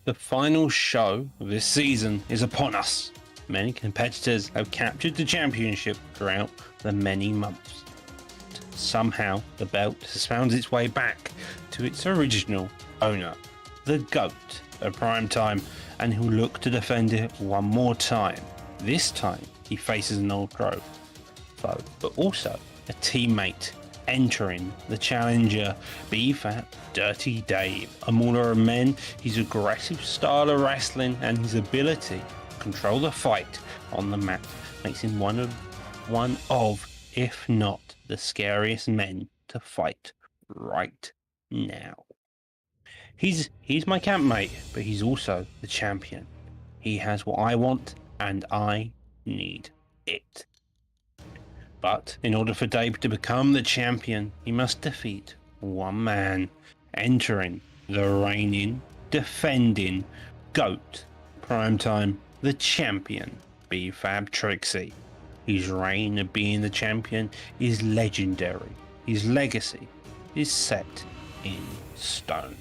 The final show of this season is upon us. Many competitors have captured the championship throughout the many months. Somehow, the belt has found its way back to its original owner, the GOAT of PrimeTime, and he'll look to defend it one more time. This time, he faces an old foe, but also a teammate entering the challenger, BFAP Dirty Dave. A mauler of men, his aggressive style of wrestling and his ability to control the fight on the mat makes him one of, if not the scariest men to fight right now. He's my campmate, but he's also the champion. He has what I want, and I need it. But in order for Dave to become the champion, he must defeat one man, entering the reigning, defending GOAT, PrimeTime, the champion, BFAB Trixie. His reign of being the champion is legendary. His legacy is set in stone.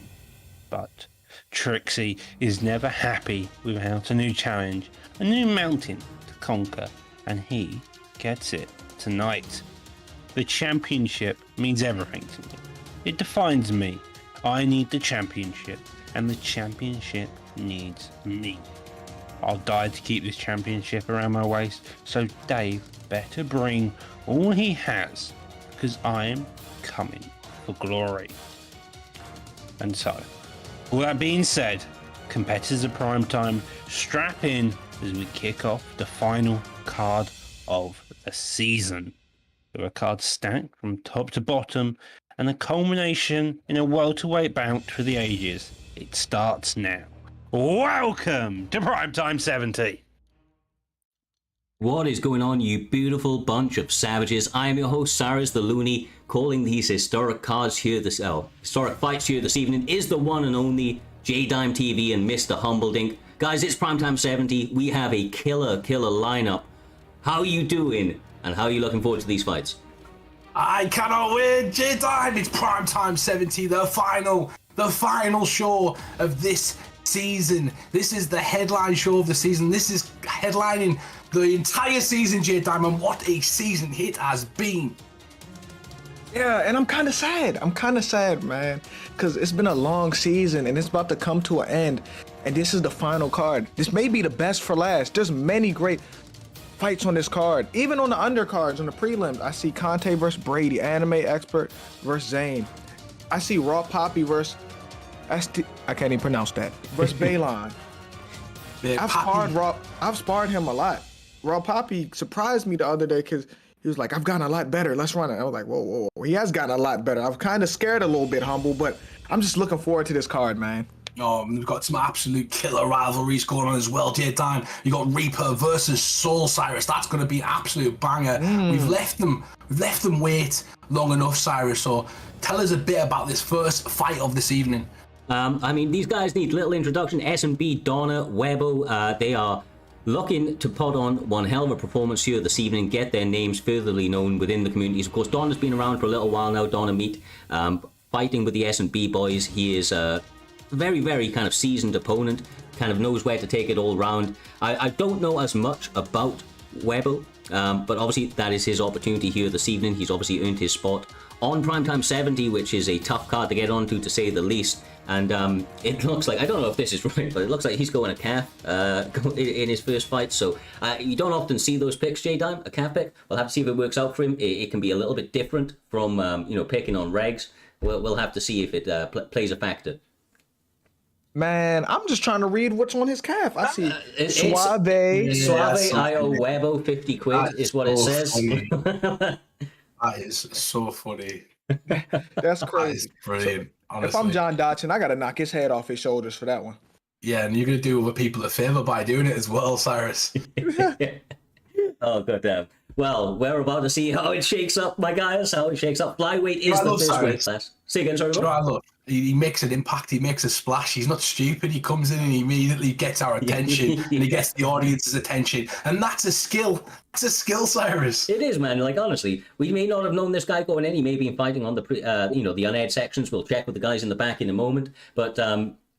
But Trixie is never happy without a new challenge, a new mountain to conquer, and he gets it tonight. The championship means everything to me. It defines me. I need the championship, and the championship needs me. I'll die to keep this championship around my waist, so Dave better bring all he has, because I'm coming for glory. And so, all that being said, competitors of PrimeTime, strap in as we kick off the final card of the season. There are cards stacked from top to bottom, and a culmination in a welterweight bout for the ages. It starts now. Welcome to PrimeTime 70. What is going on, you beautiful bunch of savages? I am your host, Cyrus the Looney, calling these historic cards here historic fights here this evening is the one and only J-Dime TV and Mr. Humbledink. Guys, it's PrimeTime 70. We have a killer lineup. How are you doing? And how are you looking forward to these fights? I cannot win, J-Dime. It's PrimeTime 70, the final show of this season. This is the headline show of the season. This is headlining the entire season, J-Dime, and what a season it has been. Yeah, and I'm kind of sad, man, because it's been a long season and it's about to come to an end, and this is the final card. This may be the best for last. There's many great fights on this card. Even on the undercards, on the prelims, I see Conte versus Brady, Anime Expert versus Zayn. I see Raw Poppy versus I can't even pronounce that. Versus Balon. I've sparred him a lot. Raw Poppy surprised me the other day because he was like, I've gotten a lot better. Let's run it. I was like, whoa. He has gotten a lot better. I'm kind of scared a little bit, Humble, but I'm just looking forward to this card, man. Oh, we've got some absolute killer rivalries going on as well, J-Time. You got Reaper versus Soul Cyrus. That's going to be an absolute banger. We've left them wait long enough, Cyrus. So tell us a bit about this first fight of this evening. I mean, these guys need little introduction. S&B, Donna, Webo, they are looking to put on one hell of a performance here this evening, get their names furtherly known within the communities. Of course, Donna's been around for a little while now. Donna Meat, fighting with the S&B boys. He is a very kind of seasoned opponent, kind of knows where to take it all round. I don't know as much about Webo, but obviously that is his opportunity here this evening. He's obviously earned his spot on PrimeTime 70, which is a tough card to get onto, to say the least. And it looks like, I don't know if this is right, but it looks like he's going a calf in his first fight. So you don't often see those picks, J-Dime, a calf pick. We'll have to see if it works out for him. It can be a little bit different from picking on regs. We'll have to see if it plays a factor. Man, I'm just trying to read what's on his calf. I see Suave. Suave IO Webo, 50 quid is what it says. That is so funny. That's crazy. That is brilliant. Honestly. If I'm John Dodson, I got to knock his head off his shoulders for that one. Yeah, and you're going to do other people a favor by doing it as well, Cyrus. Oh, goddamn. Well, we're about to see how it shakes up, my guys, how it shakes up. Flyweight is the first weight class. Say again, sorry. You know what I love? He makes an impact, he makes a splash. He's not stupid. He comes in and he immediately gets our attention and he gets the audience's attention. And that's a skill. It's a skill, Cyrus. It is, man. Like, honestly, we may not have known this guy going in. He may be fighting on the, the unaired sections. We'll check with the guys in the back in a moment. But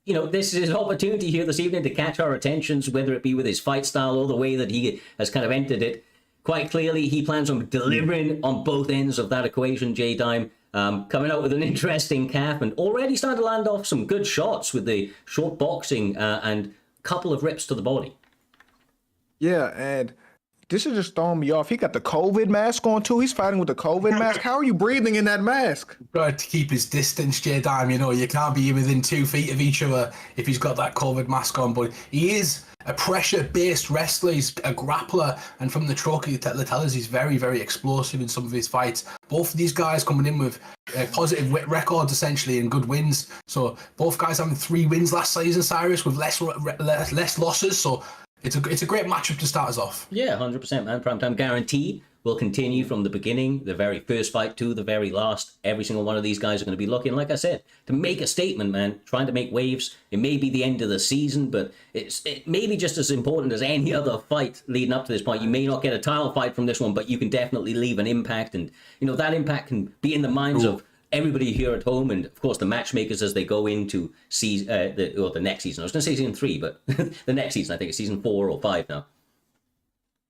you know, this is his opportunity here this evening to catch our attentions, whether it be with his fight style or the way that he has kind of entered it. Quite clearly, he plans on delivering on both ends of that equation, J-Dime. Coming out with an interesting calf and already starting to land off some good shots with the short boxing and a couple of rips to the body. Yeah, and this is just throwing me off. He got the COVID mask on too. He's fighting with the COVID mask. How are you breathing in that mask? Got to keep his distance, J-Dime. You know, you can't be within 2 feet of each other if he's got that COVID mask on. But he is a pressure-based wrestler. He's a grappler, and from the talk they tell us he's very, very explosive in some of his fights. Both of these guys coming in with positive records, essentially, and good wins. So both guys having 3 wins last season, Cyrus, with less losses. So it's a great matchup to start us off. Yeah, 100%, man. Primetime guarantee will continue from the beginning, the very first fight to the very last. Every single one of these guys are going to be looking, like I said, to make a statement, man, trying to make waves. It may be the end of the season, but it may be just as important as any other fight leading up to this point. You may not get a title fight from this one, but you can definitely leave an impact. And, you know, that impact can be in the minds of everybody here at home, and of course the matchmakers as they go into the next season. I was going to say season 3, but the next season, I think it's season 4 or 5 now.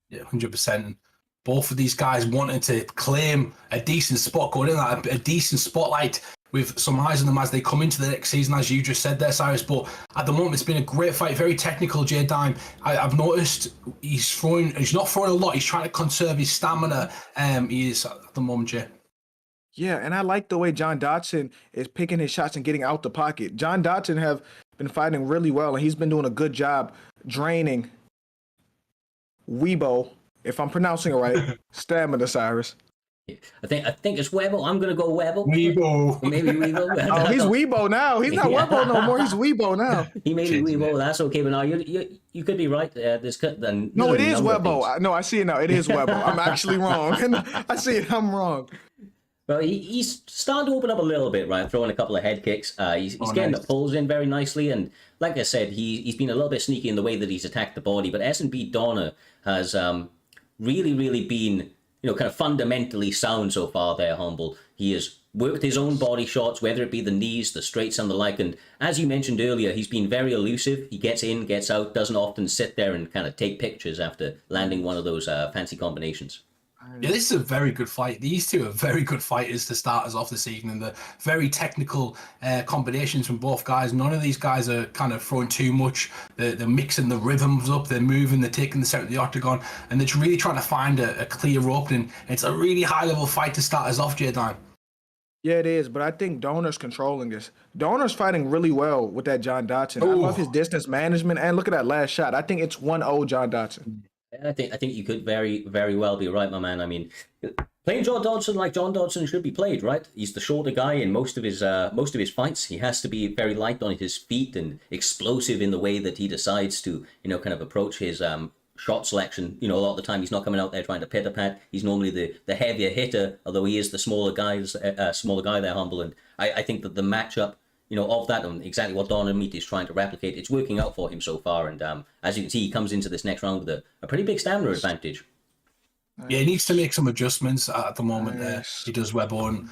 Yeah, 100%. Both of these guys wanted to claim a decent spot, going in that a decent spotlight with some eyes on them as they come into the next season, as you just said there, Cyrus. But at the moment, it's been a great fight, very technical. J-Dime, I've noticed he's not throwing a lot. He's trying to conserve his stamina. He is at the moment, Jay. Yeah, and I like the way John Dodson is picking his shots and getting out the pocket. John Dodson have been fighting really well, and he's been doing a good job draining Weibo, if I'm pronouncing it right, stamina, Cyrus. I think it's Weibo. I'm gonna go Weibo. Weibo. Maybe Weibo. Oh, he's Weibo now. He's not Weibo no more. He's Weibo now. He may be Weibo. That's okay, but no, you could be right. No, it is Weibo. No, I see it now. It is Weibo. I'm actually wrong. I see it. I'm wrong. Well, he's starting to open up a little bit, right? Throwing a couple of head kicks. He's getting the pulls in very nicely, and like I said, he's been a little bit sneaky in the way that he's attacked the body. But S&B Donner has really been, you know, kind of fundamentally sound so far there, Humble. He has worked his own body shots, whether it be the knees, the straights, and the like. And as you mentioned earlier, he's been very elusive. He gets in, gets out, doesn't often sit there and kind of take pictures after landing one of those fancy combinations. Yeah, this is a very good fight. These two are very good fighters to start us off this evening. The very technical combinations from both guys. None of these guys are kind of throwing too much. They're mixing the rhythms up. They're moving. They're taking the center of the octagon, and they're really trying to find a clear opening. It's a really high-level fight to start us off, J-Dime. Yeah, it is, but I think Donner's controlling this. Donner's fighting really well with that John Dodson. I love his distance management, and look at that last shot. I think it's 1-0 John Dodson. I think you could very, very well be right, my man. I mean, playing John Dodson like John Dodson should be played, right? He's the shorter guy in most of his fights. He has to be very light on his feet and explosive in the way that he decides to, you know, kind of approach his shot selection. You know, a lot of the time he's not coming out there trying to pitter pat. He's normally the heavier hitter, although he is the smaller guy there, Humble. And I think that the matchup, you know, of that and exactly what Don Meat is trying to replicate, it's working out for him so far. And as you can see, he comes into this next round with a pretty big stamina advantage. Yeah, he needs to make some adjustments at the moment. He does Weibo, and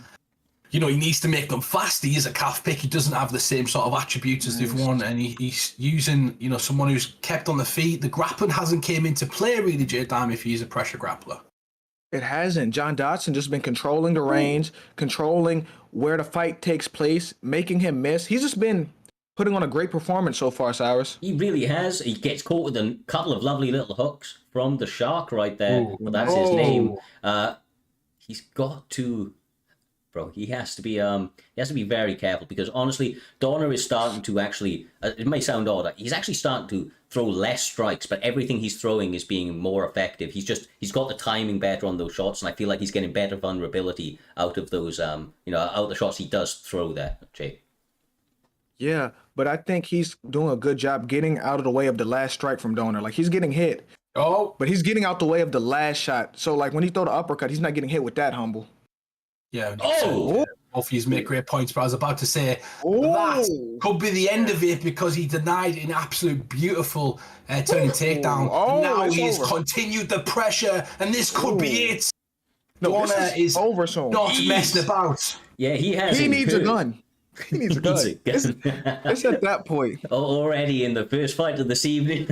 you know, he needs to make them fast. He is a calf pick. He doesn't have the same sort of attributes as they've won, and he's using, you know, someone who's kept on the feet. The grappling hasn't came into play really, J-Dime, if he's a pressure grappler. It hasn't. John Dodson just been controlling the range, controlling where the fight takes place, making him miss. He's just been putting on a great performance so far, Cyrus. He really has. He gets caught with a couple of lovely little hooks from the Shark right there. But that's his name. He's got to... Bro, he has to be very careful, because honestly, Donner is starting to actually, it may sound odd, he's actually starting to throw less strikes, but everything he's throwing is being more effective. He's got the timing better on those shots, and I feel like he's getting better vulnerability out of those, out of the shots he does throw there, Jay. Yeah, but I think he's doing a good job getting out of the way of the last strike from Donner. Like, he's getting hit, but he's getting out the way of the last shot. So, like, when he throw the uppercut, he's not getting hit with that, Humble. Yeah. Both of you make great points, but I was about to say that could be the end of it, because he denied an absolute beautiful turning takedown. Now he has continued the pressure, and this could be it. No, Donner is over soon. Not messing about. Yeah, he has. He needs a gun. He needs a gun. It's at that point. Already in the first fight of this evening,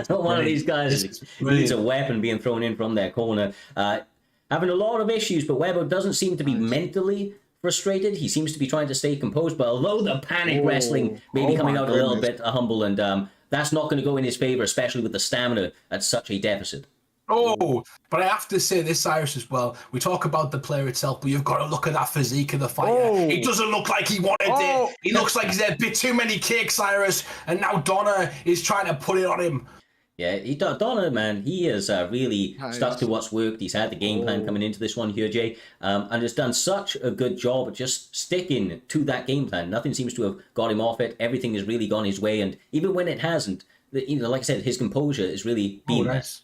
one of these guys needs a weapon being thrown in from their corner. Having a lot of issues, but Webo doesn't seem to be mentally frustrated. He seems to be trying to stay composed, but although the panic wrestling may be coming out a little bit humble, and that's not going to go in his favor, especially with the stamina at such a deficit. Oh, but I have to say this, Cyrus, as well. We talk about the player itself, but you've got to look at that physique of the fighter. He doesn't look like he wanted it. He looks like he's had a bit too many kicks, Cyrus, and now Donna is trying to put it on him. Yeah, Donna, man, he has really stuck to what's worked. He's had the game plan coming into this one here, Jay, and has done such a good job at just sticking to that game plan. Nothing seems to have got him off it. Everything has really gone his way, and even when it hasn't, like I said, his composure is really being nice.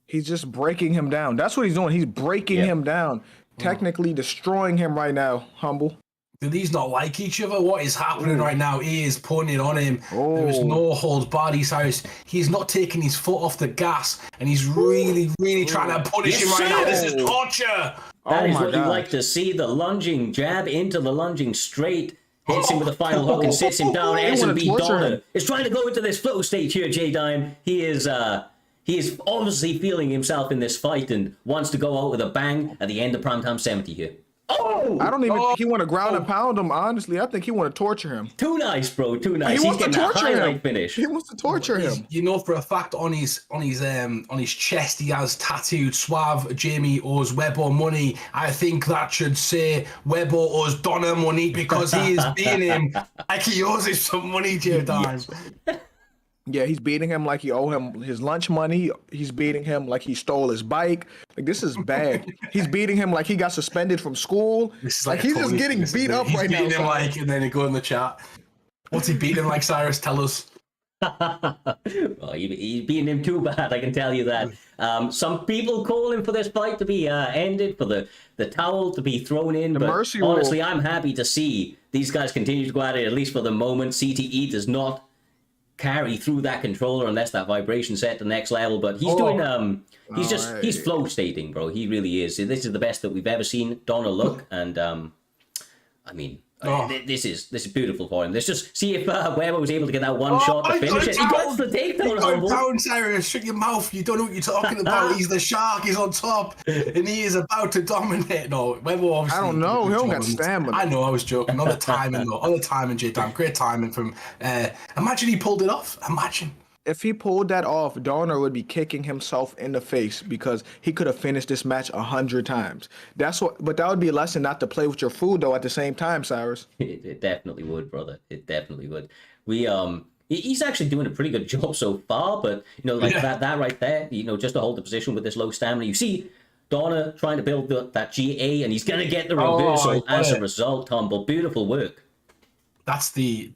He's just breaking him down. That's what he's doing. He's breaking him down, technically destroying him right now, Humble. Do these not like each other? What is happening right now? He is putting it on him. There is no holds barred, Cyrus. He's not taking his foot off the gas, and he's really, really trying to punish him right now. This is torture. That is what you like to see. The lunging jab into the lunging straight. Hits him with a final hook and sits him down. S&B Donna is trying to go into this flow stage here, J-Dime. He is obviously feeling himself in this fight and wants to go out with a bang at the end of Primetime 70 here. Oh! I don't even think he want to ground and pound him, honestly. I think he want to torture him. Too nice, bro. Too nice. He wants to torture him. Finish. He wants to torture him. You know for a fact on his chest he has tattooed Suave Jamie owes Webo money. I think that should say Webo owes Donna money because he is beating him like he owes him some money, J-Dime. Yeah, he's beating him like he owe him his lunch money. He's beating him like he stole his bike. Like, this is bad. He's beating him like he got suspended from school. This is like he's just getting beat up right now. He's beating him like, and then he go in the chat. What's he beating him like, Cyrus? Tell us. Well, he's beating him too bad, I can tell you that. Some people calling for this fight to be ended, for the towel to be thrown in. But honestly, I'm happy to see these guys continue to go at it, at least for the moment. CTE does not carry through that controller unless that vibration set to the next level, but he's doing he's flow stating, bro. He really is. This is the best that we've ever seen Donna look, and I mean, this is beautiful for him. Let's just see if Webo was able to get that one shot to finish it. He goes the takedown, Humble. Down, Cyrus, shut your mouth. You don't know what you're talking about. He's the shark. He's on top, and he is about to dominate. No, Webo obviously. I don't know. He don't got stamina. I know. I was joking. On the timing, though. On the timing, J-Dime. Great timing from. Imagine he pulled it off. Imagine. If he pulled that off, Donner would be kicking himself in the face because he could have finished this match 100 times. But that would be a lesson not to play with your food though. At the same time, Cyrus. It definitely would, brother. It definitely would. He's actually doing a pretty good job so far. But that right there, just to hold the position with this low stamina. You see Donner trying to build that GA, and he's gonna get the reversal as a result. Humble, beautiful work. That's the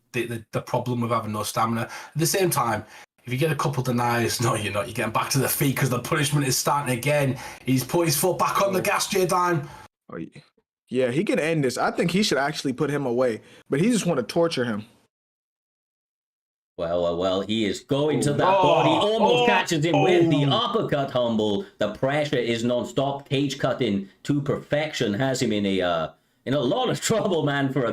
problem with having no stamina. At the same time, if you get a couple denies, no, you're not. You're getting back to the feet because the punishment is starting again. He's put his foot back on the gas, J-Dime. Oh, yeah, he can end this. I think he should actually put him away, but he just want to torture him. Well, he is going to that body. Almost catches him with the uppercut, Humble. The pressure is non-stop. Cage cutting to perfection has him in a lot of trouble, man, for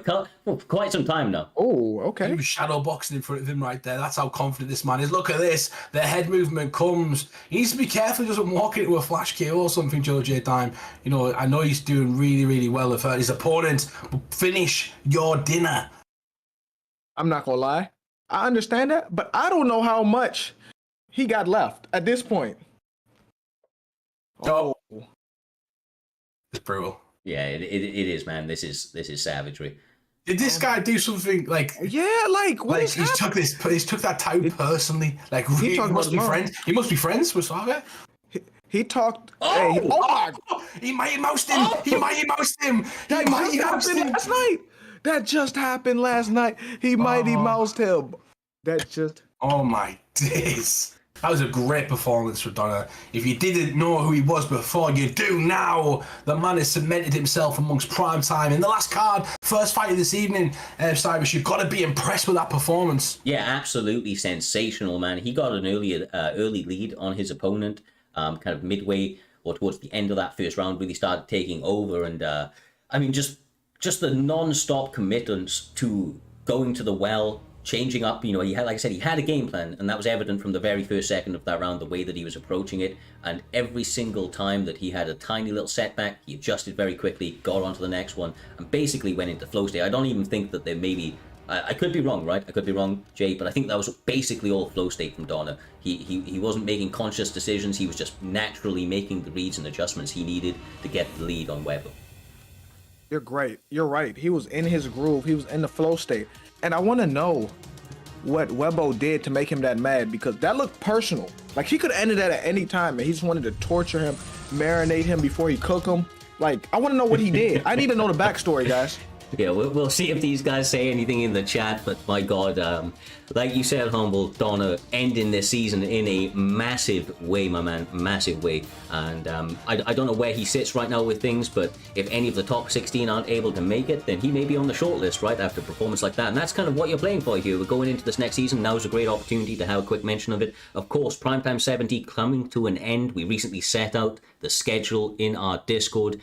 quite some time now. Oh, okay. He was shadow boxing in front of him right there. That's how confident this man is. Look at this. The head movement comes. He needs to be careful he doesn't walk into a flash KO or something, Joe J-Dime. I know he's doing really, really well with his opponent, but finish your dinner. I'm not going to lie. I understand that, but I don't know how much he got left at this point. Oh. It's brutal. Yeah, it is, man. This is savagery. Did this guy do something like? Yeah, like he took that towel personally. Like he must be friends. He must be friends with Saga. He talked. He might moused him. He might moused him. He might moused him last night. That just happened last night. He mighty moused him. That just. Oh my days. That was a great performance for Donna. If you didn't know who he was before, you do now. The man has cemented himself amongst Primetime. In the last card, first fight of this evening, Cyrus, you've got to be impressed with that performance. Yeah, absolutely sensational, man. He got an early lead on his opponent, kind of midway or towards the end of that first round, really started taking over. And, just just the non-stop commitments to going to the well, changing up. He had, like I said, he had a game plan, and that was evident from the very first second of that round, the way that he was approaching it. And every single time that he had a tiny little setback, he adjusted very quickly, got on to the next one, and basically went into flow state. I don't even think that there maybe, I could be wrong, right? I could be wrong, Jay, but I think that was basically all flow state from Donner. He wasn't making conscious decisions. He was just naturally making the reads and adjustments he needed to get the lead on Webber. You're great. You're right. He was in his groove. He was in the flow state. And I want to know what Webbo did to make him that mad, because that looked personal. Like, he could have ended that at any time, and he just wanted to torture him, marinate him before he cook him. Like, I want to know what he did. I need to know the backstory, guys. Yeah, we'll see if these guys say anything in the chat, but my God, like you said, Humble, Donner ending this season in a massive way, my man, massive way. And I don't know where he sits right now with things, but if any of the top 16 aren't able to make it, then he may be on the short list, right, after a performance like that. And that's kind of what you're playing for here. We're going into this next season. Now's a great opportunity to have a quick mention of it. Of course, Primetime 70 coming to an end. We recently set out the schedule in our Discord.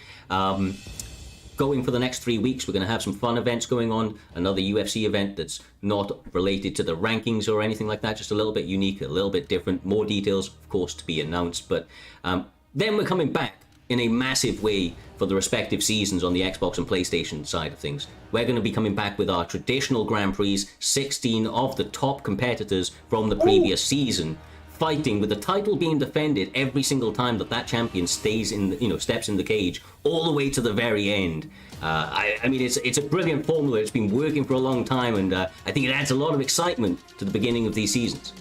Going for the next 3 weeks, we're going to have some fun events going on. Another UFC event that's not related to the rankings or anything like that, just a little bit unique, a little bit different. More details, of course, to be announced. But then we're coming back in a massive way for the respective seasons on the Xbox and PlayStation side of things. We're going to be coming back with our traditional Grand Prix, 16 of the top competitors from the previous season, fighting with the title being defended every single time that champion stays in the, steps in the cage, all the way to the very end. I mean, it's a brilliant formula. It's been working for a long time, and I think it adds a lot of excitement to the beginning of these seasons.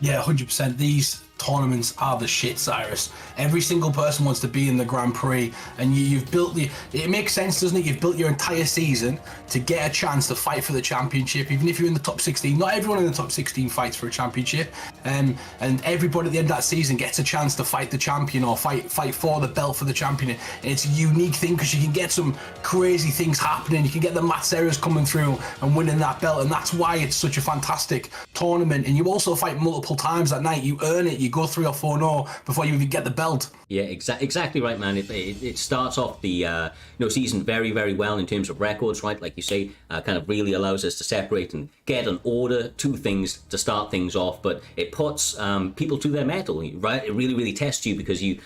Yeah, 100%. These tournaments are the shit, Cyrus. Every single person wants to be in the Grand Prix, and you've built it makes sense, doesn't it? You've built your entire season to get a chance to fight for the championship, even if you're in the top 16. Not everyone in the top 16 fights for a championship, and everybody at the end of that season gets a chance to fight the champion or fight for the belt for the champion. And it's a unique thing because you can get some crazy things happening. You can get the Matt Serras coming through and winning that belt, and that's why it's such a fantastic tournament. And you also fight multiple times that night. You earn it. You go 3 or 4-0 before you even get the belt. Yeah, exactly right, man. It starts off the season very, very well in terms of records, right? Like you say, kind of really allows us to separate and get an order to things to start things off. But it puts people to their mettle, right? It really, really tests you, because you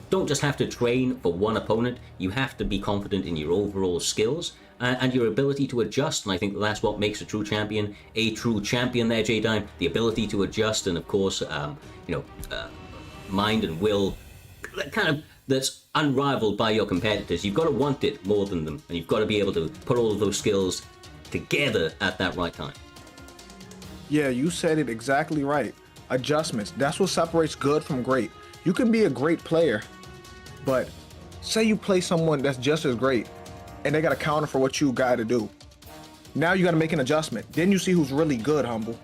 don't just have to train for one opponent. You have to be confident in your overall skills and your ability to adjust. And I think that's what makes a true champion there, J-Dime. The ability to adjust, and of course, mind and will, kind of, that's unrivaled by your competitors. You've got to want it more than them, and you've got to be able to put all of those skills together at that right time. Yeah, you said it exactly right. Adjustments. That's what separates good from great. You can be a great player, but say you play someone that's just as great, and they got to counter for what you got to do. Now you got to make an adjustment. Then you see who's really good, Humble.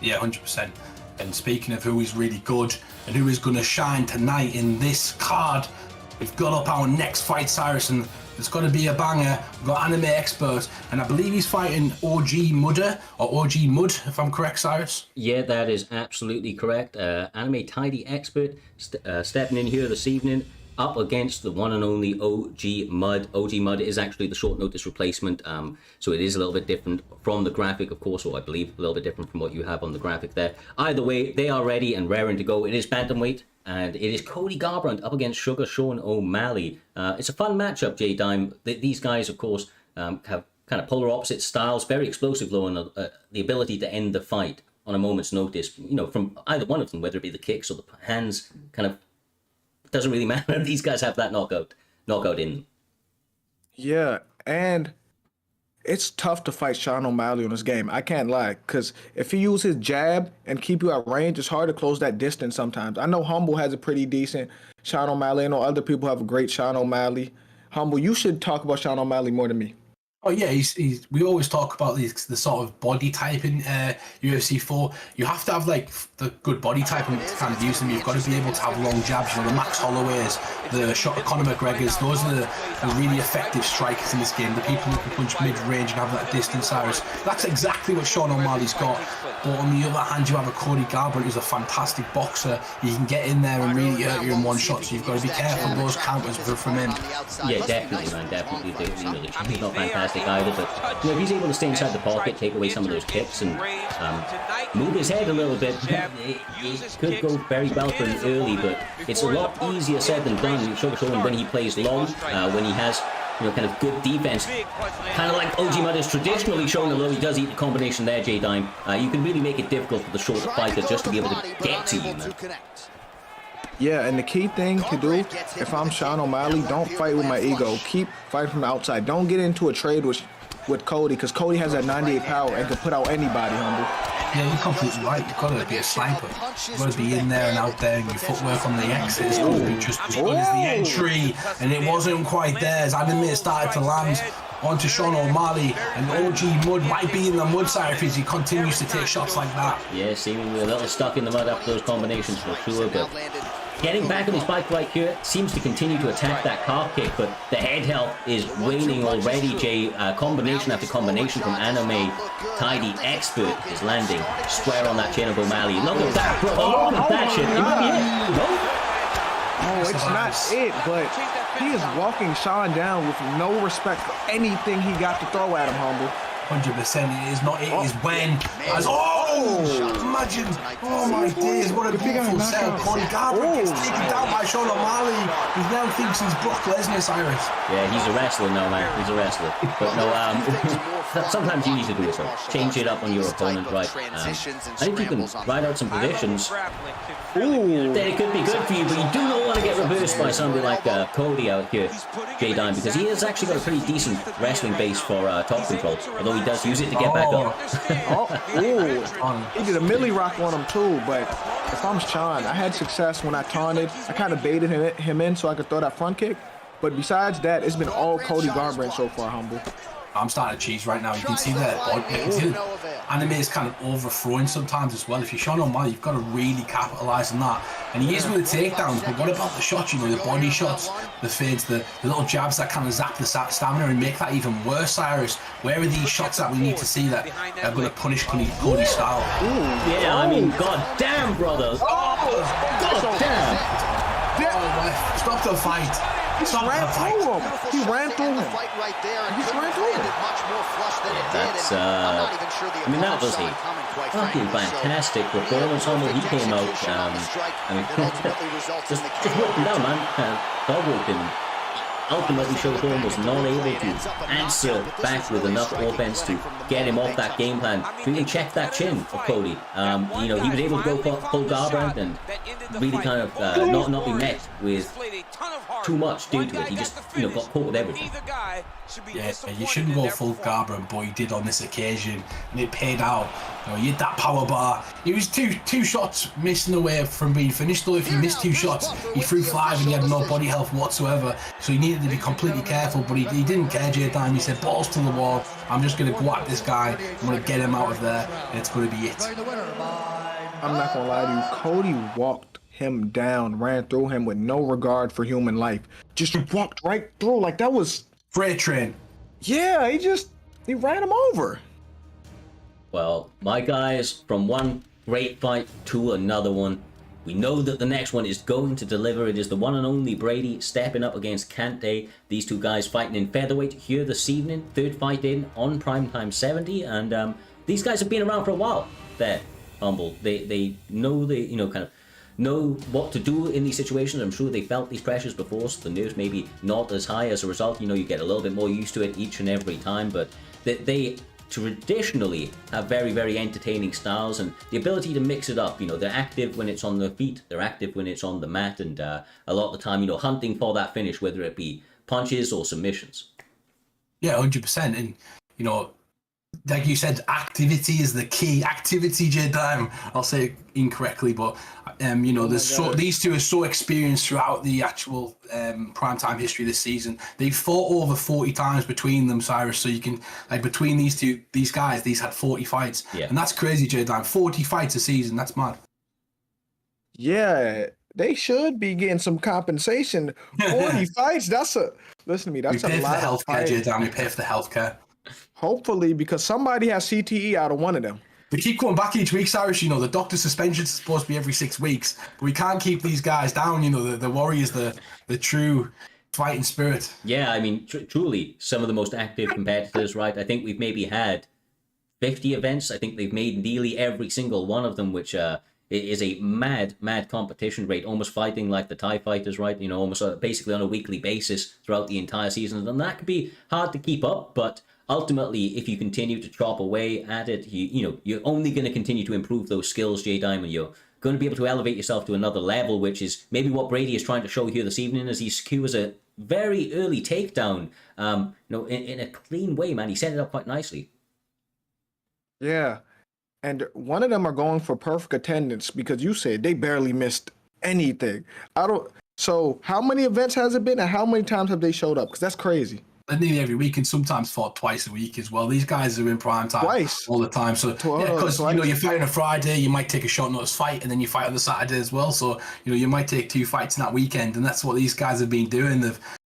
Yeah, 100%. And speaking of who is really good and who is going to shine tonight in this card, we've got up our next fight, Cyrus, and it's going to be a banger. We've got Anime Expert, and I believe he's fighting OG Mudder, or OG Mud, if I'm correct, Cyrus. Yeah, that is absolutely correct. Anime Tidy Expert stepping in here this evening, up against the one and only OG Mud. OG Mud is actually the short notice replacement, so it is a little bit different from the graphic, of course, or I believe a little bit different from what you have on the graphic there. Either way, they are ready and raring to go. It is bantamweight, and it is Cody Garbrandt up against Sugar Sean O'Malley. It's a fun matchup, J-Dime. These guys, of course, have kind of polar opposite styles, very explosive, though, and the ability to end the fight on a moment's notice, from either one of them, whether it be the kicks or the hands, kind of doesn't really matter. These guys have that knockout in them. Yeah, and it's tough to fight Sean O'Malley on this game. I can't lie, because if he uses his jab and keep you at range, it's hard to close that distance sometimes. I know Humble has a pretty decent Sean O'Malley. I know other people have a great Sean O'Malley. Humble, you should talk about Sean O'Malley more than me. Oh yeah, he's. We always talk about the sort of body type in UFC 4. You have to have like the good body type and to kind of use them. You've got to be able to have long jabs. You know, the Max Holloways, the Conor McGregors. Those are the really effective strikers in this game. The people who can punch mid-range and have that distance, Cyrus. That's exactly what Sean O'Malley's got. But on the other hand, you have a Cody Garbrandt who's a fantastic boxer. He can get in there and really hurt you in one shot. So you've got to be careful of those counters from him. Yeah, definitely, man. Definitely. He's not fantastic either, but if he's able to stay inside the pocket, take away some of those kicks, and move his head a little bit, it could go very well for him early. But it's a lot easier said than done. You show him when he plays long, when he has kind of good defense, kind of like OG Mud is traditionally shown, although he does eat the combination there, J-Dime. You can really make it difficult for the shorter fighter just to be able to get to you, man. Yeah, and the key thing to do, if I'm Sean O'Malley, don't fight with my ego. Keep fighting from the outside. Don't get into a trade with Cody, because Cody has that 98 power and can put out anybody, Humble. Yeah, you're completely right. You've got to be a sniper. You've got to be in there and out there, and your footwork on the exit is going to be just as good as the entry. And it wasn't quite there as Anime started to land onto Sean O'Malley, and OG Mud might be in the mud side if he continues to take shots like that. Yeah, seemingly a little stuck in the mud after those combinations for sure, but getting back on his bike right here, seems to continue to attack that car kick, but the head health is waning already, Jay. Combination after combination from Anime. Tidy Expert is landing square on that chin of O'Malley. Look at that, bro. Look at that shit. It might be it. No? Oh, it's not it, but he is walking Sean down with no respect for anything he got to throw at him, Humble. 100%. It is not. It is when. Imagine. Oh my days! What a beautiful set. Cody Garbrandt gets taken down by Sean O'Malley. He now thinks he's Brock Lesnar, Cyrus. Yeah, he's a wrestler now, man. He's a wrestler. But no, sometimes you need to do it. So change it up on your opponent, right? I think you can write out some positions. Ooh, then it could be good for you, but you do not want to get reversed by somebody like Cody out here, J-Dime, because he has actually got a pretty decent wrestling base for top control, although he does use it to get back up. He did a Millie Rock on him too, but if I'm Sean, I had success when I taunted. I kind of baited him in so I could throw that front kick, but besides that, it's been all Cody Garbrandt so far, Humble. I'm starting to cheese right now. You can see that Anime is kind of overthrowing sometimes as well. If you're Sean O'Malley, you've got to really capitalise on that. And he is with the takedowns, but what about the shots? You know, the body shots, the fades, the little jabs that kind of zap the stamina and make that even worse, Cyrus. Where are these shots that we need to see that are going to punish Cody's style? Yeah, I mean, god damn, brothers. God damn. Stop the fight. He ran through him. He ran through him. That's, I mean, that was a fucking fantastic performance. Humble, he came out, I mean, just whipped him down, man. Dog walked him. Ultimately, Showtime was not able to answer back with enough offense to get him off that game plan. Really check that chin of Cody. You know, he was able to go full Garbrandt and really kind of not be met with too much due to it. He just, you know, got caught with everything. Yeah, you shouldn't go full Garbrandt, but he did on this occasion, and it paid out. You know, he hit that power bar. He was two shots missing away from being finished, though. If he missed 2 shots, he threw 5 and he had no body health whatsoever. So he needed to be completely careful, but he didn't care, J-Dime. He said, balls to the wall. I'm just going to go at this guy. I'm going to get him out of there, and it's going to be it. I'm not going to lie to you. Cody walked him down, ran through him with no regard for human life. Just walked right through. Like, that was... Freight train. Yeah, he ran him over. Well, my guys, from one great fight to another one, we know that the next one is going to deliver. It is the one and only Brady stepping up against Kante. These two guys fighting in featherweight here this evening. 3rd fight in on Primetime 70. And these guys have been around for a while. They're humble. They know kind of know what to do in these situations. I'm sure they felt these pressures before, so the nerves maybe not as high. As a result, you know, you get a little bit more used to it each and every time. But they traditionally have very, very entertaining styles and the ability to mix it up. You know, they're active when it's on their feet, they're active when it's on the mat, and a lot of the time, you know, hunting for that finish, whether it be punches or submissions. Yeah, 100%. And, you know, like you said, activity is the key. Activity, J Dime. I'll say it incorrectly, but these two are so experienced throughout the actual primetime history this season. They've fought over 40 times between them, Cyrus. So you can between these guys, these had 40 fights, and that's crazy, J Dime. 40 fights a season. That's mad. Yeah, they should be getting some compensation. 40 fights. Listen to me. That's a lot of fights. We pay for the healthcare, J Dime. We pay for the healthcare. Hopefully, because somebody has CTE out of one of them. We keep going back each week, Cyrus. The doctor suspensions are supposed to be every 6 weeks, but we can't keep these guys down. The Warriors, the true fighting spirit. Yeah, I mean, truly, some of the most active competitors, right? I think we've maybe had 50 events. I think they've made nearly every single one of them, which is a mad competition rate, almost fighting like the Thai fighters, right? Almost basically on a weekly basis throughout the entire season. And that can be hard to keep up, but ultimately, if you continue to chop away at it, you're only going to continue to improve those skills, J Diamond. You're going to be able to elevate yourself to another level, which is maybe what Brady is trying to show here this evening as he secures a very early takedown, in a clean way, man. He set it up quite nicely. Yeah. And one of them are going for perfect attendance because you said they barely missed anything. So how many events has it been and how many times have they showed up? Because that's crazy. Nearly every week, and sometimes fought twice a week as well. These guys are in prime time all the time. So because you're fighting a Friday, you might take a short notice fight, and then you fight on the Saturday as well. So you might take 2 fights in that weekend, and that's what these guys have been doing.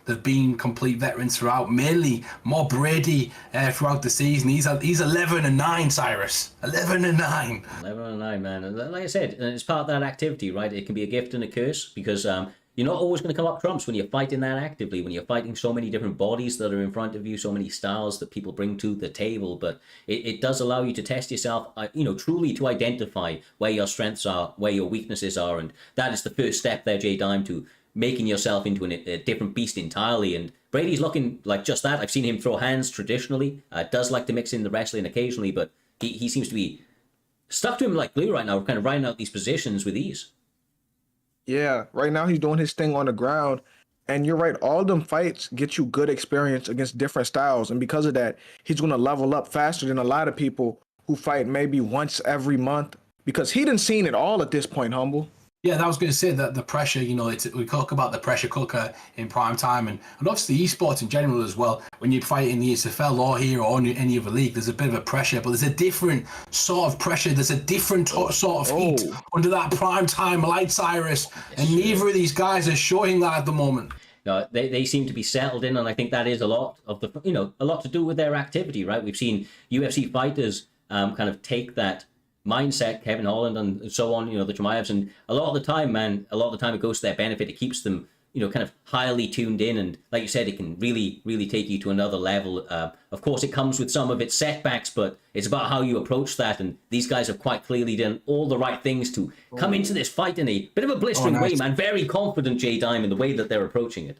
They've been complete veterans throughout. Mainly more Brady throughout the season. He's 11-9, Cyrus. 11-9. 11-9, man. And like I said, it's part of that activity, right? It can be a gift and a curse because you're not always going to come up trumps when you're fighting that actively, when you're fighting so many different bodies that are in front of you, so many styles that people bring to the table. But it does allow you to test yourself, truly to identify where your strengths are, where your weaknesses are. And that is the first step there, J Dime, to making yourself into a different beast entirely. And Brady's looking like just that. I've seen him throw hands traditionally. Does like to mix in the wrestling occasionally, but he seems to be stuck to him like glue right now, kind of riding out these positions with ease. Yeah, right now he's doing his thing on the ground. And you're right, all them fights get you good experience against different styles. And because of that, he's going to level up faster than a lot of people who fight maybe once every month. Because he done seen it all at this point, Humble. Yeah, I was going to say that the pressure, we talk about the pressure cooker in prime time and obviously esports in general as well. When you fight in the SFL or here or any other league, there's a bit of a pressure, but there's a different sort of pressure. There's a different sort of heat under that prime time light, Cyrus. And neither of these guys are showing that at the moment. No, they seem to be settled in, and I think that is a lot of a lot to do with their activity, right? We've seen UFC fighters kind of take that mindset, Kevin Holland and so on, the Chimaevs, and a lot of the time it goes to their benefit. It keeps them, kind of highly tuned in, and like you said, it can really, really take you to another level. Of course, it comes with some of its setbacks, but it's about how you approach that, and these guys have quite clearly done all the right things to come into this fight in a bit of a blistering way, man. Very confident, J Dime, in the way that they're approaching it.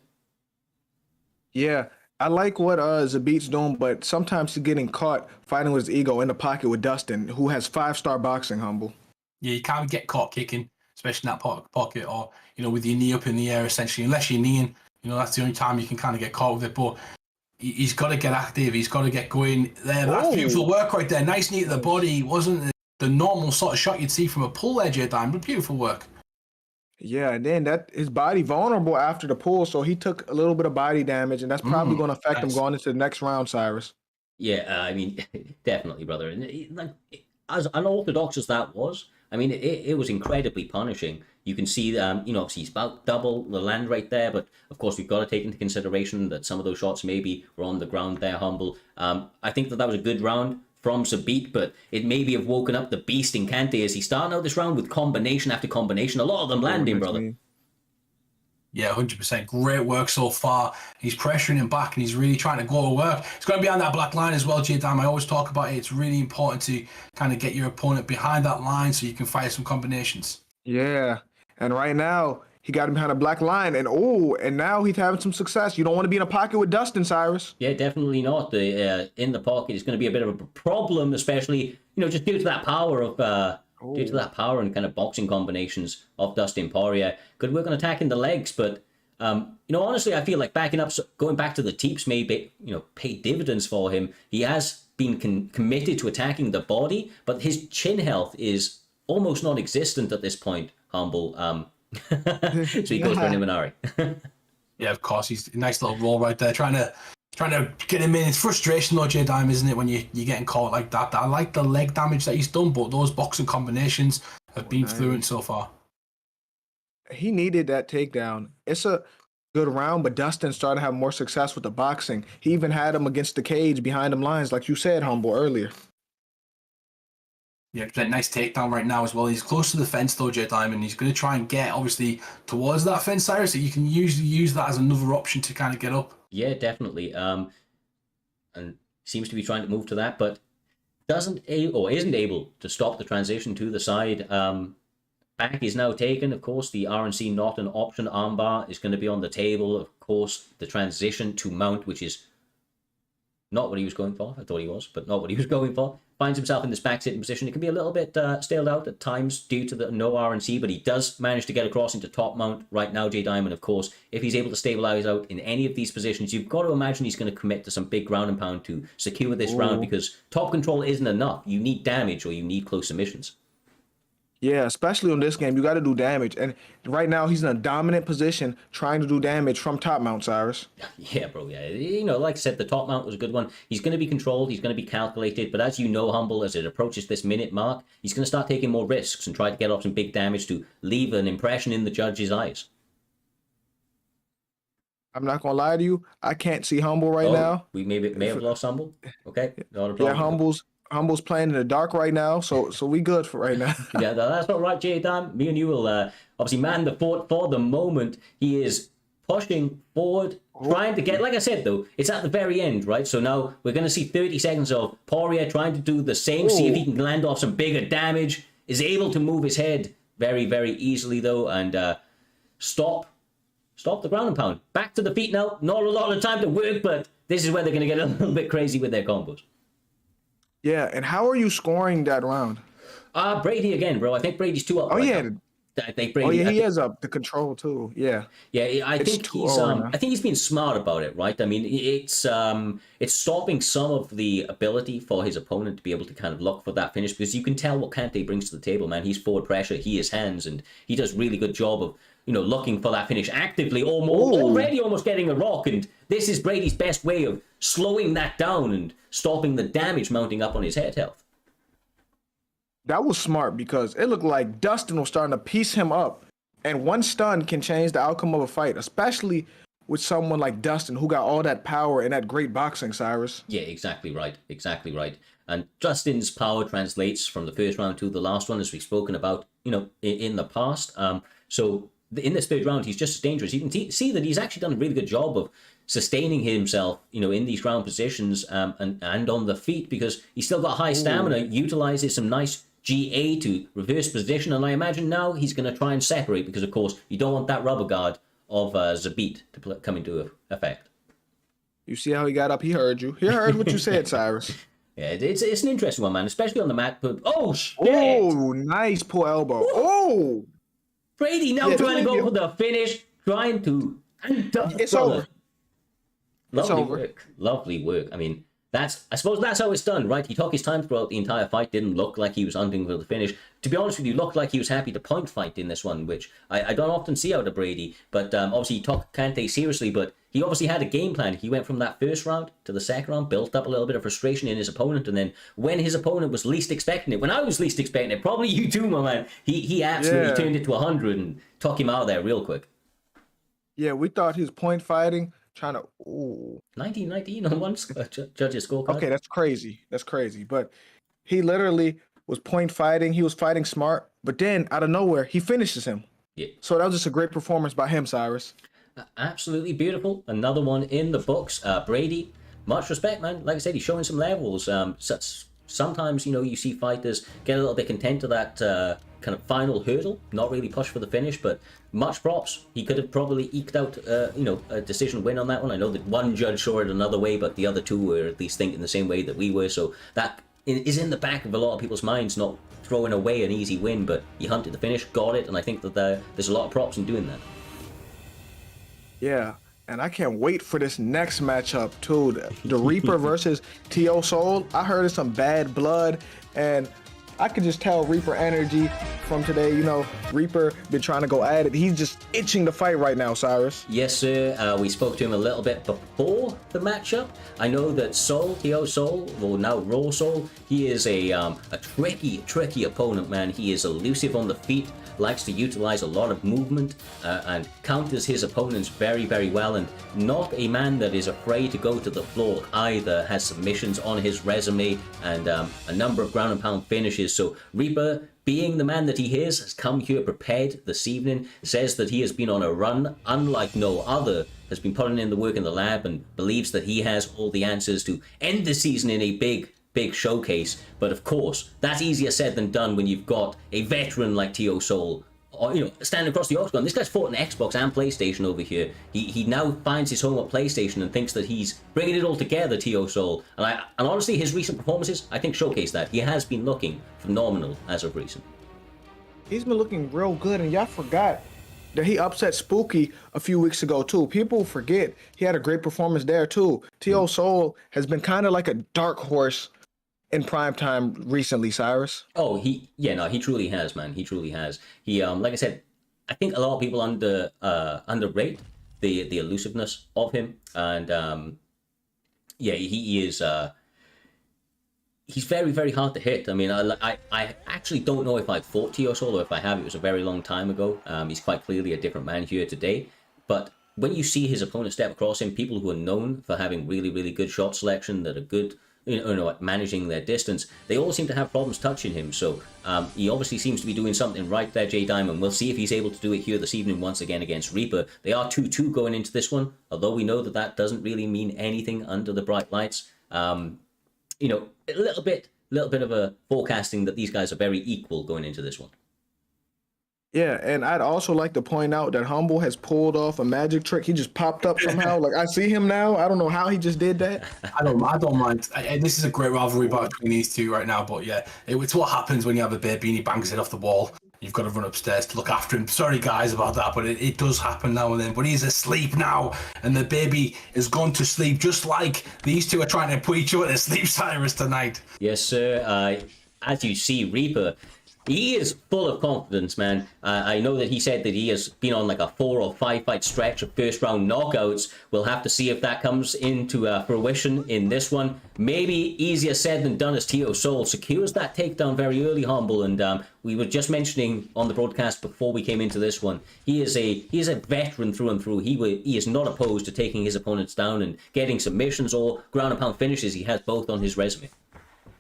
Yeah. I like what Zabit's doing, but sometimes he's getting caught fighting with his ego in the pocket with Dustin, who has 5-star boxing, Humble. Yeah, you can't get caught kicking, especially in that pocket or, with your knee up in the air, essentially. Unless you're kneeing, that's the only time you can kind of get caught with it. But he's got to get active. He's got to get going. There, that's beautiful work right there. Nice knee to the body. Wasn't the normal sort of shot you'd see from a pull edge at time, but beautiful work. Yeah, and then his body vulnerable after the pull, so he took a little bit of body damage, and that's probably going to affect him going into the next round, Cyrus. Yeah, I mean, definitely, brother. And as unorthodox as that was, I mean, it was incredibly punishing. You can see, obviously he's about double the land rate there, but of course we've got to take into consideration that some of those shots maybe were on the ground there, Humble. I think that was a good round from Zabit, but it maybe have woken up the beast in Kante as he started out this round with combination after combination. A lot of them landing, brother. Yeah, 100%. Great work so far. He's pressuring him back and he's really trying to go to work. He's going to be on that black line as well, J-Dam. I always talk about it. It's really important to kind of get your opponent behind that line so you can fire some combinations. Yeah, and right now, he got him behind a black line, and now he's having some success. You don't want to be in a pocket with Dustin, Cyrus. Yeah, definitely not. In the pocket is going to be a bit of a problem, especially just due to that power of due to that power and kind of boxing combinations of Dustin Poirier. Good work on attacking the legs, but honestly, I feel like going back to the teeps may pay dividends for him. He has been committed to attacking the body, but his chin health is almost non-existent at this point, Humble. So he goes for an Imanari. Yeah, of course. He's a nice little roll right there, trying to get him in. It's frustration though, J Dime, isn't it, when you're getting caught like that? I like the leg damage that he's done, but those boxing combinations have been fluent so far. He needed that takedown. It's a good round, but Dustin started to have more success with the boxing. He even had him against the cage behind them lines, like you said, Humble, earlier. Yeah, that nice takedown right now as well. He's close to the fence though, J Diamond. He's going to try and get obviously towards that fence, Cyrus. So you can usually use that as another option to kind of get up. Yeah, definitely. And seems to be trying to move to that, but isn't able to stop the transition to the side. Back is now taken. Of course, the RNC not an option armbar is going to be on the table. Of course, the transition to mount, which is not what he was going for. I thought he was, but not what he was going for. Finds himself in this back sitting position. It can be a little bit staled out at times due to the no RNC, but he does manage to get across into top mount right now, J Diamond. Of course, if he's able to stabilize out in any of these positions, you've got to imagine he's going to commit to some big ground and pound to secure this round, because top control isn't enough. You need damage or you need close submissions. Yeah, especially on this game, you got to do damage. And right now, he's in a dominant position trying to do damage from top mount, Cyrus. Yeah, bro, yeah. You know, like I said, the top mount was a good one. He's going to be controlled. He's going to be calculated. But as you know, Humble, as it approaches this minute mark, he's going to start taking more risks and try to get off some big damage to leave an impression in the judge's eyes. I'm not going to lie to you. I can't see Humble right now. We may have lost Humble. Okay. Not a problem. Yeah, Humble's playing in the dark right now, so we good for right now. Yeah, that's all right, Jay Dan. Me and you will obviously man the fort for the moment. He is pushing forward, trying to get, like I said, though, it's at the very end, right? So now we're going to see 30 seconds of Poirier trying to do the same, see if he can land off some bigger damage, is able to move his head very, very easily, though, and stop the ground and pound. Back to the feet now. Not a lot of time to work, but this is where they're going to get a little bit crazy with their combos. Yeah, and how are you scoring that round? Brady again, bro. I think Brady's 2-up. Oh, right yeah. now. I think Brady. He has up the control too. Yeah. Yeah, I think he's been smart about it, right? I mean, it's stopping some of the ability for his opponent to be able to kind of look for that finish, because you can tell what Kante brings to the table, man. He's forward pressure, he is hands, and he does really good job of, you know, looking for that finish actively, already almost getting a rock, and this is Brady's best way of slowing that down and stopping the damage mounting up on his head health. That was smart, because it looked like Dustin was starting to piece him up, and one stun can change the outcome of a fight, especially with someone like Dustin who got all that power and that great boxing, Cyrus. Yeah, exactly right. And Dustin's power translates from the first round to the last one, as we've spoken about, you know, in the past. So in this third round, he's just as dangerous. You can see that he's actually done a really good job of sustaining himself, you know, in these ground positions and on the feet, because he's still got high stamina, utilizes some nice GA to reverse position, and I imagine now he's going to try and separate, because of course you don't want that rubber guard of Zabit to come into effect. You see how he got up? He heard you. He heard what you said, Cyrus. Yeah, it's an interesting one, man, especially on the mat. But oh shit! Oh, nice pull elbow. Oh, Brady now trying to go for the finish, trying to. It's over. Lovely work. I mean, I suppose that's how it's done, right? He took his time throughout the entire fight, didn't look like he was hunting for the finish. To be honest with you, looked like he was happy to point fight in this one, which I don't often see out of Brady. But obviously he took Kante seriously, but he obviously had a game plan. He went from that first round to the second round, built up a little bit of frustration in his opponent, and then when his opponent was least expecting it, when I was least expecting it, probably you too, my man, he absolutely turned it to 100 and took him out of there real quick. Yeah, we thought he was point fighting, trying to. 19 on one judge's scorecard. Okay, that's crazy. But he literally was point fighting. He was fighting smart, but then out of nowhere, he finishes him. Yeah. So that was just a great performance by him, Cyrus. Absolutely beautiful. Another one in the books. Brady, much respect, man. Like I said, he's showing some levels. Sometimes, you know, you see fighters get a little bit content to that kind of final hurdle, not really push for the finish, but much props. He could have probably eked out, a decision win on that one. I know that one judge saw it another way, but the other two were at least thinking the same way that we were. So that is in the back of a lot of people's minds, not throwing away an easy win, but he hunted the finish, got it, and I think that there's a lot of props in doing that. Yeah, And I can't wait for this next matchup too. The Reaper versus T.O. Soul. I heard it's some bad blood, and I could just tell Reaper energy from today. You know, Reaper been trying to go at it. He's just itching to fight right now, Cyrus. Yes, sir. We spoke to him a little bit before the matchup. I know that Soul, T.O. Soul, or now Raw Soul, he is a tricky opponent, man. He is elusive on the feet, likes to utilize a lot of movement, and counters his opponents very, very well, and not a man that is afraid to go to the floor either. Has submissions on his resume and a number of ground and pound finishes. So Reaper, being the man that he is, has come here prepared this evening, says that he has been on a run unlike no other, has been putting in the work in the lab, and believes that he has all the answers to end the season in a big showcase. But of course, that's easier said than done when you've got a veteran like T.O. Soul, or, you know, standing across the octagon. This guy's fought on Xbox and PlayStation over here. He now finds his home at PlayStation and thinks that he's bringing it all together, T.O. Soul. And honestly, his recent performances, I think, showcase that. He has been looking phenomenal as of recent. He's been looking real good, and y'all forgot that he upset Spooky a few weeks ago too. People forget he had a great performance there too. T.O. Soul has been kind of like a dark horse in primetime recently, Cyrus. Oh, he truly has, man. He truly has. He, like I said, I think a lot of people underrate the elusiveness of him, and he is. He's very, very hard to hit. I mean, I actually don't know if I've fought T.O. Soul, or if I have, it was a very long time ago. He's quite clearly a different man here today, but when you see his opponent step across him, people who are known for having really, really good shot selection, that are good, at managing their distance, they all seem to have problems touching him. So he obviously seems to be doing something right there, J Diamond. We'll see if he's able to do it here this evening once again against Reaper. They are 2-2 going into this one, although we know that doesn't really mean anything under the bright lights. A little bit of a forecasting that these guys are very equal going into this one. Yeah, and I'd also like to point out that Humble has pulled off a magic trick. He just popped up somehow. Like, I see him now. I don't know how he just did that. I don't mind. This is a great rivalry between these two right now. But yeah, it's what happens when you have a baby and he bangs it off the wall. You've got to run upstairs to look after him. Sorry, guys, about that, but it does happen now and then. But he's asleep now, and the baby has gone to sleep, just like these two are trying to put each other to sleep, Cyrus, tonight. Yes, sir. As you see, Reaper, he is full of confidence, man. I know that he said that he has been on like a 4 or 5 fight stretch of first round knockouts. We'll have to see if that comes into fruition in this one. Maybe easier said than done as T.O. Soul secures that takedown very early, Humble. And we were just mentioning on the broadcast before we came into this one, he is a veteran through and through. He is not opposed to taking his opponents down and getting submissions or ground and pound finishes. He has both on his resume.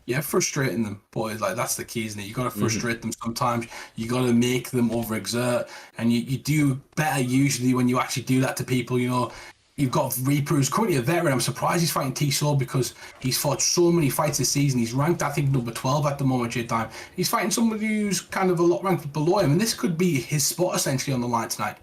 Yeah, frustrating them, boys. Like, that's the key, isn't it? You got to frustrate them sometimes. You got to make them overexert, and you do better usually when you actually do that to people. You know, you've got Reaper, who's currently a veteran. I'm surprised he's fighting T-Soul because he's fought so many fights this season. He's ranked, I think, number 12 at the moment, J-Time. He's fighting somebody who's kind of a lot ranked below him, and this could be his spot essentially on the line tonight.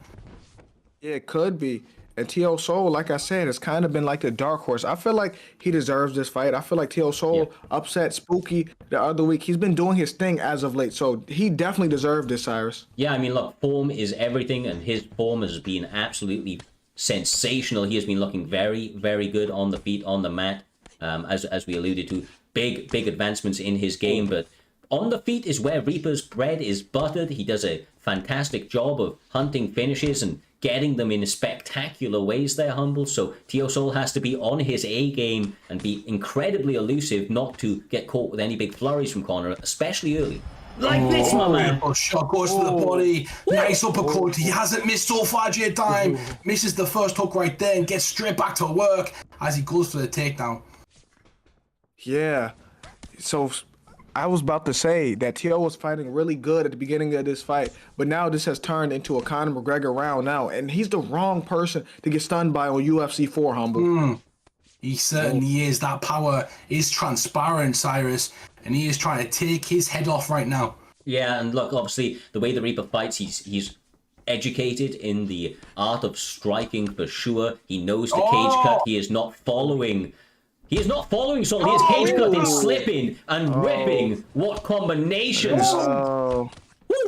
Yeah, it could be. And T.O. Soul, like I said, has kind of been like the dark horse. I feel like he deserves this fight. I feel like T.O. Soul upset Spooky the other week. He's been doing his thing as of late, so he definitely deserved this, Cyrus. Yeah, I mean, look, form is everything, and his form has been absolutely sensational. He has been looking very, very good on the feet, on the mat, as we alluded to. Big advancements in his game, but on the feet is where Reaper's bread is buttered. He does a fantastic job of hunting finishes and getting them in spectacular ways there, Humble. So T.O. Soul has to be on his A game and be incredibly elusive not to get caught with any big flurries from Connor, especially early. Like this, my man. Shot goes to the body. Nice uppercut. He hasn't missed so far, J-Time. Misses the first hook right there and gets straight back to work as he goes for the takedown. Yeah. So I was about to say that T.O. was fighting really good at the beginning of this fight, but now this has turned into a Conor McGregor round now, and he's the wrong person to get stunned by on UFC 4, Humble. He certainly is. That power is transparent, Cyrus, and he is trying to take his head off right now. Yeah, and look, obviously, the way the Reaper fights, he's educated in the art of striking for sure. He knows the cage cut. He is not following Soul. He is cage cutting, slipping, and ripping. What combinations! Woo,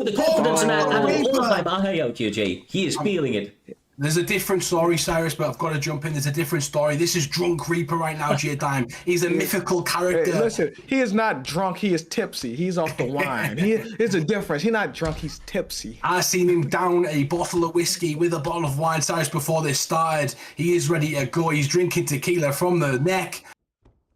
the confidence and all the time I out here, Jay. He is feeling it. There's a different story, Cyrus, but I've got to jump in. There's a different story. This is Drunk Reaper right now, J-Dime. He's a mythical character. Hey, listen, he is not drunk. He is tipsy. He's off the wine. There's a difference. He's not drunk. He's tipsy. I seen him down a bottle of whiskey with a bottle of wine, Cyrus, before this started. He is ready to go. He's drinking tequila from the neck.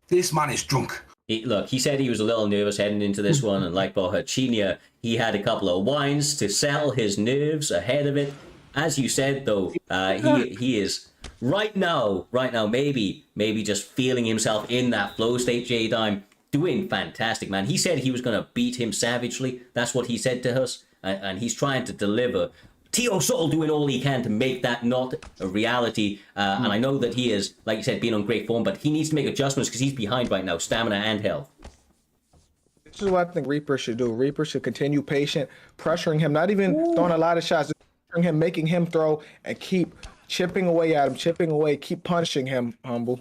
This man is drunk. Look, he said he was a little nervous heading into this one, and like Bohachina, he had a couple of wines to settle his nerves ahead of it. As you said, though, he is right now, maybe just feeling himself in that flow state, J-Dime, doing fantastic, man. He said he was going to beat him savagely. That's what he said to us, and he's trying to deliver. Tio Soul doing all he can to make that not a reality, and I know that he is, like you said, being on great form, but he needs to make adjustments because he's behind right now, stamina and health. This is what I think Reaper should do. Reaper should continue patient, pressuring him, not even throwing a lot of shots, him, making him throw, and keep chipping away at him, chipping away, keep punishing him, Humble.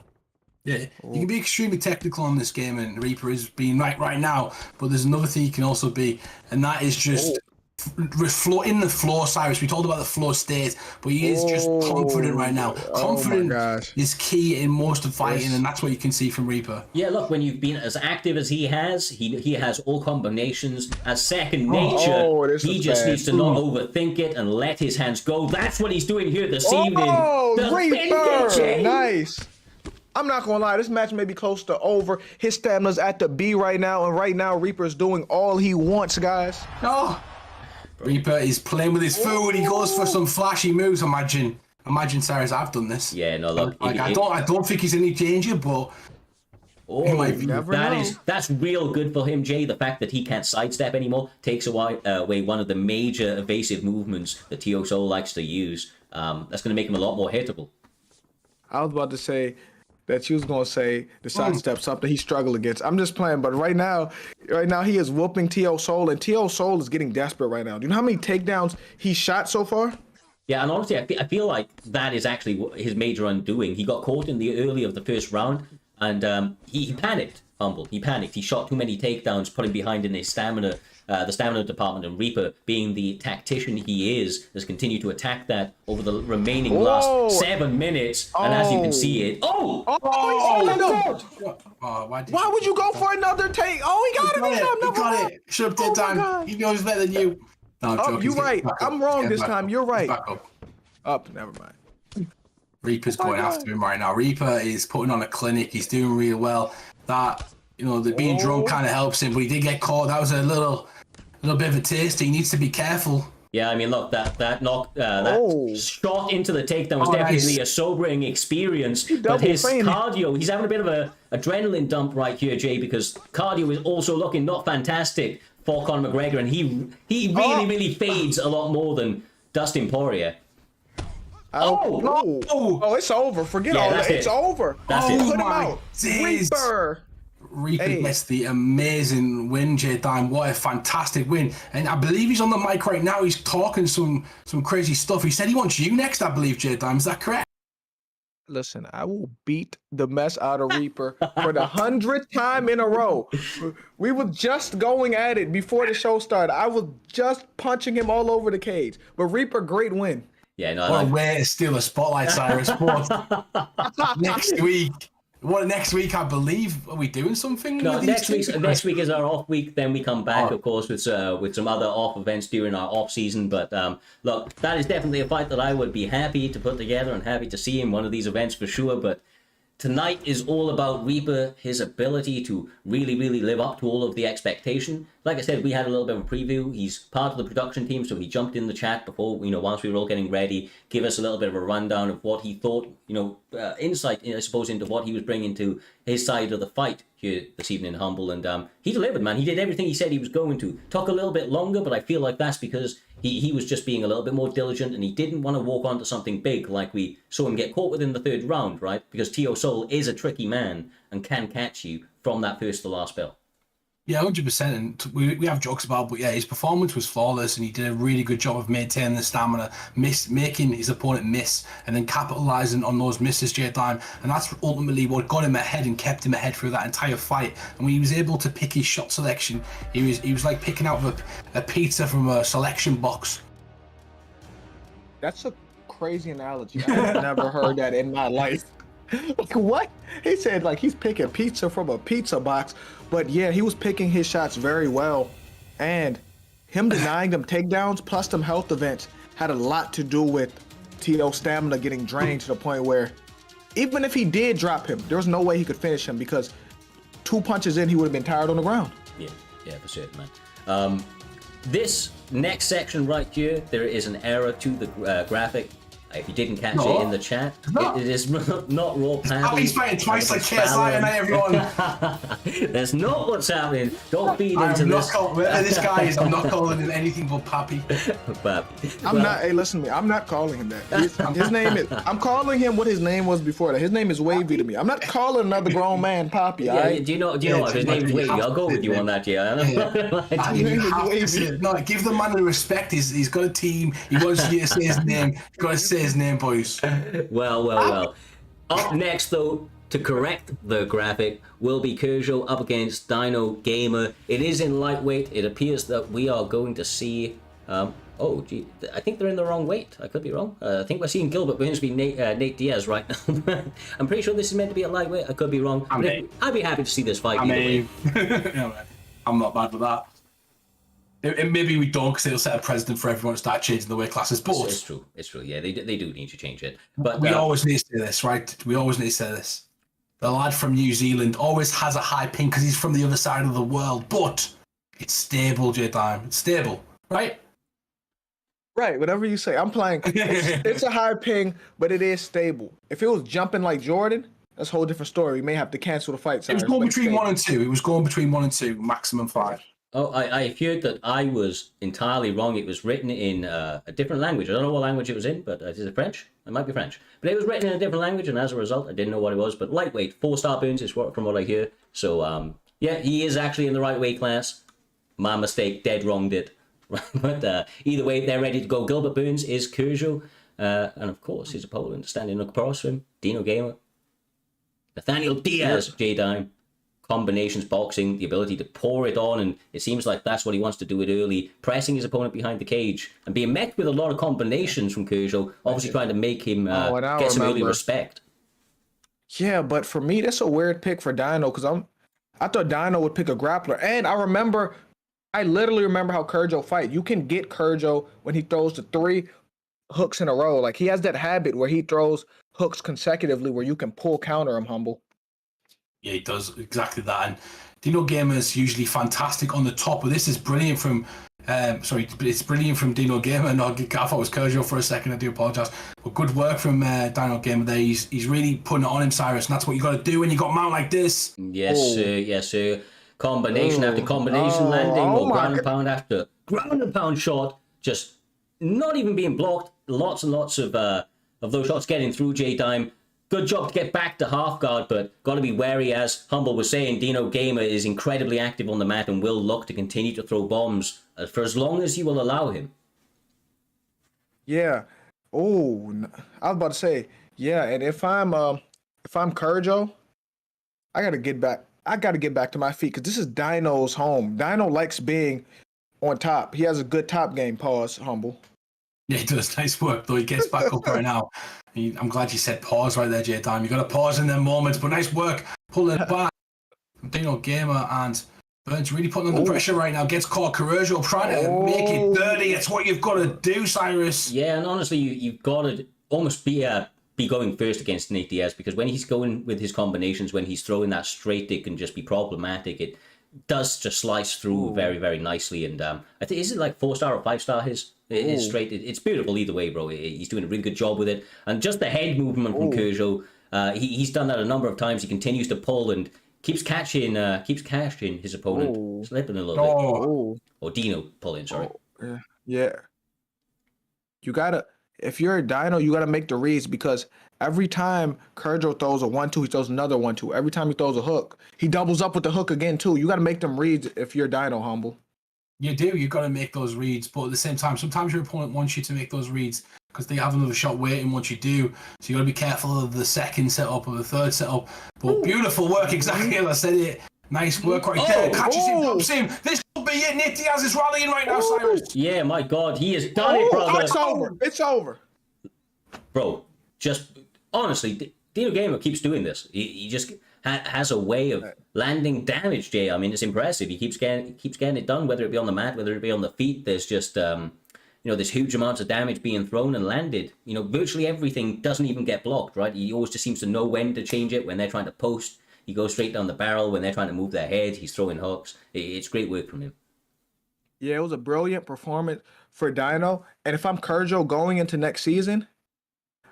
Yeah, you can be extremely technical on this game, and Reaper is being right now, but there's another thing he can also be, and that is just in the floor, Cyrus. We talked about the floor state, but he is just confident right now. Confident is key in most of fighting, and that's what you can see from Reaper. Yeah, look, when you've been as active as he has all combinations as second nature. He just needs to not overthink it and let his hands go. That's what he's doing here this evening. Oh, Reaper! Nice. I'm not gonna lie, this match may be close to over. His stamina's at the B right now, and right now Reaper's doing all he wants, guys. Oh. Reaper is playing with his food. He goes for some flashy moves. Imagine, Cyrus. I've done this. Yeah, no, look. I don't think he's any danger, but that's real good for him, Jay. The fact that he can't sidestep anymore takes away one of the major evasive movements that Tio Soul likes to use. That's going to make him a lot more hittable. I was about to say that you was gonna say the sidestep something he struggled against. I'm just playing, but right now he is whooping Tio Soul, and Tio Soul is getting desperate right now. Do you know how many takedowns he shot so far? Yeah, and honestly, I feel like that is actually his major undoing. He got caught in the early of the first round, and he panicked. Humble. He panicked. He shot too many takedowns, putting behind in his stamina, the stamina department, and Reaper, being the tactician he is, has continued to attack that over the remaining last 7 minutes. And as you can see it, why would you go for another take? Oh, he got it. He got it. Should have did time. He knows better than you. No, I'm joking. You're right. I'm wrong this time. You're right. Up. Never mind. Reaper's going after him right now. Reaper is putting on a clinic. He's doing real well. That, the being drunk kind of helps him, but he did get caught. That was a little bit of a taste. He needs to be careful. Yeah, I mean, look, that shot into the takedown was definitely a sobering experience. But his cardio, he's having a bit of a adrenaline dump right here, Jay, because cardio is also looking not fantastic for Conor McGregor, and he really fades a lot more than Dustin Poirier. It's over. Forget all that. It's over. That's it. Put him out. Reaper gets the amazing win, J-Dime. What a fantastic win. And I believe he's on the mic right now. He's talking some crazy stuff. He said he wants you next, I believe, J-Dime. Is that correct? Listen, I will beat the mess out of Reaper for the 100th time in a row. We were just going at it before the show started. I was just punching him all over the cage. But Reaper, great win. Yeah, no. What a way to steal a spotlight, Cyrus. Next week, I believe, are we doing something? No, next week is our off week. Then we come back, of course, with some other off events during our off season. But look, that is definitely a fight that I would be happy to put together and happy to see in one of these events for sure. But tonight is all about Reaper, his ability to really live up to all of the expectation. Like I said, we had a little bit of a preview. He's part of the production team, so he jumped in the chat before, once we were all getting ready, give us a little bit of a rundown of what he thought, insight, I suppose, into what he was bringing to his side of the fight here this evening, Humble. And he delivered, man. He did everything he said he was going to. Took a little bit longer, but I feel like that's because he was just being a little bit more diligent, and he didn't want to walk onto something big like we saw him get caught with in the third round, right? Because Tio Soul is a tricky man and can catch you from that first to last bell. Yeah, 100%. And we have jokes about, but yeah, his performance was flawless, and he did a really good job of maintaining the stamina, making his opponent miss, and then capitalizing on those misses, J-Dime. And that's ultimately what got him ahead and kept him ahead through that entire fight. And when he was able to pick his shot selection, he was like picking out a pizza from a selection box. That's a crazy analogy. I've never heard that in my life. Like, what? He said like he's picking pizza from a pizza box, but yeah, he was picking his shots very well, and him denying them takedowns plus them health events had a lot to do with T.O. stamina getting drained to the point where even if he did drop him, there was no way he could finish him because 2 punches in, he would have been tired on the ground. Yeah, for certain, man. This next section right here, there is an error to the graphic. If you didn't catch it in the chat, it is not raw padding. He's fighting twice like KSI tonight, everyone. That's not what's happening. Don't feed into this. This guy is, I'm not calling him anything but Pappy. I'm not, hey, listen to me. I'm not calling him that. His name is, I'm calling him what his name was before that. His name is Wavy to me. I'm not calling another grown man Pappy, yeah, right? Do you know what? His name is Wavy. I'll go with you on that, yeah. No, give the man the respect. He's got a team. He wants you to say his name. You've got to say his name, boys. Well. Up next, though, to correct the graphic, will be Kyrgios up against Dino Gamer. It is in lightweight. It appears that we are going to see... oh, gee, I think they're in the wrong weight. I could be wrong. I think we're seeing Gilbert Burns be Nate Diaz right now. I'm pretty sure this is meant to be a lightweight. I could be wrong. I'd be happy to see this fight either way. I'm not bad with that. And maybe we don't, because it'll set a precedent for everyone to start changing the weight classes. But it's true. Yeah, they do need to change it. But we always need to say this, right? We always need to say this. The lad from New Zealand always has a high ping because he's from the other side of the world. But it's stable, J-Time. It's stable, right? Right, whatever you say. I'm playing. It's a high ping, but it is stable. If it was jumping like Jordan, that's a whole different story. We may have to cancel the fight. It was going between 1 and 2. It was going between 1 and 2, maximum 5. Oh, I feared that I was entirely wrong. It was written in a different language. I don't know what language it was in, but is it French? It might be French. But it was written in a different language, and as a result, I didn't know what it was. But lightweight, 4-star Burns is from what I hear. So, yeah, he is actually in the right weight class. My mistake, dead wronged it. But either way, they're ready to go. Gilbert Burns is Kyrgios. And, of course, his opponent standing across from him, Dino Gamer. Nathaniel Diaz, J-Dime. Combinations boxing, the ability to pour it on, and it seems like that's what he wants to do it early, pressing his opponent behind the cage and being met with a lot of combinations from Kyrgios, obviously trying to make him get some early respect. Yeah, but for me, that's a weird pick for Dino because I thought Dino would pick a grappler, and I literally remember how Kyrgios fight. You can get Kyrgios when he throws the 3 hooks in a row. Like he has that habit where he throws hooks consecutively where you can pull counter him, Humble. Yeah, he does exactly that. And Dino Gamer is usually fantastic on the top, but this is brilliant from. It's brilliant from Dino Gamer. No, I thought it was Kyrgios for a second. I do apologise. But good work from Dino Gamer there. He's really putting it on him, Cyrus, and that's what you got to do when you got a mount like this. Yes, sir. Combination after combination landing, or ground and pound after ground and pound shot, just not even being blocked. Lots and lots of those shots getting through J-Dime. Good job to get back to half guard, but got to be wary, as Humble was saying. Dino Gamer is incredibly active on the mat and will look to continue to throw bombs for as long as you will allow him. Yeah. Oh, I was about to say, yeah. And if I'm Kyrgios, I gotta get back. I gotta get back to my feet because this is Dino's home. Dino likes being on top. He has a good top game. Pause, Humble. Yeah, he does. Nice work, though. He gets back up right now. I'm glad you said pause right there, J-Time. You got to pause in them moments, but nice work. Pull it back. Dino Gamer and Burns really putting on the pressure right now. Gets caught. Kyrgios trying to make it dirty. It's what you've got to do, Cyrus. Yeah, and honestly, you've got to almost be going first against Nate Diaz, because when he's going with his combinations, when he's throwing that straight, it can just be problematic. It does just slice through very, very nicely. And I think, is it like 4-star or 5-star his? It is straight. It's beautiful either way, bro. He's doing a really good job with it. And just the head movement from Kyrgios, he's done that a number of times. He continues to pull and keeps catching his opponent, slipping a little bit. Or Dino pulling, sorry. Yeah. You gotta, if you're a Dino, you gotta make the reads, because every time Kyrgios throws a 1-2, he throws another 1-2. Every time he throws a hook, he doubles up with the hook again too. You gotta make them reads if you're Dino, Humble. You do. You've got to make those reads, but at the same time, sometimes your opponent wants you to make those reads because they have another shot waiting once you do. So you got to be careful of the second setup or the third setup. But beautiful work, exactly as I said it. Nice work right there. Catches him, dumps him. This could be it. Nate Diaz is rallying right now, Cyrus. Yeah, my God, he has done it, brother. It's over. It's over. Bro, just honestly, Dino Gamer keeps doing this. He just has a way of landing damage, Jay. I mean, it's impressive. He keeps getting it done, whether it be on the mat, whether it be on the feet. There's just there's huge amounts of damage being thrown and landed. Virtually everything doesn't even get blocked, right? He always just seems to know when to change it. When they're trying to post, he goes straight down the barrel. When they're trying to move their head, he's throwing hooks. It's great work from him. Yeah, it was a brilliant performance for Dino. And if I'm Kurjo going into next season,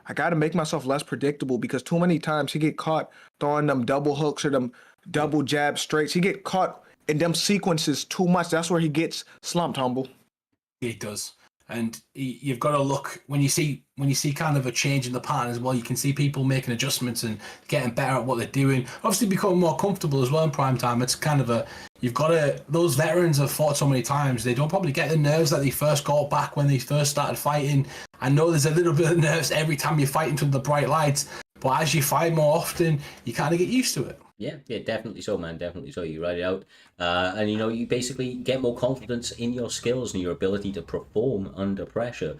I got to make myself less predictable because too many times he get caught throwing them double hooks or them double jab straights. He get caught in them sequences too much. That's where he gets slumped, Humble. He does. And you've got to look when you see kind of a change in the pattern as well. You can see people making adjustments and getting better at what they're doing. Obviously, becoming more comfortable as well in prime time. It's kind of you've got to. Those veterans have fought so many times. They don't probably get the nerves that they first got back when they first started fighting. I know there's a little bit of nerves every time you're fighting under the bright lights, but as you fight more often, you kind of get used to it. Yeah, definitely so, man. Definitely so. You write it out, and you basically get more confidence in your skills and your ability to perform under pressure,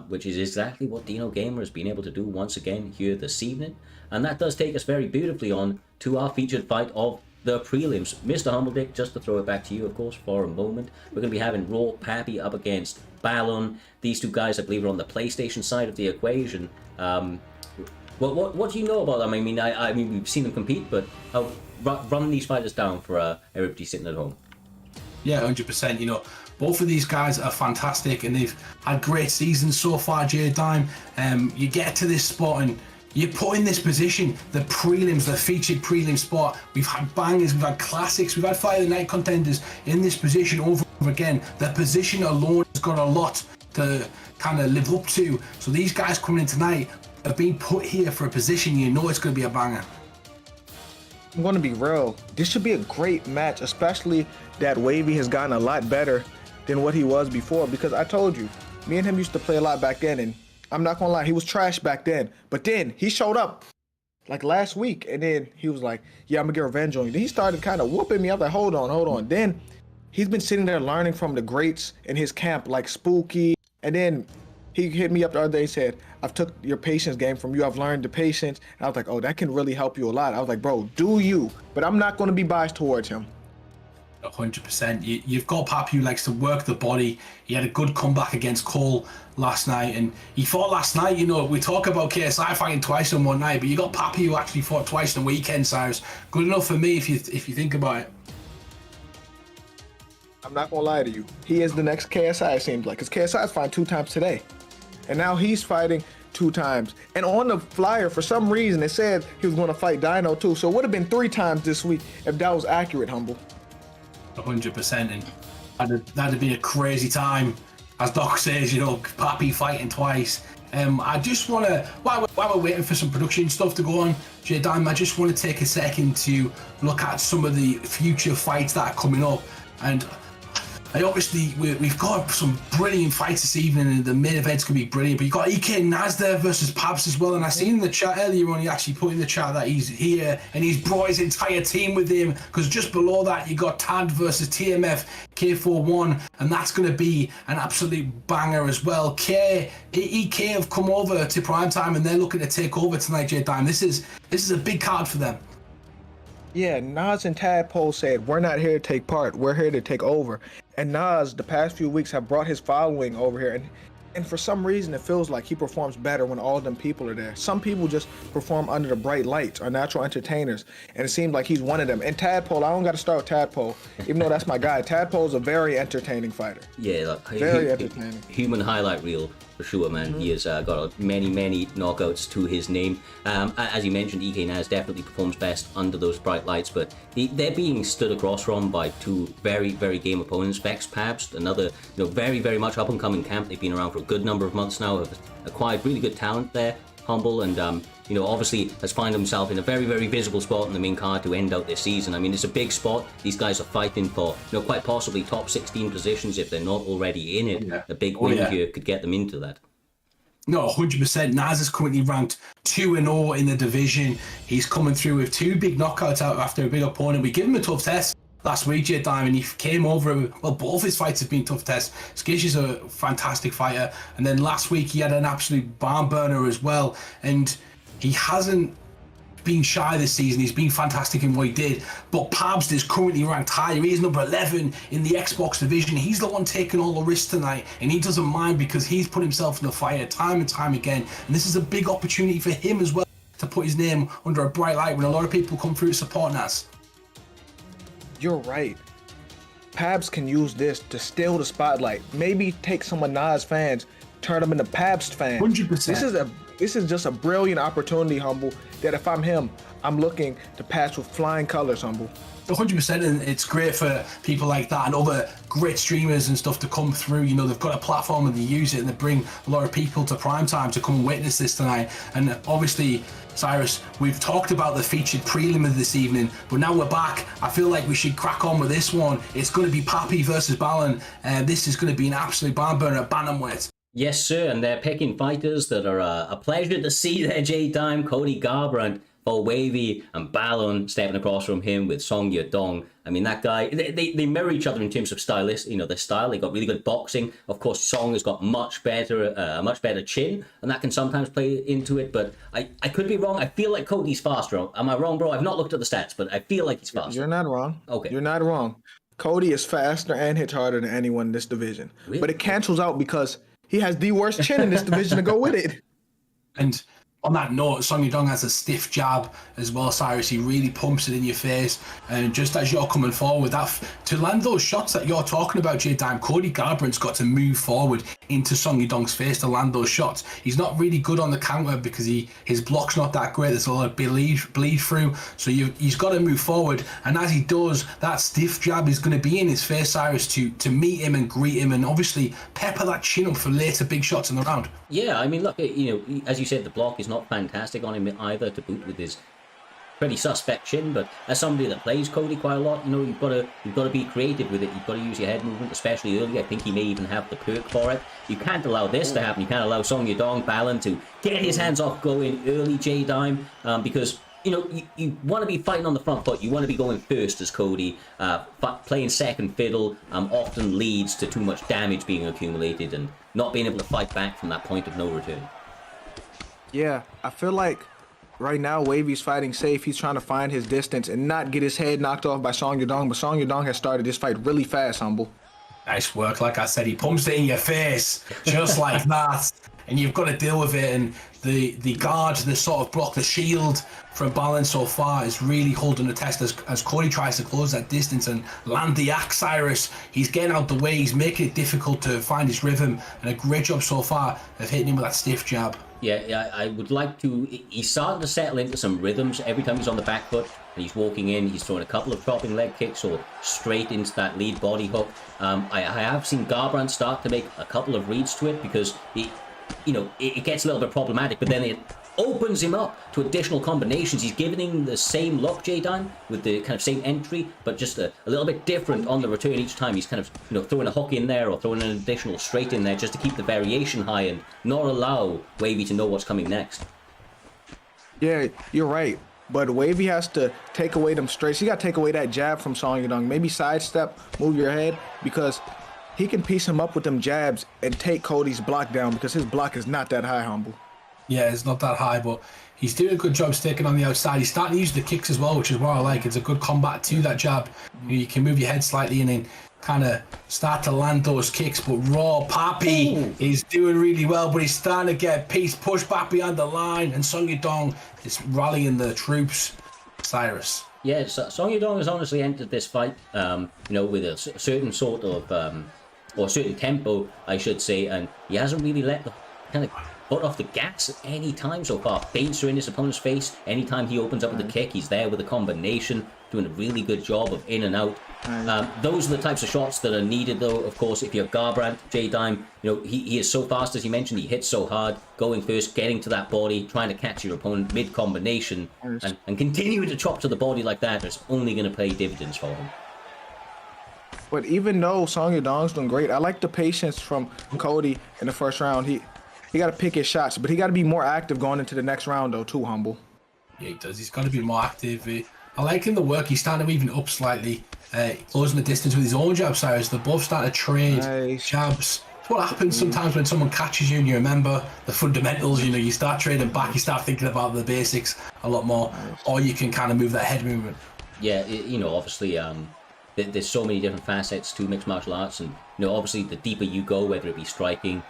which is exactly what Dino Gamer has been able to do once again here this evening. And that does take us very beautifully on to our featured fight of the prelims. Mr. Humbledick, just to throw it back to you, of course, for a moment, we're going to be having Raw Pappy up against Ballon. These two guys, I believe, are on the PlayStation side of the equation. What do you know about them? I mean, we've seen them compete, but run these fighters down for everybody sitting at home. Yeah, 100%. Both of these guys are fantastic, and they've had great seasons so far. J-Dime, you get to this spot and you're put in this position, the prelims, the featured prelim spot. We've had bangers, we've had classics, we've had Fight of the Night contenders in this position over and over again. The position alone has got a lot to kind of live up to. So these guys coming in tonight have been put here for a position you know it's going to be a banger. I'm going to be real. This should be a great match, especially that Wavy has gotten a lot better than what he was before. Because I told you, me and him used to play a lot back then, and I'm not going to lie, he was trash back then. But then he showed up like last week, and then he was like, yeah, I'm going to get revenge on you. Then he started kind of whooping me. I was like, hold on. Then he's been sitting there learning from the greats in his camp, like Spooky. And then he hit me up the other day and said, I've took your patience game from you. I've learned the patience. And I was like, oh, that can really help you a lot. I was like, bro, do you? But I'm not going to be biased towards him. 100%. You've got Pappy who likes to work the body. He had a good comeback against Cole last night, and he fought last night. We talk about KSI fighting twice in one night, but you got Pappy who actually fought twice in the weekend, Cyrus. Good enough for me if you think about it. I'm not going to lie to you. He is the next KSI, it seems like, because KSI is fighting 2 times today. And now he's fighting 2 times. And on the flyer, for some reason, it said he was going to fight Dino too. So it would have been 3 times this week if that was accurate, Humble. 100%. And that'd be a crazy time. As Doc says, Pappy fighting twice. I just want to, while we're waiting for some production stuff to go on, J-Dime, I just want to take a second to look at some of the future fights that are coming up. And obviously, we've got some brilliant fights this evening, and the main event's going to be brilliant. But you've got EK Naz there versus Pabs as well. And I seen in the chat earlier on, he actually put in the chat that he's here and he's brought his entire team with him. Because just below that, you got Tad versus TMF K41. And that's going to be an absolute banger as well. EK have come over to Primetime and they're looking to take over tonight, J-Dime. This is a big card for them. Yeah, Nas and Tadpole said, we're not here to take part, we're here to take over. And Nas, the past few weeks, have brought his following over here. And for some reason, it feels like he performs better when all them people are there. Some people just perform under the bright lights, are natural entertainers. And it seems like he's one of them. And Tadpole, I don't got to start with Tadpole, even though that's my guy. Tadpole's a very entertaining fighter. Yeah, very entertaining. Human highlight reel. For sure, man. He has got many knockouts to his name. As you mentioned, EK Naz definitely performs best under those bright lights, but they're being stood across from by 2 very, very game opponents. Vex Pabst, another very, very much up-and-coming camp. They've been around for a good number of months now, have acquired really good talent there. Humble and obviously has found himself in a very, very visible spot in the main card to end out this season. I mean, it's a big spot. These guys are fighting for quite possibly top 16 positions if they're not already in it. Yeah. A big win here could get them into that. No, 100%. Naz is currently ranked 2-0 in the division. He's coming through with 2 big knockouts out after a big opponent. We give him a tough test. last week, Jay Diamond. He came over. Well, both his fights have been tough tests. Skish is a fantastic fighter, and then last week he had an absolute barn burner as well. And he hasn't been shy this season. He's been fantastic in what he did. But Pabst is currently ranked higher. He's number 11 in the Xbox division. He's the one taking all the risks tonight, and he doesn't mind because he's put himself in the fire time and time again. And this is a big opportunity for him as well to put his name under a bright light when a lot of people come through to support Nas. You're right. Pabst can use this to steal the spotlight. Maybe take some of Nas fans, turn them into Pabst fans. 100%. This is just a brilliant opportunity, Humble, that if I'm him, I'm looking to pass with flying colors, Humble. 100%, and it's great for people like that and other great streamers and stuff to come through. You know, they've got a platform and they use it, and they bring a lot of people to Primetime to come and witness this tonight. And obviously, Cyrus, we've talked about the featured prelim of this evening, but now we're back. I feel like we should crack on with this one. It's going to be Papi versus Balin, and this is going to be an absolute barn burner at bantamweight. Yes, sir, and they're picking fighters that are a pleasure to see there, J-Time. Cody Garbrandt for Wavy, and Balon stepping across from him with Song Yadong. I mean, that guy, they mirror each other in terms of stylist, you know, their style. They got really good boxing. Of course, Song has got a much better chin, and that can sometimes play into it, but I could be wrong. I feel like Cody's faster. Am I wrong, bro? I've not looked at the stats, but I feel like he's faster. You're not wrong. Okay. You're not wrong. Cody is faster and hits harder than anyone in this division. Really? But it cancels out because he has the worst chin in this division to go with it. And on that note, Song Yadong has a stiff jab as well, Cyrus. He really pumps it in your face. And just as you're coming forward, to land those shots that you're talking about, J-Dime, Cody Garbrandt's got to move forward into Song Yadong's face to land those shots. He's not really good on the counter because his block's not that great. There's a lot of bleed through. So he's got to move forward. And as he does, that stiff jab is going to be in his face, Cyrus, to meet him and greet him and obviously pepper that chin up for later big shots in the round. Yeah, I mean, look, you know, as you said, the block is not fantastic on him either, to boot with his pretty suspect chin. But as somebody that plays Cody quite a lot, you know, you've got to be creative with it. You've got to use your head movement, especially early. I think he may even have the perk for it. You can't allow this to happen. You can't allow Song Yadong Balin to get his hands off going early, J-Dime, because you know, you want to be fighting on the front foot. You want to be going first as Cody. Playing second fiddle often leads to too much damage being accumulated and not being able to fight back from that point of no return. Yeah, I feel like right now Wavy's fighting safe. He's trying to find his distance and not get his head knocked off by Song Yadong. But Song Yadong has started this fight really fast, Humble. Nice work. Like I said, he pumps it in your face just like that. And you've got to deal with it. And the guard, the sort of block, the shield from Balin so far is really holding the test as Cody tries to close that distance and land the axe. Cyrus, he's getting out the way. He's making it difficult to find his rhythm. And a great job so far of hitting him with that stiff jab. Yeah, I would like to... He's starting to settle into some rhythms every time he's on the back foot and he's walking in. He's throwing a couple of dropping leg kicks or straight into that lead body hook. I have seen Garbrandt start to make a couple of reads to it because it gets a little bit problematic, but then it opens him up to additional combinations. He's giving him the same look, J-Dime, with the kind of same entry, but just a little bit different on the return each time. He's kind of throwing a hook in there or throwing an additional straight in there just to keep the variation high and not allow Wavy to know what's coming next. Yeah, you're right. But Wavy has to take away them straights. You got to take away that jab from Song Yadong. Maybe sidestep, move your head, because he can piece him up with them jabs and take Cody's block down because his block is not that high, Humble. Yeah, it's not that high, but he's doing a good job sticking on the outside. He's starting to use the kicks as well, which is what I like. It's a good combat to that jab. You can move your head slightly and then kind of start to land those kicks. But Raw Papi is doing really well, but he's starting to get piece pushed back behind the line, and Song Yadong is rallying the troops. Cyrus. Yeah, Song Yadong has honestly entered this fight, with a certain sort of, or certain tempo, I should say, and he hasn't really let the kind of foot off the gas at any time so far. Feints are in his opponent's face. Anytime he opens up with a kick, he's there with a combination, doing a really good job of in and out. Those are the types of shots that are needed, though, of course, if you're Garbrandt, J-Dime. He is so fast, as you mentioned. He hits so hard, going first, getting to that body, trying to catch your opponent mid-combination, and continuing to chop to the body like that is only going to pay dividends for him. But even though Song Yadong's doing great, I like the patience from Cody in the first round. He got to pick his shots, but he got to be more active going into the next round, though, too, Humble. Yeah, he does. He's got to be more active. I like in the work. He's starting to even up slightly. closing the distance with his own jab, Cyrus. They both start to trade jabs. It's what happens sometimes when someone catches you and you remember the fundamentals. You know, you start trading back, you start thinking about the basics a lot more, or you can kind of move that head movement. Yeah, you know, obviously, there's so many different facets to mixed martial arts, and you know, obviously, the deeper you go, whether it be striking,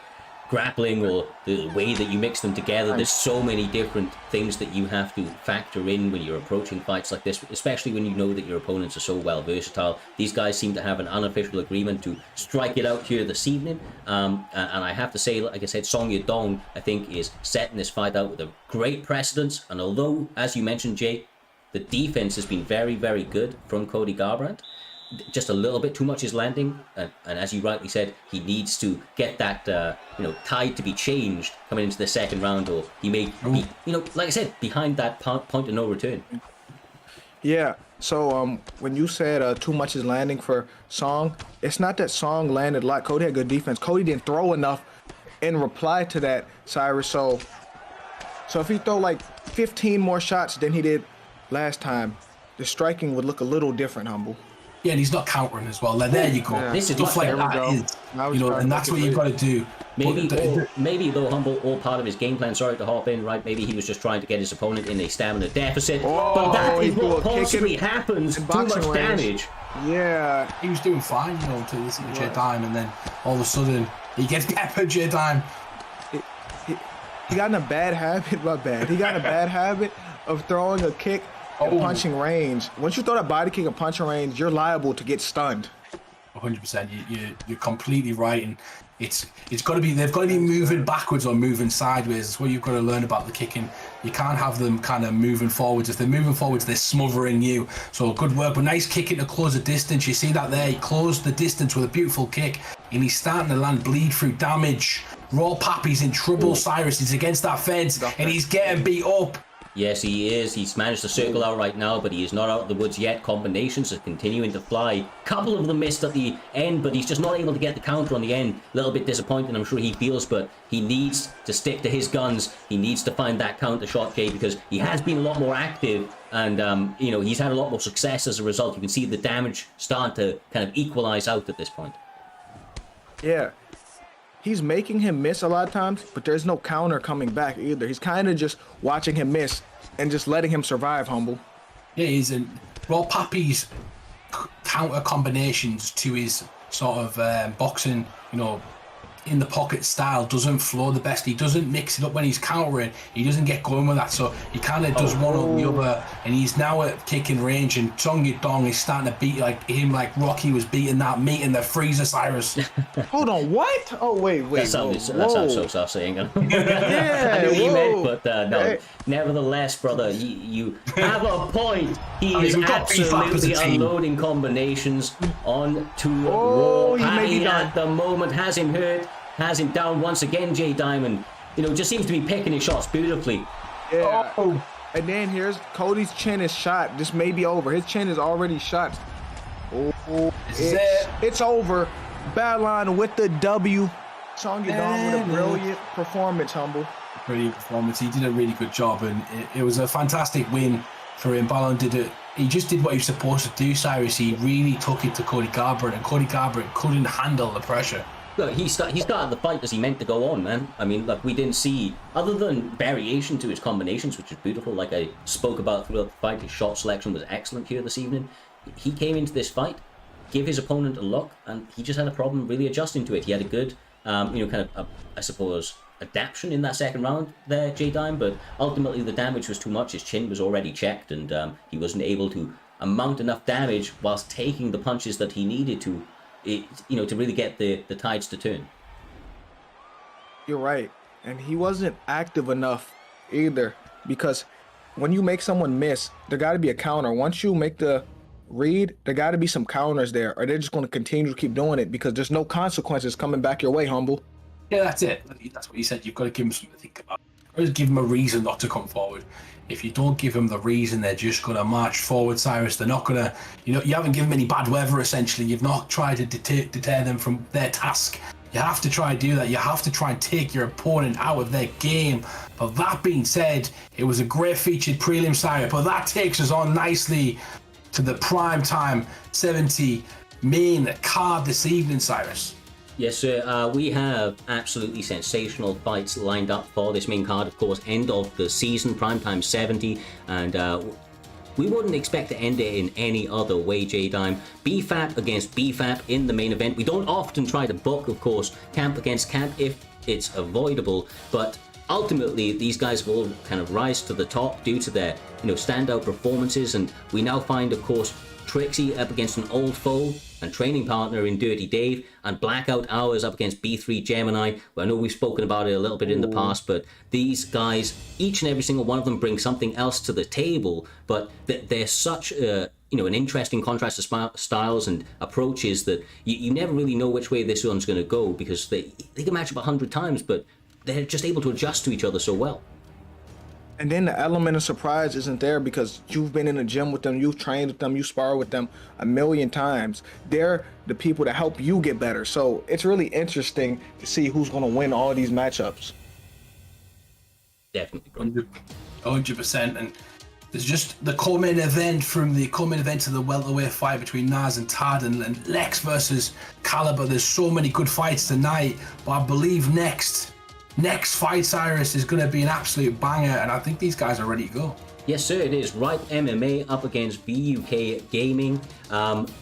grappling, or the way that you mix them together, there's so many different things that you have to factor in when you're approaching fights like this, especially when you know that your opponents are so well versatile. These guys seem to have an unofficial agreement to strike it out here this evening, and I have to say, like I said, Song Yadong, I think, is setting this fight out with a great precedence, and although, as you mentioned, Jay, the defense has been very, very good from Cody Garbrandt, just a little bit too much is landing, and as you rightly said, he needs to get that tide to be changed coming into the second round, or he may be, like I said, behind that point of no return. Yeah, so when you said too much is landing for Song, it's not that Song landed a lot. Cody had good defense. Cody didn't throw enough in reply to that, Cyrus. So if he throw like 15 more shots than he did last time, the striking would look a little different, Humble. Yeah, and he's not countering as well. Like, there you go. Yeah. This is stuff like that is, and that's what you've got to do. Maybe though, Humble, all part of his game plan. Sorry to hop in, right? Maybe he was just trying to get his opponent in a stamina deficit. But that is what possibly happens. Too much damage. Yeah, he was doing fine, to listen to Jay Dime, and then all of a sudden he gets peppered. Jay Dime. He got in a bad habit. He got in a bad habit of throwing a kick. Punching range. Once you throw that body kick and punching range, you're liable to get stunned. 100%. You're completely right, and it's got to be. They've got to be moving backwards or moving sideways. That's what you've got to learn about the kicking. You can't have them kind of moving forwards. If they're moving forwards, they're smothering you. So good work, but nice kicking to close the distance. You see that there. He closed the distance with a beautiful kick, and he's starting to land bleed through damage. Raw Pappy's in trouble. Cyrus is against that fence, and he's getting beat up. Yes, he is. He's managed to circle out right now, but he is not out of the woods yet. Combinations are continuing to fly. Couple of them missed at the end, but he's just not able to get the counter on the end. A little bit disappointing, I'm sure he feels, but he needs to stick to his guns. He needs to find that counter shot, Jay, because he has been a lot more active, and he's had a lot more success as a result. You can see the damage starting to kind of equalize out at this point. Yeah. He's making him miss a lot of times, but there's no counter coming back either. He's kind of just watching him miss and just letting him survive, Humble. Yeah, he's in Raw Pappy's counter combinations to his sort of boxing, in the pocket style doesn't flow the best. He doesn't mix it up when he's countering. He doesn't get going with that. So he kind of does one or the other, and he's now at kicking range. And Song Yadong is starting to beat like Rocky was beating that meat in the freezer, Cyrus. Hold on, what? Oh wait. That sounds so soft saying. Yeah, I knew what you meant, but no. Hey. Nevertheless, brother, you have a point. He is absolutely unloading combinations onto Raw Pappy at the moment. Has him hurt. Has him down once again, Jay Diamond. Just seems to be picking his shots beautifully. Yeah. Oh. And then here's Cody's chin is shot. This may be over. His chin is already shot. It's over. Badline with the W. Song Yadong with a brilliant performance, Humble. Brilliant performance. He did a really good job, and it was a fantastic win for him. Balon did it. He just did what he was supposed to do, Cyrus. He really took it to Cody Garbrandt, and Cody Garbrandt couldn't handle the pressure. Look, he started the fight as he meant to go on, man. I mean, we didn't see, other than variation to his combinations, which is beautiful, like I spoke about throughout the fight, his shot selection was excellent here this evening. He came into this fight, gave his opponent a look, and he just had a problem really adjusting to it. He had a good, I suppose, adaptation in that second round there, J-Dime, but ultimately the damage was too much. His chin was already checked, and he wasn't able to mount enough damage whilst taking the punches that he needed to to really get the tides to turn. You're right. And he wasn't active enough either, because when you make someone miss, there got to be a counter. Once you make the read, there got to be some counters there, or they're just going to continue to keep doing it because there's no consequences coming back your way, Humble. Yeah, that's it. That's what you said. You've got to give them something to think about. Or just give them a reason not to come forward. If you don't give them the reason, they're just going to march forward, Cyrus. They're not going to, you haven't given them any bad weather, essentially. You've not tried to deter them from their task. You have to try and do that. You have to try and take your opponent out of their game. But that being said, it was a great featured prelim, Cyrus. But that takes us on nicely to the Primetime 70 main card this evening, Cyrus. Yes, sir. We have absolutely sensational fights lined up for this main card. Of course, end of the season, Primetime 70, and we wouldn't expect to end it in any other way, J-Dime. BFAP against BFAP in the main event. We don't often try to book, of course, camp against camp if it's avoidable, but ultimately these guys will all kind of rise to the top due to their, standout performances, and we now find, of course, Trixie up against an old foe and training partner in Dirty Dave, and Blackout Hours up against B3 Gemini. Well, I know we've spoken about it a little bit in the past, but these guys, each and every single one of them, bring something else to the table, but they're such an interesting contrast to styles and approaches that you never really know which way this one's going to go, because they can match up 100 times, but they're just able to adjust to each other so well. And then the element of surprise isn't there because you've been in the gym with them, you've trained with them, you spar with them a million times. They're the people that help you get better. So it's really interesting to see who's going to win all these matchups. Definitely, bro. 100%. And there's just the co-main event to the welterweight fight between Naz and Tad, and Lex versus Caliber. There's so many good fights tonight, but I believe next fight, Cyrus, is going to be an absolute banger, and I think these guys are ready to go. Yes, sir, it is. Right MMA up against BUK Gaming.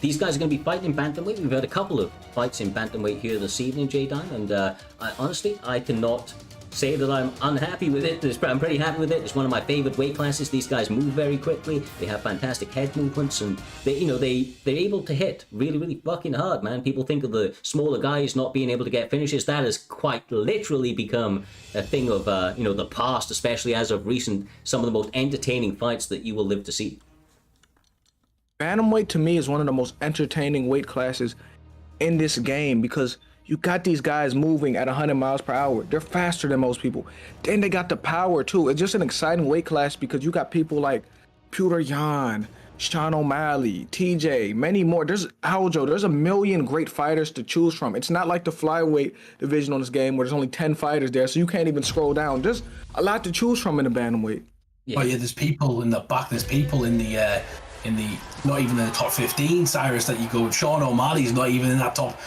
These guys are going to be fighting in bantamweight. We've had a couple of fights in bantamweight here this evening, J-Dime, and honestly, I cannot say that I'm unhappy with it. I'm pretty happy with it. It's one of my favorite weight classes. These guys move very quickly. They have fantastic head movements, and they're able to hit really, really fucking hard, man. People think of the smaller guys not being able to get finishes. That has quite literally become a thing of the past, especially as of recent. Some of the most entertaining fights that you will live to see. Bantamweight to me is one of the most entertaining weight classes in this game because you got these guys moving at 100 miles per hour. They're faster than most people. Then they got the power too. It's just an exciting weight class because you got people like Pewter Yan, Sean O'Malley, TJ, many more. There's Aljo. There's a million great fighters to choose from. It's not like the flyweight division on this game where there's only 10 fighters there, so you can't even scroll down. There's a lot to choose from in the bantamweight. Yeah. Oh yeah, there's people in the back. There's people in the not even in the top 15, Cyrus, that you go. Sean O'Malley's not even in that top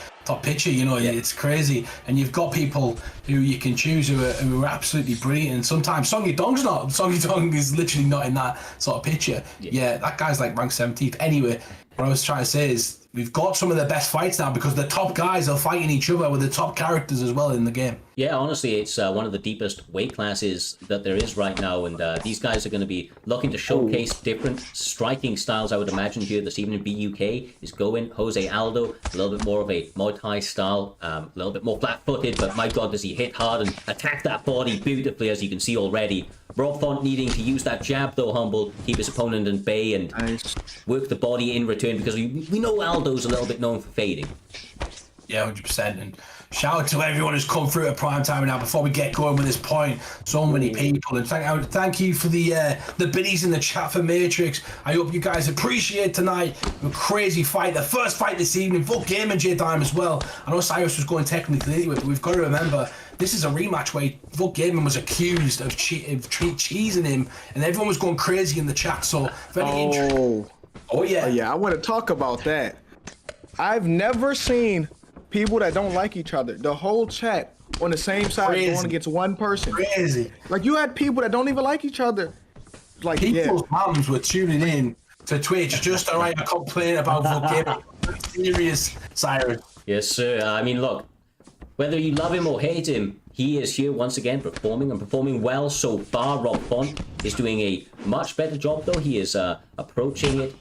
picture, it's crazy. And you've got people who you can choose who are absolutely brilliant, and sometimes Songy Dong is literally not in that sort of picture. Yeah, that guy's like ranked 17th. Anyway, what I was trying to say is we've got some of the best fights now because the top guys are fighting each other with the top characters as well in the game. Yeah, honestly, it's one of the deepest weight classes that there is right now, and these guys are going to be looking to showcase different striking styles, I would imagine, here this evening. BUK is going. Jose Aldo, a little bit more of a Muay Thai style, a little bit more flat-footed, but my God, does he hit hard and attack that body beautifully, as you can see already. Rob Font needing to use that jab, though, Humble, keep his opponent in bay and work the body in return, because we know Aldo's a little bit known for fading. Yeah, 100%. And shout out to everyone who's come through at Primetime now. Before we get going with this point, so many people, and thank you for the biddies in the chat for Matrix. I hope you guys appreciate tonight. A crazy fight, the first fight this evening. Vote Game and J-Dime as well. I know Cyrus was going technically, but we've got to remember this is a rematch where Vote Gaiman was accused of cheesing him, and everyone was going crazy in the chat. So very interesting. Oh yeah, I want to talk about that. I've never seen people that don't like each other, the whole chat on the same side going against one person. Crazy. Like, you had people that don't even like each other. Like, people's moms were tuning in to Twitch just to write a complaint about Vote Serious, Cyrus. Yes, sir. I mean, look, whether you love him or hate him, he is here once again performing well so far. Rob Font is doing a much better job, though. He is approaching it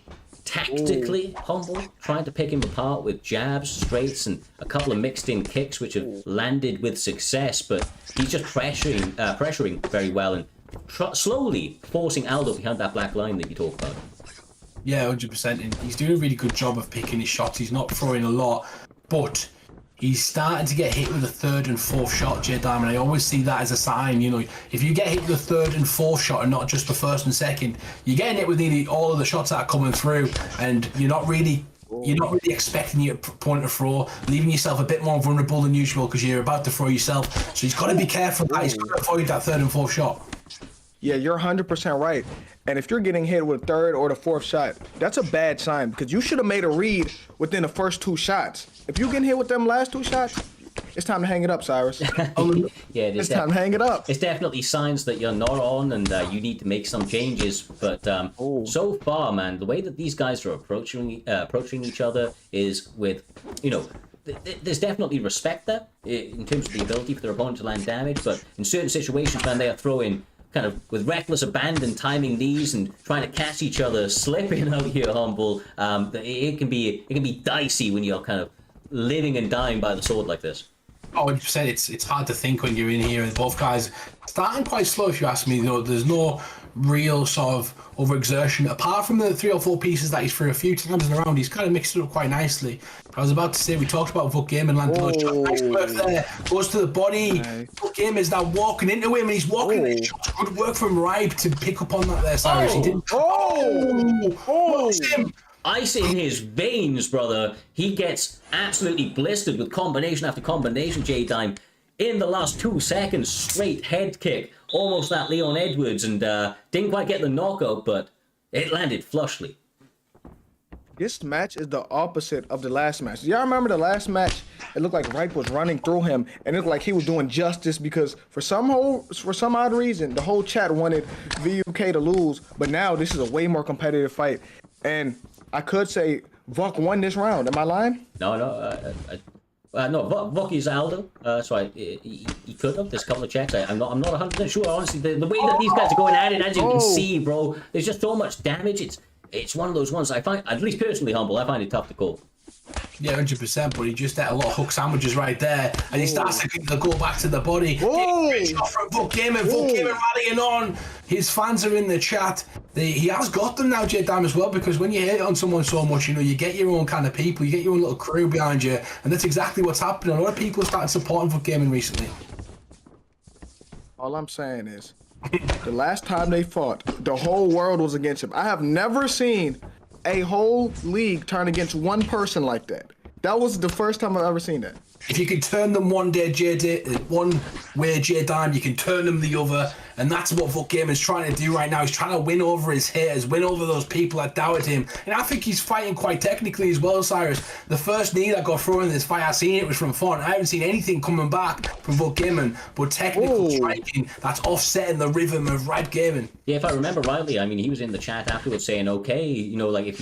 tactically, Humble, trying to pick him apart with jabs, straights, and a couple of mixed-in kicks, which have landed with success. But he's just pressuring very well and slowly forcing Aldo behind that black line that you talk about. Yeah, 100%. And he's doing a really good job of picking his shots. He's not throwing a lot, but he's starting to get hit with the third and fourth shot, J-Dime, and I always see that as a sign. If you get hit with the third and fourth shot and not just the first and second, you're getting hit with nearly all of the shots that are coming through, and you're not really expecting your opponent to throw, leaving yourself a bit more vulnerable than usual because you're about to throw yourself. So he's got to be careful that he's got to avoid that third and fourth shot. Yeah, you're 100% right. And if you're getting hit with third or the fourth shot, that's a bad sign because you should have made a read within the first 2 shots. If you getting hit with them last 2 shots, it's time to hang it up, Cyrus. Yeah, It's time to hang it up. It's definitely signs that you're not on and you need to make some changes. But so far, man, the way that these guys are approaching each other is with, there's definitely respect there in terms of the ability for their opponent to land damage. But in certain situations, man, they are throwing kind of with reckless abandon, timing these and trying to catch each other, slipping out here, Humble. It can be dicey when you're kind of living and dying by the sword like this. Oh, 100%. It's hard to think when you're in here, and both guys starting quite slow. If you ask me, there's no real sort of overexertion apart from the 3 or 4 pieces that he's threw a few times in the round. He's kind of mixed it up quite nicely. I was about to say, we talked about Vuk Game and landing those shots. Nice work there. Goes to the body. Vuk Game is now walking into him, and he's walking the shots. Good work from Ripe to pick up on that there, Cyrus. He didn't. Him. Ice in his veins, brother. He gets absolutely blistered with combination after combination, J-Dime. In the last 2 seconds, straight head kick. Almost that Leon Edwards, and didn't quite get the knockout, but it landed flushly. This match is the opposite of the last match. Y'all remember the last match? It looked like Ripe was running through him, and it looked like he was doing justice because for some odd reason, the whole chat wanted VUK to lose. But now this is a way more competitive fight, and I could say Vuk won this round. Am I lying? No, Vuk is Aldo. So he could have. There's a couple of checks. I'm not 100% sure. Honestly, the way that these guys are going at it, as you can see, bro, there's just so much damage. It's one of those ones I find, at least personally, Humble, I find it tough to call. Yeah, 100%, but he just had a lot of hook sandwiches right there, and he starts to go back to the body. Great shot from Vuk Game rallying on. His fans are in the chat. He has got them now, J-Dime, as well, because when you hit on someone so much, you get your own kind of people, you get your own little crew behind you, and that's exactly what's happening. A lot of people have started supporting Vuk Gaming recently. All I'm saying is, the last time they fought, the whole world was against him. I have never seen a whole league turn against one person like that. That was the first time I've ever seen that. If you can turn them one way, J-Dime, you can turn them the other, and that's what Vuk Game is trying to do right now. He's trying to win over his haters, win over those people that doubted him, and I think he's fighting quite technically as well, Cyrus. The first knee that got thrown in this fight, I seen it was from Font. I haven't seen anything coming back from Vuk Gaming, but technical striking that's offsetting the rhythm of Ripe Gaming. Yeah, if I remember rightly, I mean, he was in the chat afterwards saying, okay, like if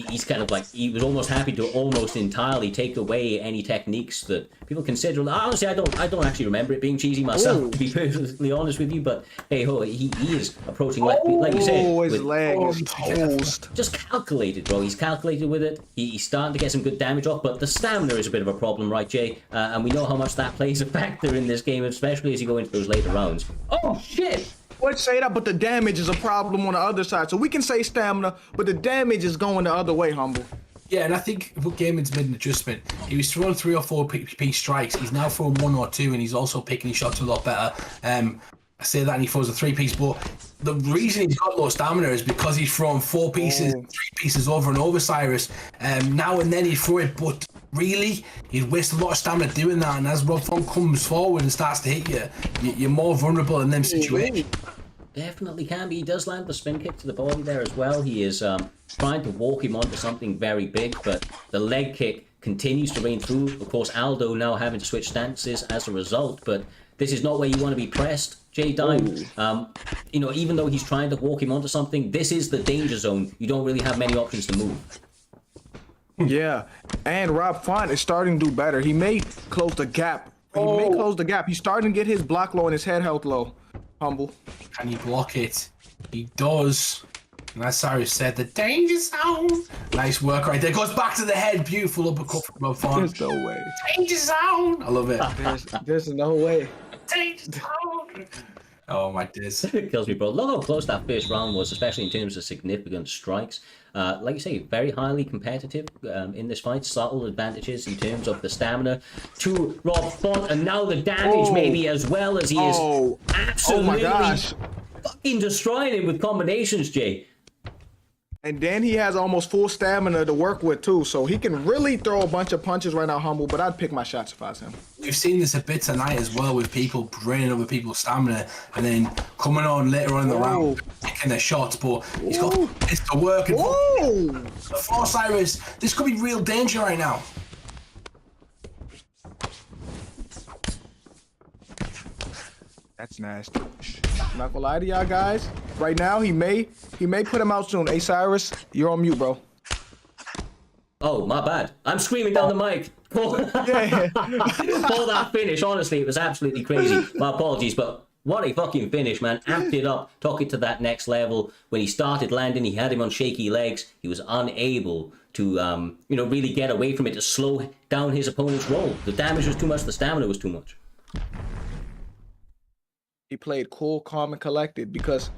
he's kind of like, he was almost happy to almost entirely take away any techniques that people consider. Honestly, I don't actually remember it being cheesy myself, to be perfectly honest with you, but hey ho, he is approaching, like you said, his leg is toast. Just calculated, bro. He's calculated with it. He's starting to get some good damage off, but the stamina is a bit of a problem, right, Jay? And we know how much that plays a factor in this game, especially as you go into those later rounds. Oh, shit! Let's say that, but the damage is a problem on the other side. So we can say stamina, but the damage is going the other way, Humble. Yeah, and I think Vuk Gaming's made an adjustment. He was throwing 3 or 4 piece strikes. He's now throwing 1 or 2, and he's also picking his shots a lot better. I say that, and he throws a 3-piece, but the reason he's got low stamina is because he's throwing 4 pieces, 3 pieces over and over, Cyrus. Now and then he'd throw it, but really, he'd waste a lot of stamina doing that, and as Rob Font comes forward and starts to hit you, you're more vulnerable in them situations. Definitely can be. He does land the spin kick to the body there as well. He is trying to walk him onto something very big, but the leg kick continues to rain through. Of course, Aldo now having to switch stances as a result, but this is not where you want to be pressed, J-Dime. Even though he's trying to walk him onto something, this is the danger zone. You don't really have many options to move. Yeah, and Rob Font is starting to do better. He may close the gap. He's starting to get his block low and his head health low. Humble. Can he block it? He does. And as Cyrus said, the danger zone. Nice work right there. Goes back to the head. Beautiful uppercut from Rob Font. There's no way. Danger zone. I love it. There's no way. Danger zone. Oh my days. It kills me, bro. Look how close that first round was, especially in terms of significant strikes. Like you say, very highly competitive in this fight. Subtle advantages in terms of the stamina to Rob Font, and now the damage maybe as well, as he is absolutely fucking destroying him with combinations, Jay. And then he has almost full stamina to work with too, so he can really throw a bunch of punches right now, Humble. But I'd pick my shots if I was him. We've seen this a bit tonight as well with people draining other people's stamina and then coming on later on in the round, taking their shots. But he's got this to work. And for Osiris, this could be real danger right now. That's nasty. I'm not gonna lie to y'all guys. Right now, he may put him out soon. Hey, Cyrus, you're on mute, bro. Oh, my bad. I'm screaming down the mic. For that finish, honestly, it was absolutely crazy. My apologies, but what a fucking finish, man. Amped it up, took it to that next level. When he started landing, he had him on shaky legs. He was unable to, really get away from it, to slow down his opponent's roll. The damage was too much, the stamina was too much. He played cool, calm, and collected because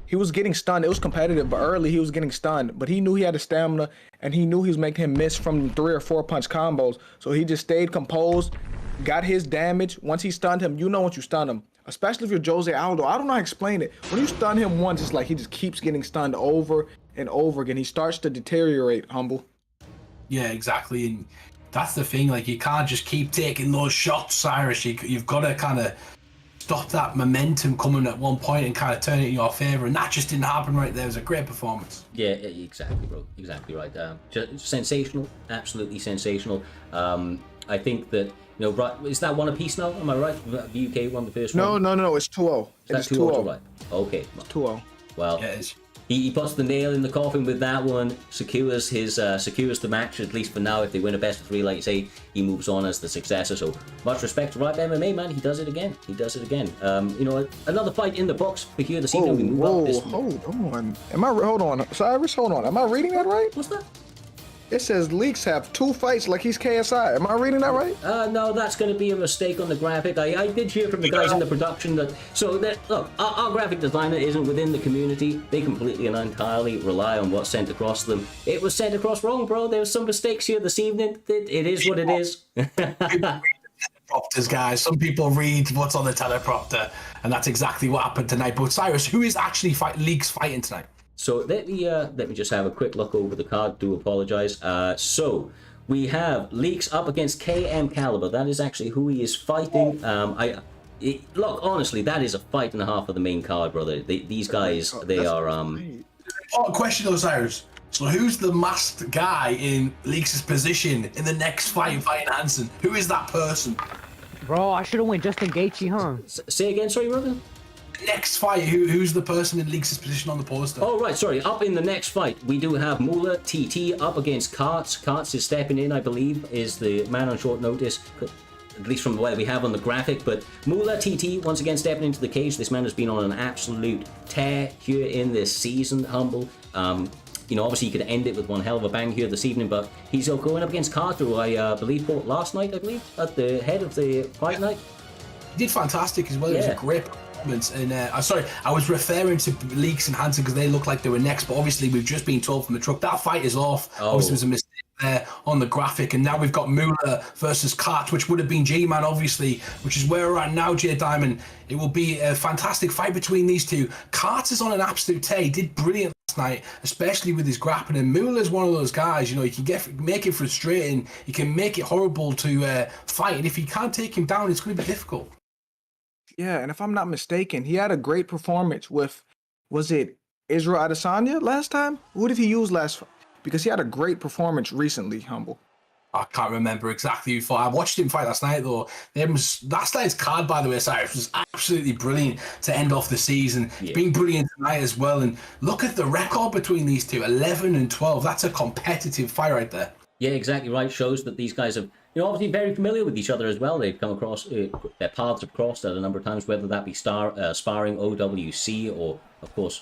he was getting stunned. It was competitive, but early he was getting stunned. But he knew he had the stamina, and he knew he was making him miss from 3 or 4 punch combos. So he just stayed composed, got his damage. Once he stunned him, you know once you stun him. Especially if you're Jose Aldo. I don't know how to explain it. When you stun him once, it's like he just keeps getting stunned over and over again. He starts to deteriorate, Humble. Yeah, exactly. And that's the thing. Like, you can't just keep taking those shots, Cyrus. You've got to kind of stop that momentum coming at one point and kind of turn it in your favor, and that just didn't happen right there. It was a great performance. Yeah, exactly, bro. Exactly right. Just sensational, absolutely sensational. I think that, right, is that one apiece now? Am I right? The UK won the first one? No. It's 2-0. Is that 2-0? Right. Okay. 2-0. Well, yeah, it is. He puts the nail in the coffin with that one, secures the match, at least for now. If they win a best of 3, like you say, he moves on as the successor. So much respect to Ripe MMA, man. He does it again. Another fight in the box for here this evening. We move up this. Hold on. Hold on, Cyrus. Hold on. Am I reading that right? What's that? It says Leaks have 2 fights like he's KSI. Am I reading that right? No, that's going to be a mistake on the graphic. I did hear from the guys in the production that... look, our graphic designer isn't within the community. They completely and entirely rely on what's sent across them. It was sent across wrong, bro. There was some mistakes here this evening. It is what it is. Teleprompters, guys. Some people read what's on the teleprompter, and that's exactly what happened tonight. But Cyrus, who is actually Leaks fighting tonight? So let me just have a quick look over the card. Do apologize. So we have Leaks up against KM Caliber. That is actually who he is fighting. Look, honestly, that is a fight and a half of the main card, brother. These guys, they are. Question though, Cyrus. So who's the masked guy in Leaks' position in the next fight fighting Hansen? Who is that person? Bro, I should have went Justin Gaethje, huh? Say again, sorry, brother. Next fight, who's the person in Leaks' position on the poster? Oh, right, sorry. Up in the next fight, we do have Moolah TT up against Karts. Karts is stepping in, I believe, is the man on short notice, at least from the way we have on the graphic. But Moolah TT, once again, stepping into the cage. This man has been on an absolute tear here in this season, Humble. Obviously, he could end it with one hell of a bang here this evening, but he's going up against Carter, who I believe fought last night, at the head of the fight night. He did fantastic as well. Yeah. It was a great performance. And I was referring to Leaks and Hansen because they looked like they were next, but obviously we've just been told from the truck that fight is off. Obviously, there was a mistake there on the graphic, and now we've got Moolah versus Kart, which would have been G-Man, obviously, which is where we're at now, J Diamond. It will be a fantastic fight between these two. Kart is on an absolute tear. He did brilliant last night, especially with his grappling, and Moolah is one of those guys, he can make it frustrating, he can make it horrible to fight, and if he can't take him down, it's going to be difficult. Yeah, and if I'm not mistaken, he had a great performance with, was it Israel Adesanya last time? Who did he use last? Because he had a great performance recently, Humble. I can't remember exactly who fought. I watched him fight last night, though. Last night's card, by the way, Cyrus, was absolutely brilliant to end off the season. Yeah. It's been brilliant tonight as well. And look at the record between these two, 11 and 12. That's a competitive fight right there. Yeah, exactly right. Shows that these guys have, obviously very familiar with each other as well. They've come across, their paths have crossed at a number of times, whether that be sparring, OWC, or, of course,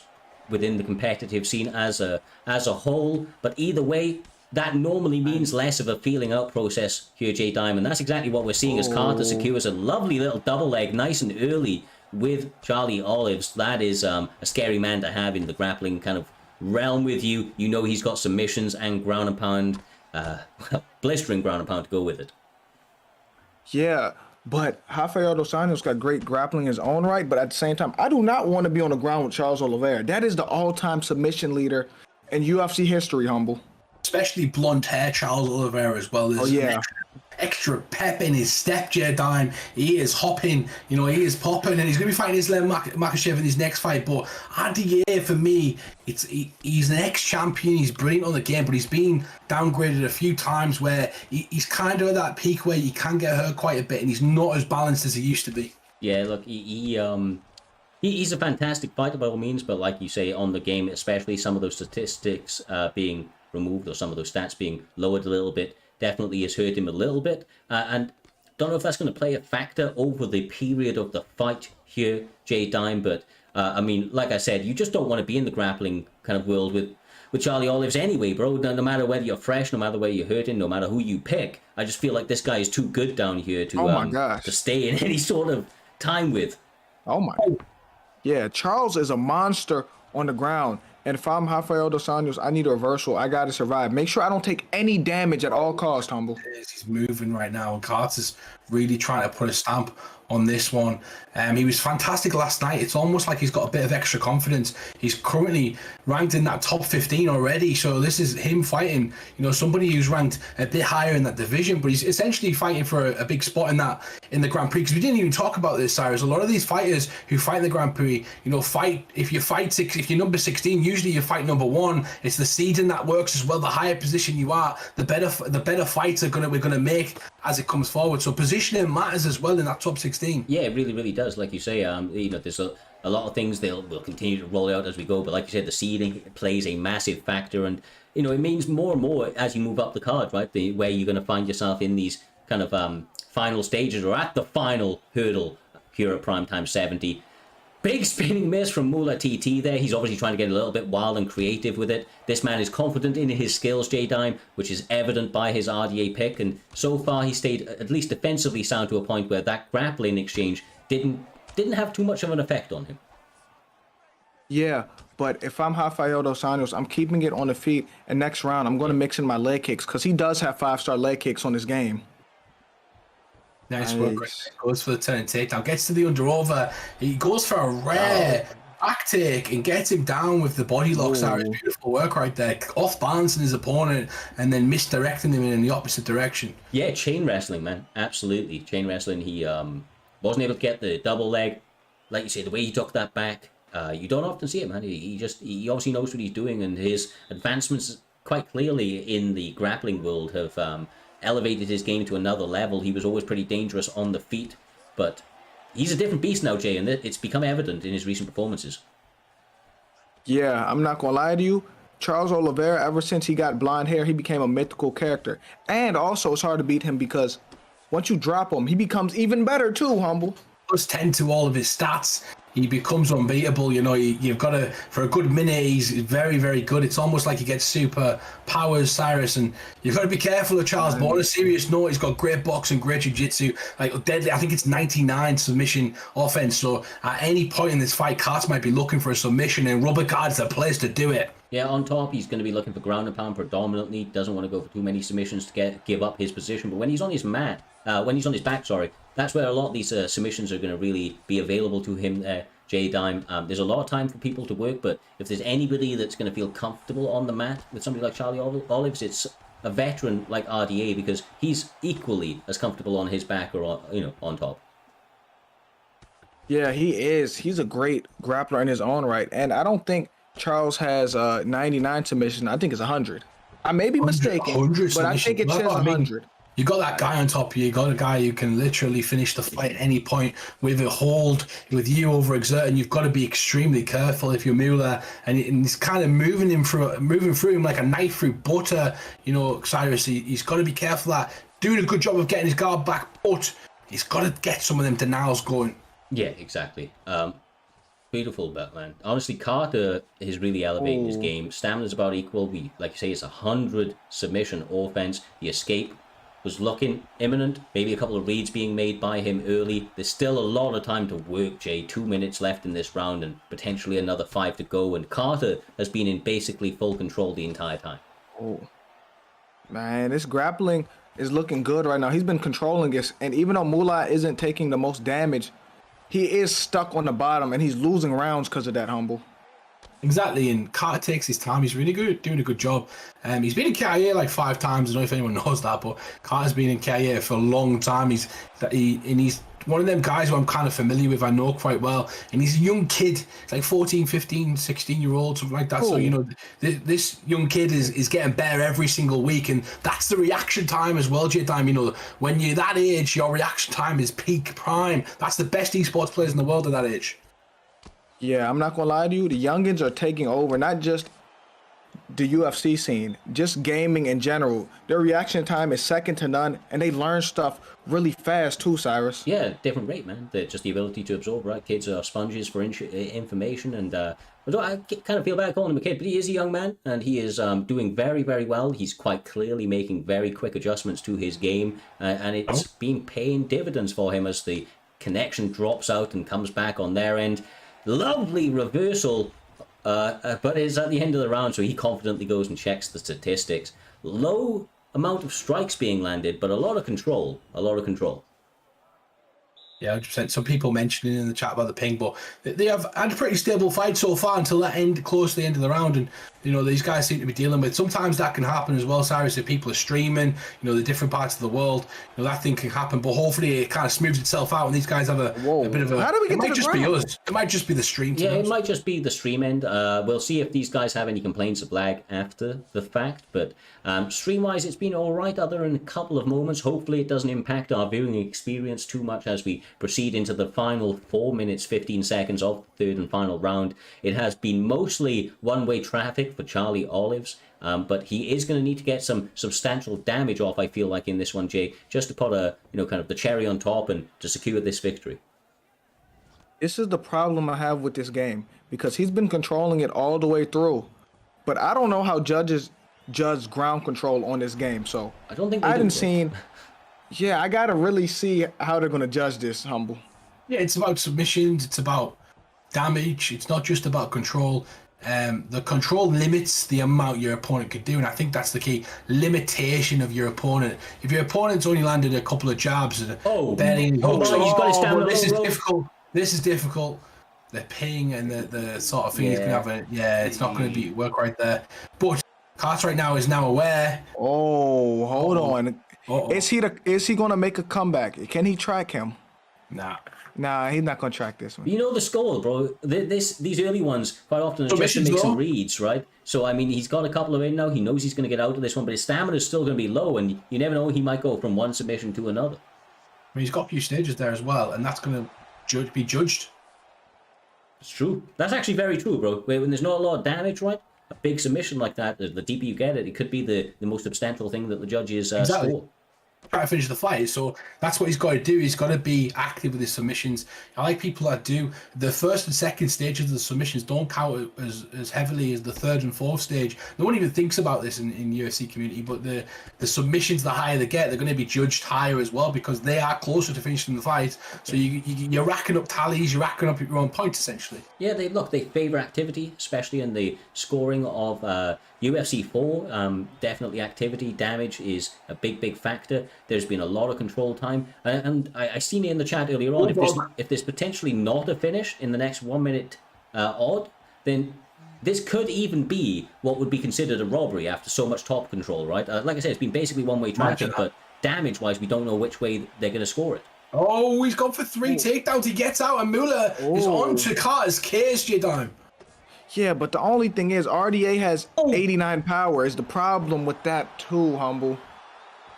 within the competitive scene as a whole. But either way, that normally means less of a feeling out process here, J Diamond. That's exactly what we're seeing as Carter secures a lovely little double leg, nice and early with Charlie Olives. That is a scary man to have in the grappling kind of realm with you. He's got submissions and ground and pound. Blistering ground and pound to go with it. Yeah, but Rafael Dos Anjos got great grappling in his own right, but at the same time, I do not want to be on the ground with Charles Oliveira. That is the all-time submission leader in UFC history, humble. Especially blonde hair Charles Oliveira as well. There's extra pep in his step, Dime. He is hopping, he is popping, and he's going to be fighting Islam Makhachev in his next fight. But Andy, for me, he's an ex-champion. He's brilliant on the game, but he's been downgraded a few times where he's kind of at that peak where he can get hurt quite a bit, and he's not as balanced as he used to be. Yeah, look, he's a fantastic fighter by all means, but like you say, on the game, especially some of those statistics being removed or some of those stats being lowered a little bit, definitely has hurt him a little bit. And don't know if that's going to play a factor over the period of the fight here, Dime. But I mean, like I said, you just don't want to be in the grappling kind of world with Charlie Olives anyway, bro. No matter whether you're fresh, no matter where you're hurting, no matter who you pick. I just feel like this guy is too good down here to stay in any sort of time with. Oh my. Yeah, Charles is a monster on the ground. And if I'm Rafael Dos Anjos, I need a reversal. I got to survive. Make sure I don't take any damage at all costs, humble. He's moving right now, and Carter's really trying to put a stamp on this one. He was fantastic last night. It's almost like he's got a bit of extra confidence. He's currently ranked in that top 15 already, so this is him fighting, somebody who's ranked a bit higher in that division, but he's essentially fighting for a big spot in the Grand Prix, because we didn't even talk about this, Cyrus. A lot of these fighters who fight in the Grand Prix, if you're number 16, usually you fight number 1. It's the seeding that works as well. The higher position you are, the better fights we're gonna make as it comes forward. So positioning matters as well in that top 16. Yeah, it really, really does. Like you say, there's a lot of things we'll continue to roll out as we go. But like you said, the seeding plays a massive factor, and it means more and more as you move up the card, right? Where you're going to find yourself in these kind of final stages or at the final hurdle here at Primetime 70. Big spinning miss from Mula TT there. He's obviously trying to get a little bit wild and creative with it. This man is confident in his skills, Dime, which is evident by his RDA pick. And so far, he stayed at least defensively sound to a point where that grappling exchange didn't have too much of an effect on him. Yeah, but if I'm Rafael Dos Anjos, I'm keeping it on the feet. And next round, I'm going to mix in my leg kicks because he does have 5-star leg kicks on his game. Nice work. Goes for the turn and takedown. Gets to the under over. He goes for a rare back take and gets him down with the body locks. Beautiful work right there. Off balancing his opponent and then misdirecting him in the opposite direction. Yeah, chain wrestling, man. Absolutely. Chain wrestling. He wasn't able to get the double leg. Like you say, the way he took that back, you don't often see it, man. He obviously knows what he's doing, and his advancements quite clearly in the grappling world have elevated his game to another level. He was always pretty dangerous on the feet, but he's a different beast now, Jay, and it's become evident in his recent performances. Yeah, I'm not gonna lie to you. Charles Oliveira, ever since he got blonde hair, he became a mythical character. And also, it's hard to beat him because once you drop him, he becomes even better too, humble. Plus 10 to all of his stats. He becomes unbeatable. You've got to, for a good minute, he's very, very good. It's almost like he gets super powers, Cyrus, and you've got to be careful of Charles. But on a serious note, he's got great boxing, great jiu-jitsu, like deadly. I think it's 99 submission offense. So at any point in this fight, Carts might be looking for a submission, and rubber guard's the place to do it. Yeah, on top, he's going to be looking for ground and pound predominantly. Doesn't want to go for too many submissions to give up his position. But when he's on his back, that's where a lot of these submissions are going to really be available to him, Dime. There's a lot of time for people to work, but if there's anybody that's going to feel comfortable on the mat with somebody like Charlie Olives, it's a veteran like RDA, because he's equally as comfortable on his back or on top. Yeah, he is. He's a great grappler in his own right, and I don't think Charles has 99 submission. I think it's 100. I may be mistaken, but I think it says 100. You got that guy on top of you. You got a guy who can literally finish the fight at any point with a hold, with you overexerting. You've got to be extremely careful if you're Mueller, and he's kind of moving through him like a knife through butter. Cyrus. He's got to be careful that doing a good job of getting his guard back, but he's got to get some of them denials going. Yeah, exactly. Beautiful bet, man. Honestly, Carter is really elevating his game. Stamina's about equal. Like you say, it's 100 submission offense. The escape was looking imminent. Maybe a couple of reads being made by him early. There's still a lot of time to work, Jay. 2 minutes left in this round and potentially another 5 to go. And Carter has been in basically full control the entire time. Oh, man, this grappling is looking good right now. He's been controlling this. And even though Mullah isn't taking the most damage, he is stuck on the bottom and he's losing rounds because of that, humble. Exactly, and Carter takes his time. He's really good, doing a good job. He's been in KIA like 5 times. I don't know if anyone knows that, but Carter's been in KIA for a long time. He's one of them guys who I'm kind of familiar with. I know quite well, and he's a young kid. It's like 14, 15, 16-year-old, something like that. Cool. So you know, this young kid is getting better every single week, and that's the reaction time as well, J-Time. You know, when you're that age, your reaction time is peak prime. That's the best esports players in the world at that age. Yeah, I'm not gonna lie to you. The youngins are taking over, not just the UFC scene, just gaming in general. Their reaction time is second to none, and they learn stuff really fast too, Cyrus. Yeah, different rate, man. Just the ability to absorb, right? Kids are sponges for information, and I kind of feel bad calling him a kid, but he is a young man, and he is doing very, very well. He's quite clearly making very quick adjustments to his game, and it's been paying dividends for him as the connection drops out and comes back on their end. Lovely reversal, but it's at the end of the round, so he confidently goes and checks the statistics. Low amount of strikes being landed, but a lot of control. Yeah, 100%. Some people mentioning in the chat about the ping, but they have had a pretty stable fight so far until that end, close to the end of the round. And, you know, these guys seem to be dealing with. Sometimes that can happen as well, Cyrus, if people are streaming, you know, the different parts of the world. You know, that thing can happen, but hopefully it kind of smooths itself out and these guys have a bit of a... How do we get it might to the just ground? be us. It might just be the stream. Yeah, it might just be the stream end. We'll see if these guys have any complaints of lag after the fact, but stream-wise, it's been all right other than a couple of moments. Hopefully it doesn't impact our viewing experience too much as we proceed into the final 4 minutes, 15 seconds of the third and final round. It has been mostly one-way traffic for Charlie Olives, but he is going to need to get some substantial damage off, I feel like, in this one, Jay, just to put kind of the cherry on top and to secure this victory. This is the problem I have with this game, because he's been controlling it all the way through. But I don't know how judges judge ground control on this game, so I don't think I they haven't do, seen. Yeah, I gotta really see how they're gonna judge this, Humble. Yeah, it's about submissions. It's about damage. It's not just about control. The control limits the amount your opponent could do, and I think that's the key limitation of your opponent. If your opponent's only landed a couple of jabs and barely any hooks, he's got his stamina this is low. difficult. This is difficult. The ping and the sort of thing you can have. It's not going to work right there. But Carter right now is now aware. Oh, hold on. Is he gonna make a comeback? Can he track him? Nah, he's not gonna track this one. You know the score, bro. These early ones quite often are just to make some reads, right? So I mean, he's got a couple of in now. He knows he's going to get out of this one, but his stamina is still going to be low, and you never know. He might go from one submission to another. I mean, he's got a few stages there as well, and that's going to be judged. It's true. That's actually very true, bro. When there's not a lot of damage, right? A big submission like that, the deeper you get it, it could be the most substantial thing that the judges score. Try to finish the fight, so that's what he's got to do. He's got to be active with his submissions. I like people that do the first and second stages of the submissions don't count as heavily as the third and fourth stage. No one even thinks about this in UFC community, but the submissions, the higher they get, they're going to be judged higher as well because they are closer to finishing the fight. So you're racking up tallies, you're racking up your own points essentially. Yeah, they favour activity, especially in the scoring of UFC 4. Definitely activity, damage is a big factor. There's been a lot of control time, and I seen it in the chat earlier on. If there's potentially not a finish in the next 1 minute odd, then this could even be what would be considered a robbery after so much top control, right? Like I said, it's been basically one-way traffic, but damage-wise, we don't know which way they're going to score it. Oh, he's gone for 3 takedowns. He gets out, and Muller is on to Carter's case, J-Dime. Yeah, but the only thing is, RDA has 89 power. Is the problem with that too, Humble?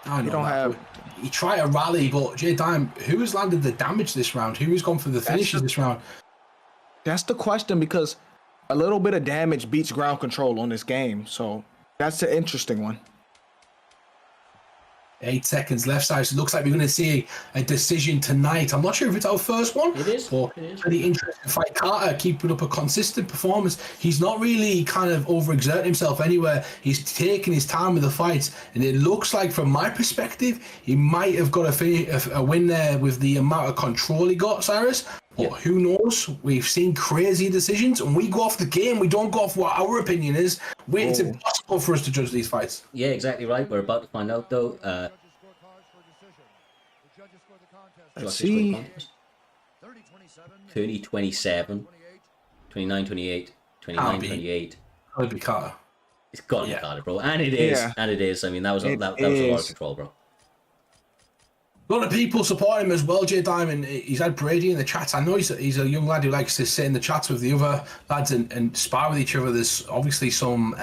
I know you don't have. He tried to rally, but J-Dime, who has landed the damage this round? Who has gone for the finishes this round? That's the question, because a little bit of damage beats ground control on this game. So that's the interesting one. 8 seconds left, so it looks like we're going to see a decision tonight. I'm not sure if it's our first one. It is. But pretty interesting fight. Carter keeping up a consistent performance. He's not really kind of overexerting himself anywhere. He's taking his time with the fights, and it looks like, from my perspective, he might have got a win there with the amount of control he got, Cyrus. But who knows? We've seen crazy decisions, and we go off the game. We don't go off what our opinion is. It's impossible for us to judge these fights. Yeah, exactly right. We're about to find out, though. Let's see. 30-27, 29-28. 29, Can't be. 28. Probably be Carter. It's got to be Yeah. Carter, bro. And it is. Yeah. And it is. I mean, that was a It lot of is. control, bro. A lot of people support him as well, J Diamond. He's had Brady in the chats. I know he's a young lad who likes to sit in the chats with the other lads and spar with each other. There's obviously some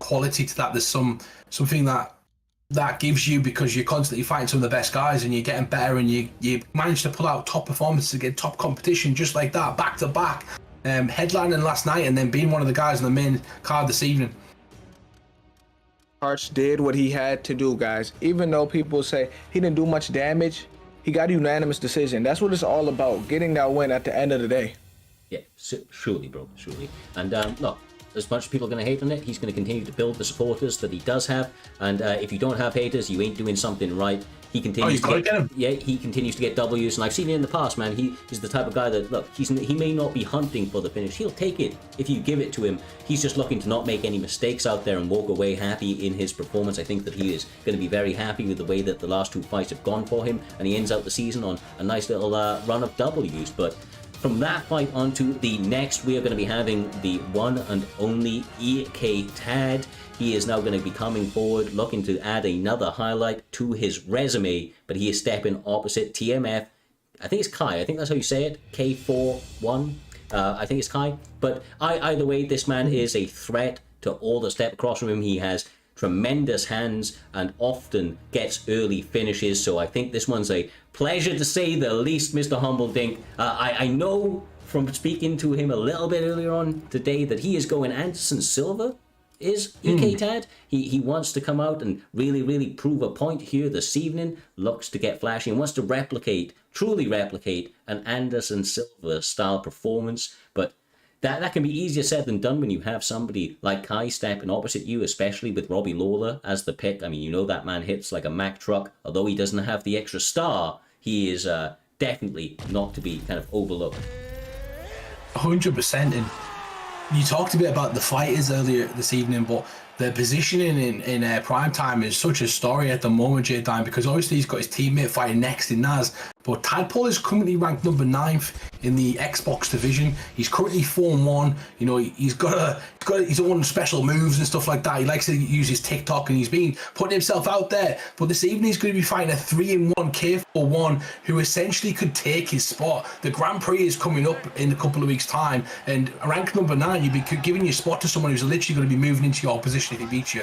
quality to that. There's something that gives you, because you're constantly fighting some of the best guys and you're getting better, and you manage to pull out top performances against top competition just like that, back to back. Headlining last night and then being one of the guys on the main card this evening. Arch did what he had to do, guys. Even though people say he didn't do much damage, he got a unanimous decision. That's what it's all about, getting that win at the end of the day. Yeah, surely, bro, surely. And look, as much as people are going to hate on it, he's going to continue to build the supporters that he does have. And if you don't have haters, you ain't doing something right. He continues he continues to get W's, and I've seen it in the past, man. He's the type of guy that, look, he may not be hunting for the finish. He'll take it if you give it to him. He's just looking to not make any mistakes out there and walk away happy in his performance. I think that he is going to be very happy with the way that the last two fights have gone for him, and he ends out the season on a nice little run of W's. But from that fight on to the next, we are going to be having the one and only EK Tad. He is now going to be coming forward, looking to add another highlight to his resume, but he is stepping opposite TMF. I think it's Kai. I think that's how you say it. K41. I think it's Kai. But either way, this man is a threat to all that step across from him. He has tremendous hands and often gets early finishes. So I think this one's a pleasure to say the least, Mr. Humbledink. I know from speaking to him a little bit earlier on today that he is going Anderson Silva. Is EK Tad. He wants to come out and really prove a point here this evening. Looks to get flashy and wants to truly replicate an Anderson Silva style performance. But that can be easier said than done when you have somebody like Kai stepping opposite you, especially with Robbie Lawler as the pick. I mean, you know that man hits like a Mack truck. Although he doesn't have the extra star, he is definitely not to be kind of overlooked. 100%. And you talked a bit about the fighters earlier this evening, but the positioning in prime time is such a story at the moment, J Dime, because obviously he's got his teammate fighting next in Naz. But Tadpole is currently ranked number 9th in the Xbox division. He's currently 4-1. You know, he's got his own special moves and stuff like that. He likes to use his TikTok, and he's been putting himself out there. But this evening he's going to be fighting a 3-1 K41 who essentially could take his spot. The Grand Prix is coming up in a couple of weeks' time, and ranked number 9, you'd be giving your spot to someone who's literally going to be moving into your opposition if he beats you.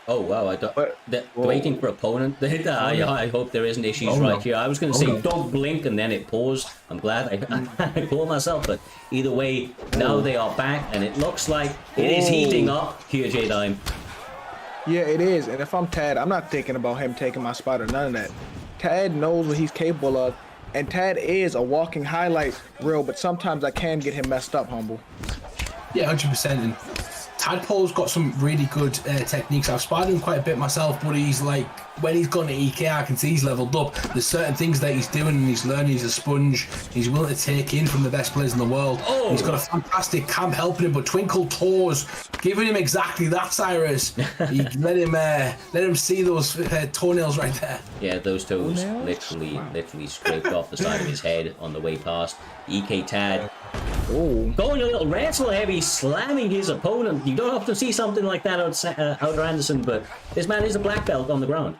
Oh wow! Waiting for opponent. I hope there isn't issues here. I was going to say don't blink and then it paused. I'm glad I called myself, but either way, now they are back and it looks like it is heating up here, J Dime. Yeah, it is. And if I'm Tad, I'm not thinking about him taking my spot or none of that. Tad knows what he's capable of, and Tad is a walking highlight reel, but sometimes I can get him messed up, Humble. Yeah, 100%. And Tadpole's got some really good techniques. I've sparred him quite a bit myself, but he's like, when he's gone to EK, I can see he's leveled up. There's certain things that he's doing and he's learning. He's a sponge. He's willing to take in from the best players in the world. Oh. He's got a fantastic camp helping him, but Twinkle Toes giving him exactly that, Cyrus. Let him see those toenails right there. Yeah, those toes literally scraped off the side of his head on the way past. EK Tad. Oh. Going a little wrestle heavy, slamming his opponent. You don't often see something like that out Anderson, but this man is a black belt on the ground.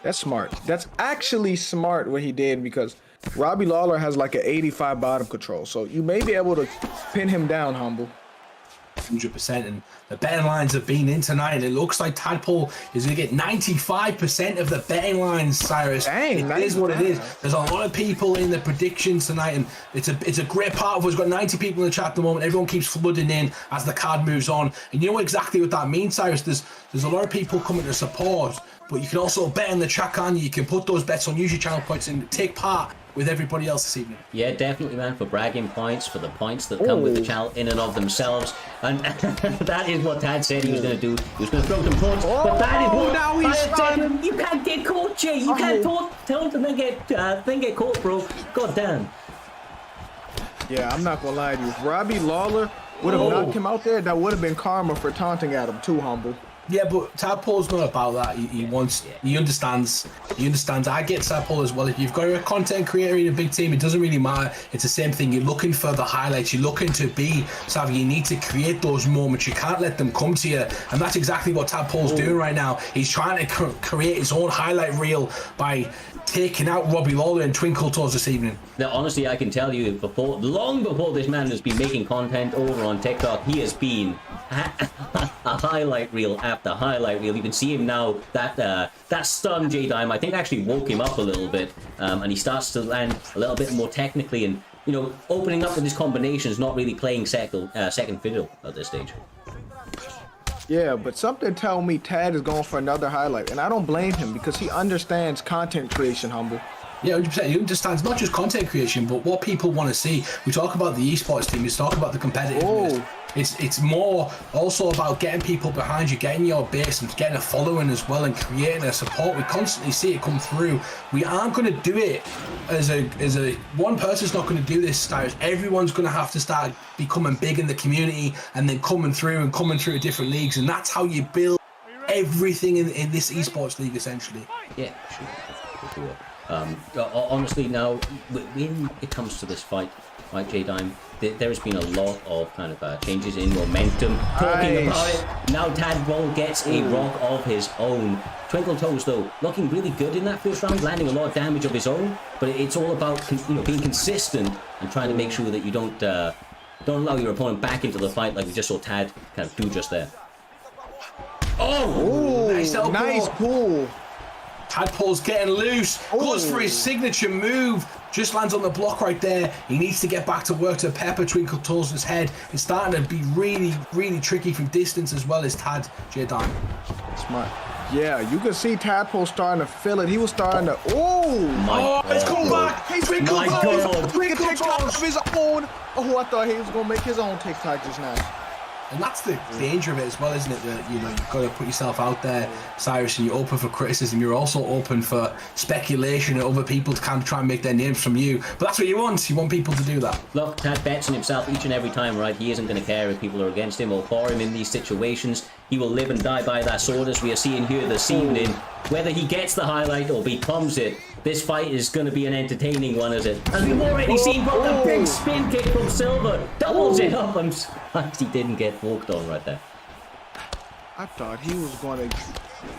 That's smart. That's actually smart what he did, because Robbie Lawler has like an 85 bottom control, so you may be able to pin him down, Humble. 100%, and the betting lines have been in tonight, and it looks like Tadpole is going to get 95% of the betting lines, Cyrus. Dang, it is what it is. There's a lot of people in the predictions tonight, and it's a great part of us. We've got 90 people in the chat at the moment. Everyone keeps flooding in as the card moves on, and you know exactly what that means, Cyrus. There's a lot of people coming to support, but you can also bet in the chat, can't you? You can put those bets on, use your channel points, and take part with everybody else this evening. Yeah, definitely, man, for bragging points, for the points that come with the channel in and of themselves. And that is what Tad said he was going to do. He was going to throw some points, but that is what now he's said. You can't get caught, Jay. You can't tell him to then get caught, bro. God damn. Yeah, I'm not going to lie to you. If Robbie Lawler would have knocked him out there, that would have been karma for taunting at him too, Humble. Yeah, but Tadpole's not about that. He wants, he understands. I get Tadpole as well. If you've got a content creator in a big team, it doesn't really matter. It's the same thing. You're looking for the highlights. You're looking to be savvy. You need to create those moments. You can't let them come to you. And that's exactly what Tadpole's doing right now. He's trying to create his own highlight reel by taking out Robbie Lawler and Twinkle Toes this evening. Now, honestly, I can tell you, long before this man has been making content over on TikTok, he has been a highlight reel after highlight reel. You can see him now. That stun J-Dime, I think, actually woke him up a little bit, and he starts to land a little bit more technically, and opening up with his combinations, not really playing second fiddle at this stage. Yeah, but something tell me Tad is going for another highlight, and I don't blame him because he understands content creation, Humble. Yeah, 100%. He understands not just content creation, but what people want to see. We talk about the esports team. We talk about the competitiveness. It's more also about getting people behind you, getting your base and getting a following as well, and creating a support. We constantly see it come through. We aren't going to do it as a one person's not going to do this, Cyrus. Everyone's going to have to start becoming big in the community and then coming through different leagues, and that's how you build everything in this esports league essentially. Yeah, sure. Honestly, now when it comes to this fight, right, J-Dime, there has been a lot of kind of changes in momentum. Talking about it, now Tadpole gets a rock of his own. Twinkle Toes, though, looking really good in that first round, landing a lot of damage of his own. But it's all about being consistent and trying to make sure that you don't allow your opponent back into the fight like we just saw Tad kind of do just there. Oh, nice pull. Tadpole's getting loose, goes for his signature move, just lands on the block right there. He needs to get back to work to pepper Twinkle Toes' head. It's starting to be really, really tricky from distance as well as Tad J-Dime. Smart. Yeah, you can see Tadpole starting to feel it. He was starting to. It's come back. Twinkle Toes. Twinkle Toes of his own. Oh, I thought he was gonna make his own TikTok just now. And that's the danger of it as well, isn't it? That you've got to put yourself out there, Cyrus, and you're open for criticism. You're also open for speculation and other people to kind of try and make their names from you. But that's what you want. You want people to do that. Look, Tad bets on himself each and every time, right? He isn't going to care if people are against him or for him in these situations. He will live and die by that sword, as we are seeing here this evening. Whether he gets the highlight or becomes it, this fight is going to be an entertaining one, is it? As we've already seen, got the big spin kick from Silver. Doubles it up. I'm surprised he didn't get walked on right there. I thought he was going to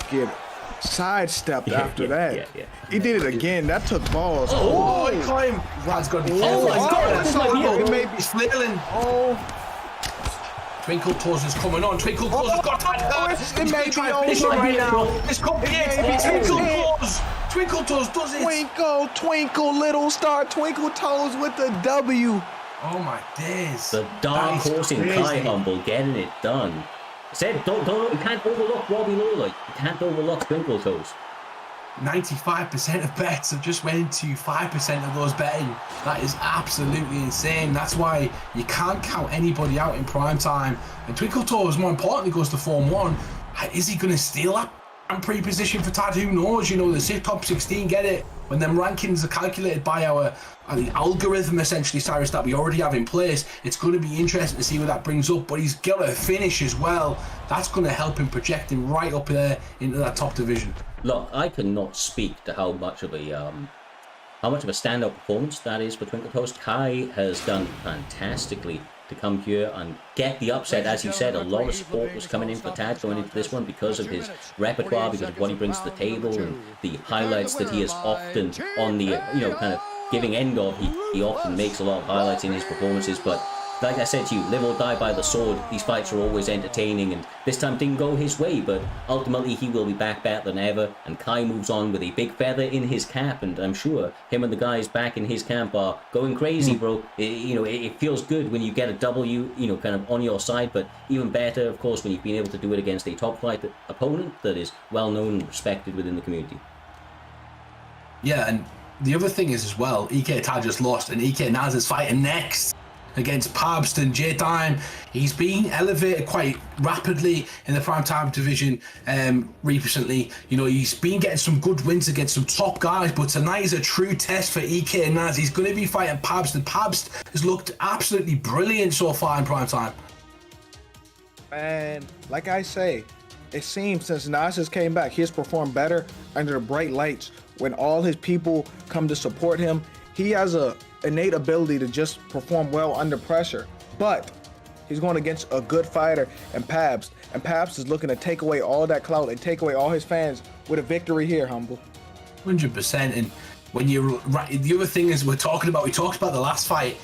get sidestepped after that. Yeah. He did it again. That took balls. He climbed. That's got to be He's flailing. Twinkle Toes is coming on. Twinkle Toes has got that hurt. It may try be to finish over right now. now. It's complete. Twinkle Toes does it. Twinkle, twinkle, little star. Twinkle Toes with the W. Oh my days. The dark horse in Kai Humble getting it done. I said, you can't overlook Robbie Lawler. You can't overlook Twinkle Toes. 95% of bets have just went into 5% of those betting. That is absolutely insane. That's why you can't count anybody out in prime time. And Twinkle Toes, more importantly, goes to Form 1. Is he going to steal that Grand Prix position for Tad? Who knows? The top 16 get it. When them rankings are calculated by the algorithm, essentially, Cyrus, that we already have in place, it's going to be interesting to see what that brings up. But he's got a finish as well. That's going to help him project him right up there into that top division. Look, I cannot speak to how much of a standout performance that is for Twinkle Toes. Kai has done fantastically to come here and get the upset. As you said, a lot of support was coming in for Tad going into this one because of his repertoire, because of what he brings to the table and the highlights that he is often on the kind of giving end of. He often makes a lot of highlights in his performances, but like I said to you, live or die by the sword. These fights are always entertaining, and this time didn't go his way, but ultimately he will be back better than ever, and Kai moves on with a big feather in his cap, and I'm sure him and the guys back in his camp are going crazy, bro. It feels good when you get a W, kind of on your side, but even better, of course, when you've been able to do it against a top flight opponent that is well known and respected within the community. Yeah, and the other thing is as well, EK Tad just lost, and EK Naz is fighting next against Pabst and J-Dime. He's been elevated quite rapidly in the PrimeTime division recently. He's been getting some good wins against some top guys, but tonight is a true test for EK Naz. He's going to be fighting Pabst, and Pabst has looked absolutely brilliant so far in PrimeTime. And like I say, it seems since Nas has came back, he has performed better under the bright lights. When all his people come to support him, he has a innate ability to just perform well under pressure. But he's going against a good fighter and Pabst. And Pabst is looking to take away all that clout and take away all his fans with a victory here, Humble. 100%. And when you the other thing is we talked about the last fight.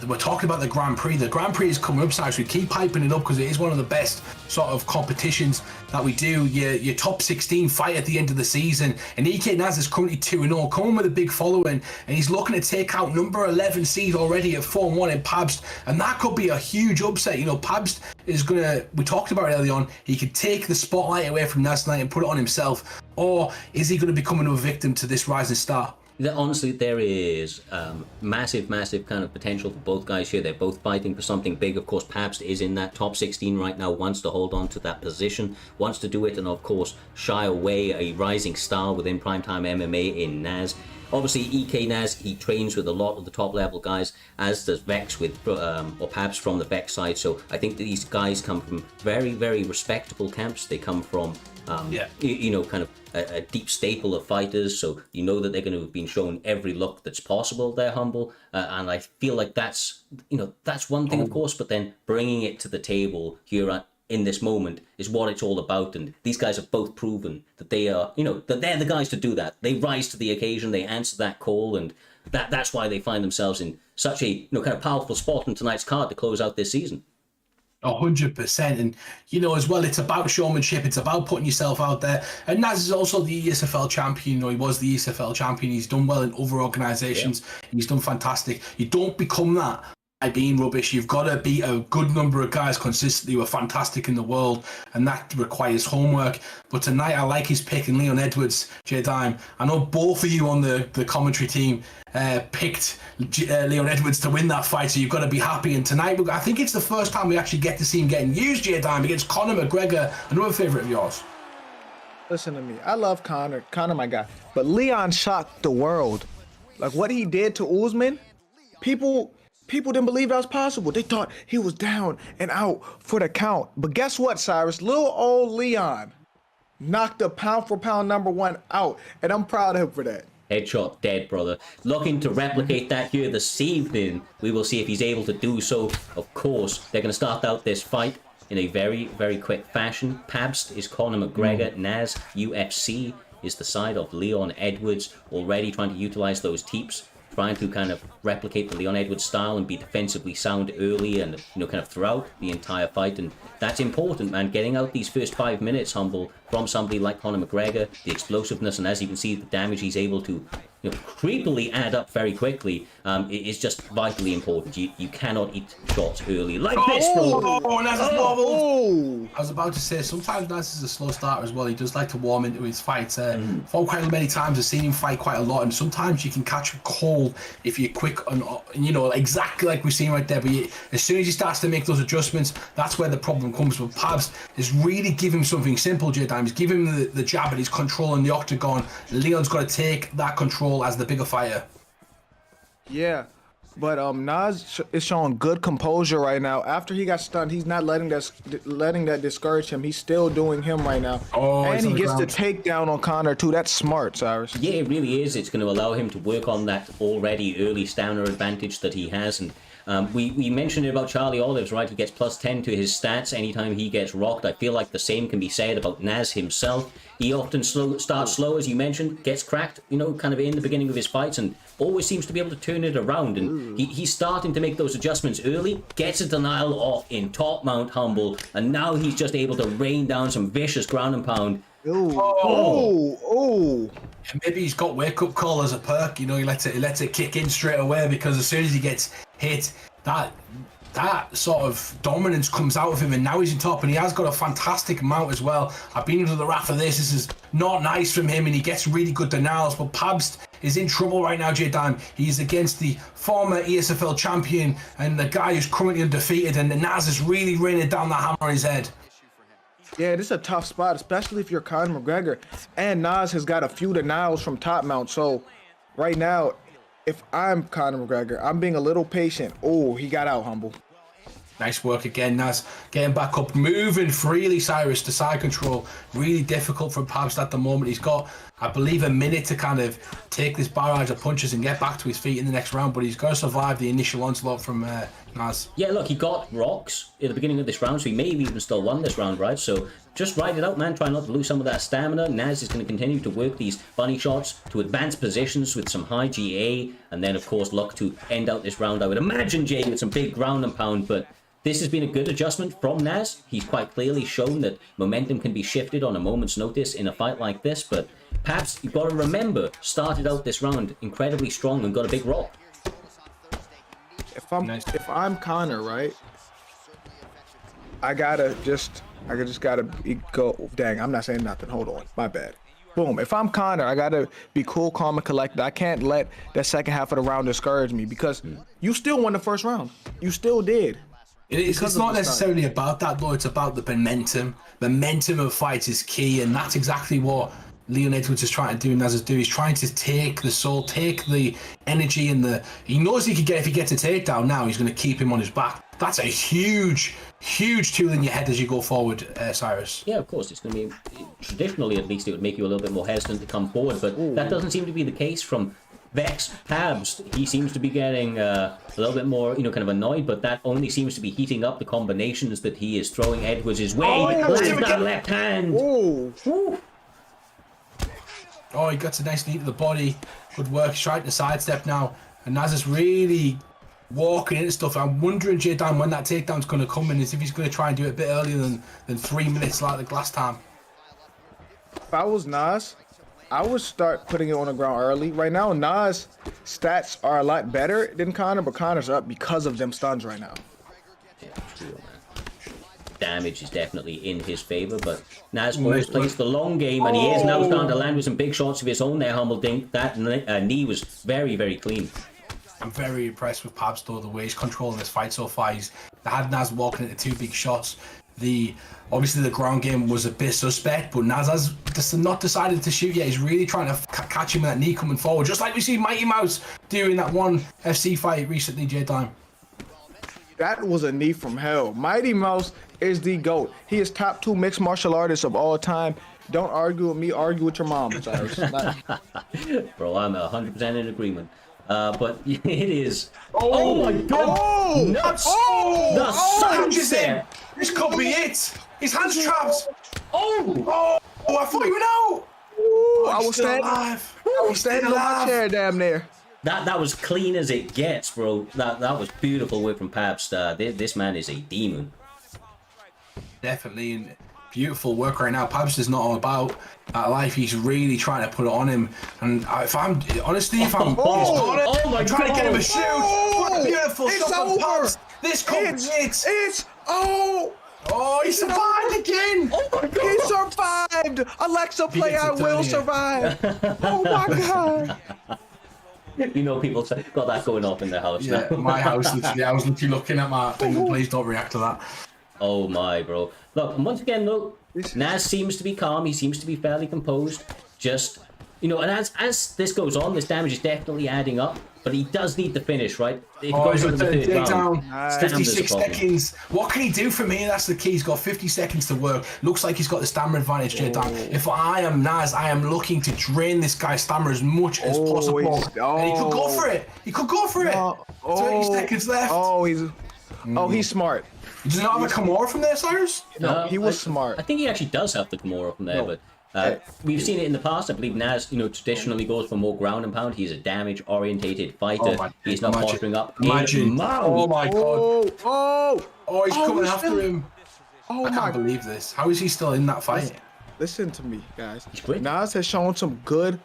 We're talking about the Grand Prix. The Grand Prix is coming up, so we keep hyping it up because it is one of the best sort of competitions that we do. Your top 16 fight at the end of the season, and EK Naz is currently 2-0, coming with a big following, and he's looking to take out number 11 seed already at 4-1 in Pabst, and that could be a huge upset. You know, Pabst is gonna. We talked about it early on. He could take the spotlight away from Naz tonight and put it on himself, or is he going to become a victim to this rising star? Honestly, there is massive kind of potential for both guys here. They're both fighting for something big. Of course, Pabst is in that top 16 right now, wants to hold on to that position, wants to do it, and of course, shy away a rising star within Primetime MMA in Naz. Obviously, EK Naz, he trains with a lot of the top level guys, as does Vex with, or Pabst from the Vex side. So I think that these guys come from very respectable camps. They come from, you know, kind of a deep staple of fighters. So you know that they're going to have been shown every look that's possible. They're humble. And I feel like that's, you know, that's one thing, of course, but then bringing it to the table here in this moment is what it's all about. And these guys have both proven that they are, you know, that they're the guys to do that. They rise to the occasion, they answer that call, and that's why they find themselves in such a, you know, kind of powerful spot in tonight's card to close out this season. 100%. And, you know, as well, it's about showmanship. It's about putting yourself out there. And Naz is also the ESFL champion. You know, he was the ESFL champion. He's done well in other organizations. Yeah. He's done fantastic. You don't become that by being rubbish. You've got to beat a good number of guys consistently who are fantastic in the world, and that requires homework. But tonight, I like his pick in Leon Edwards, J-Dime. I know both of you on the commentary team picked Leon Edwards to win that fight, so you've got to be happy. And tonight, I think it's the first time we actually get to see him getting used, J-Dime, against Conor McGregor, another favourite of yours. Listen to me. I love Conor. Conor, my guy. But Leon shocked the world. Like, what he did to Usman, people didn't believe that was possible. They thought he was down and out for the count. But guess what, Cyrus? Little old Leon knocked the pound for pound #1 out, and I'm proud of him for that. Headshot dead, brother. Looking to replicate that here this evening. We will see if he's able to do so. Of course, they're going to start out this fight in a very quick fashion. Pabst is Conor McGregor. Naz, UFC, is the side of Leon Edwards, already trying to utilize those teeps, trying to kind of replicate the Leon Edwards style and be defensively sound early and, you know, kind of throughout the entire fight. And that's important, man. Getting out these first 5 minutes, Humble, from somebody like Conor McGregor, the explosiveness, and as you can see, the damage he's able to, you know, creepily add up very quickly, is just vitally important. You cannot eat shots early like this, bro. Oh, Naz is wobbled. I was about to say, sometimes Naz is a slow starter as well. He does like to warm into his fights. Fought quite many times. I've seen him fight quite a lot, and sometimes you can catch a cold if you're quick and you know, exactly like we've seen right there. But as soon as he starts to make those adjustments, that's where the problem comes. But Pabst is really giving him something simple, J-Dime. He's giving him the jab, and he's controlling the octagon. Leon's got to take that control as the bigger fighter. Yeah, but Naz is showing good composure right now. After he got stunned, he's not letting that discourage him. He's still doing him right now. And he gets the takedown on Conor too. That's smart, Cyrus. Yeah, it really is. It's going to allow him to work on that already early stamina advantage that he has. And we mentioned about Charlie Olives, right? He gets +10 to his stats anytime he gets rocked. I feel like the same can be said about Naz himself. He often starts slow, as you mentioned, gets cracked, you know, kind of in the beginning of his fights, and always seems to be able to turn it around. And he's starting to make those adjustments early, gets a denial off in top mount, Humble, and now he's just able to rain down some vicious ground and pound. And maybe he's got wake-up call as a perk. You know, he lets it kick in straight away, because as soon as he gets hit, that sort of dominance comes out of him, and now he's in top, and he has got a fantastic mount as well. I've been under the wrath of this. This is not nice from him, and he gets really good denials. But Pabst is in trouble right now, J-Dime. He's against the former ESFL champion and the guy who's currently undefeated, and Naz is really raining down that hammer on his head. Yeah, this is a tough spot, especially if you're Conor McGregor. And Naz has got a few denials from top mount. So right now, if I'm Conor McGregor, I'm being a little patient. Oh, he got out, Humble. Nice work again, Naz. Getting back up, moving freely, Cyrus, to side control. Really difficult for Pabst at the moment. He's got, I believe, a minute to kind of take this barrage of punches and get back to his feet in the next round, but he's got to survive the initial onslaught from Naz. Yeah, look, he got rocks at the beginning of this round, so he may have even still won this round, right? So just ride it out, man. Try not to lose some of that stamina. Naz is going to continue to work these bunny shots to advance positions with some high GA, and then, of course, look to end out this round, I would imagine, Jay, with some big ground and pound, but this has been a good adjustment from Naz. He's quite clearly shown that momentum can be shifted on a moment's notice in a fight like this, but perhaps you've got to remember, started out this round incredibly strong and got a big rock. If I'm Connor, right? I just gotta go. Dang, I'm not saying nothing. Hold on, my bad. Boom. If I'm Connor, I gotta be cool, calm, and collected. I can't let that second half of the round discourage me because you still won the first round. You still did. It's not necessarily about that, though. It's about the momentum. Momentum of fights is key, and that's exactly what Leon Edwards is trying to do. Naz is doing. He's trying to take the soul, take the energy, and he knows he could get, if he gets a takedown now, he's going to keep him on his back. That's a huge tool in your head as you go forward, Cyrus. Yeah, of course, it's going to be, traditionally at least, it would make you a little bit more hesitant to come forward, but that doesn't seem to be the case from Vex Pabst. He seems to be getting a little bit more, kind of annoyed, but that only seems to be heating up the combinations that he is throwing Edwards his way. Lands that left hand. Oh, he got a nice knee to the body. Good work. He's trying to sidestep now. And Naz is really walking into stuff. I'm wondering, J-Dan, when that takedown's going to come in, is if he's going to try and do it a bit earlier than 3 minutes like the last time. If I was Nas, I would start putting it on the ground early. Right now, Nas' stats are a lot better than Connor, but Connor's up because of them stuns right now. Yeah, true, man. Damage is definitely in his favor, but Naz always plays the long game, and he is now starting to land with some big shots of his own there, Humble. Think that knee was very, very clean. I'm very impressed with Pabst, though, the way he's controlling this fight so far. He's had Naz walking into 2 big shots. Obviously the ground game was a bit suspect, but Naz has just not decided to shoot yet. He's really trying to catch him with that knee coming forward, just like we see Mighty Mouse doing that one FC fight recently, J-Time. That was a knee from hell. Mighty Mouse is the GOAT. He is top 2 mixed martial artists of all time. Don't argue with me, argue with your mom, Cyrus. Bro, I'm 100% in agreement. But it is. Oh my god! Nuts! The sunset! This could be it! His hand's trapped! Oh, I thought you were out! I was standing on my chair damn near. That was clean as it gets, bro. That was beautiful work from Pabst. This man is a demon. Definitely, and beautiful work right now. Pabst is not all about that life. He's really trying to put it on him. And if I'm trying to get him a shoot. What a beautiful it's stuff from over. Pabst. This could be it. Oh, he survived again! Oh my god! He survived! Alexa, play I Will Survive! Oh my god! People got that going off in their house. Yeah, now. my house, literally, I was literally looking at my thing, please don't react to that. Oh my, bro. Look, and once again, though, Naz seems to be calm. He seems to be fairly composed. Just, and as this goes on, this damage is definitely adding up. But he does need the finish, right? If he goes into the third round, 56 seconds. What can he do from here? That's the key. He's got 50 seconds to work. Looks like he's got the stamina advantage, J-Dan. If I am Naz, I am looking to drain this guy's stamina as much as possible. And he could go for it. He could go for it. 30 seconds left. He's smart. Does he not have a Kimura from there, Cyrus? No, he was smart. I think he actually does have the Kimura from there, but we've seen it in the past. I believe Naz, traditionally goes for more ground and pound. He's a damage-orientated fighter. He's not posturing up. Imagine. Oh my god. He's coming after still... him. I can't believe this. How is he still in that fight? Listen to me, guys. Great. Naz has shown some good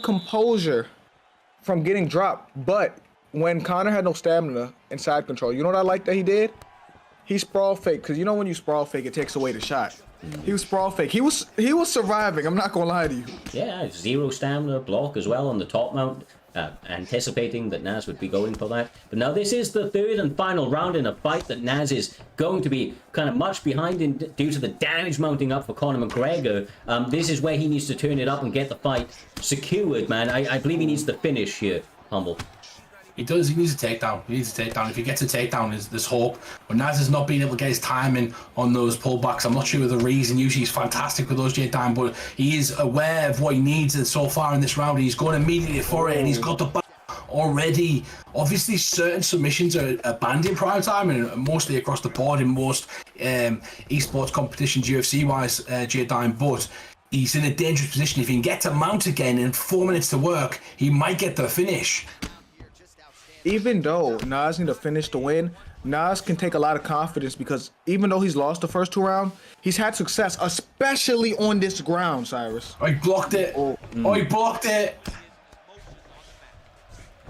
composure from getting dropped, but when Connor had no stamina and side control, you know what I like that he did? He sprawl fake, because when you sprawl fake, it takes away the shot. He was sprawl fake. He was surviving. I'm not gonna lie to you. Yeah, 0 stamina block as well on the top mount. Anticipating that Naz would be going for that. But now this is the third and final round in a fight that Naz is going to be kind of much behind in due to the damage mounting up for Conor McGregor. This is where he needs to turn it up and get the fight secured, man. I believe he needs the finish here, Humble. He does. He needs a takedown. If he gets a takedown, there's hope. But Naz has not been able to get his timing on those pullbacks. I'm not sure of the reason. Usually he's fantastic with those J-Time, but he is aware of what he needs. And so far in this round, he's going immediately for it, and he's got the back already. Obviously, certain submissions are banned in prime time, and mostly across the board in most esports competitions, UFC-wise, J-Time. But he's in a dangerous position. If he can get to mount again in 4 minutes to work, he might get the finish. Even though Nas need to finish to win, Nas can take a lot of confidence because even though he's lost the first 2 rounds, he's had success, especially on this ground, Cyrus. Oh, he blocked it. He blocked it.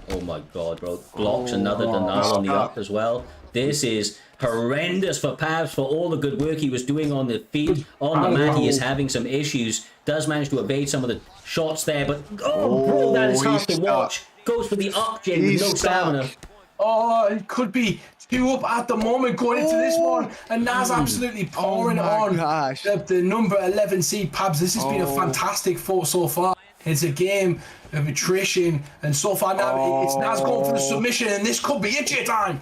Oh my god, bro. Blocks another denial on the up as well. This is horrendous for Pabs for all the good work he was doing on the feet. On the mat, he is having some issues. Does manage to evade some of the shots there, but bro, that is hard to watch. Goes for the up gen with no stamina. Oh, it could be 2 up at the moment going into this one, and Naz absolutely pouring on. The number 11 seed Pabs. This has been a fantastic fight so far. It's a game of attrition, and so far now it's Naz going for the submission, and this could be it, J-Time.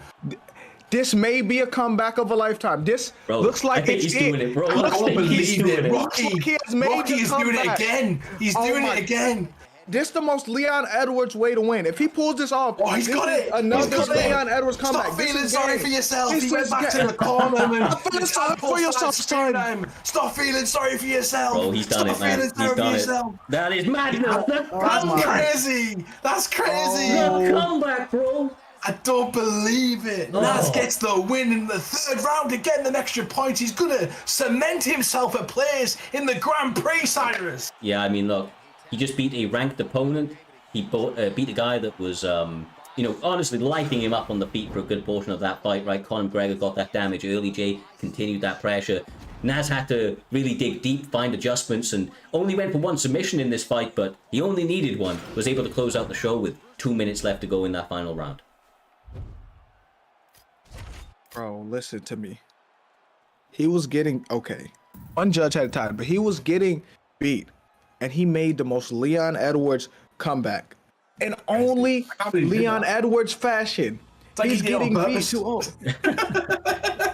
This may be a comeback of a lifetime. This looks like he's doing it, bro. I can't believe it. Rocky is doing it again. He's doing it again. This is the most Leon Edwards way to win. If he pulls this off, he's got it. Another Leon Edwards comeback. Stop feeling sorry for yourself. He went back to the corner and feel sorry for yourself, son. Stop feeling sorry for yourself. Bro, he's done it, man. He's done it. That is madness. That's crazy. That's crazy. The comeback, bro. I don't believe it. Naz gets the win in the 3rd round again, an extra point. He's going to cement himself a place in the Grand Prix, Cyrus. Yeah, I mean, look, he just beat a ranked opponent. He beat a guy that was, honestly lighting him up on the feet for a good portion of that fight, right? Conor McGregor got that damage early, Jay, continued that pressure. Naz had to really dig deep, find adjustments, and only went for 1 submission in this fight, but he only needed 1. Was able to close out the show with 2 minutes left to go in that final round. Bro, listen to me. He was getting, one judge had time, but he was getting beat. And he made the most Leon Edwards comeback. In only Leon Edwards fashion. Like he's getting beat 2-0.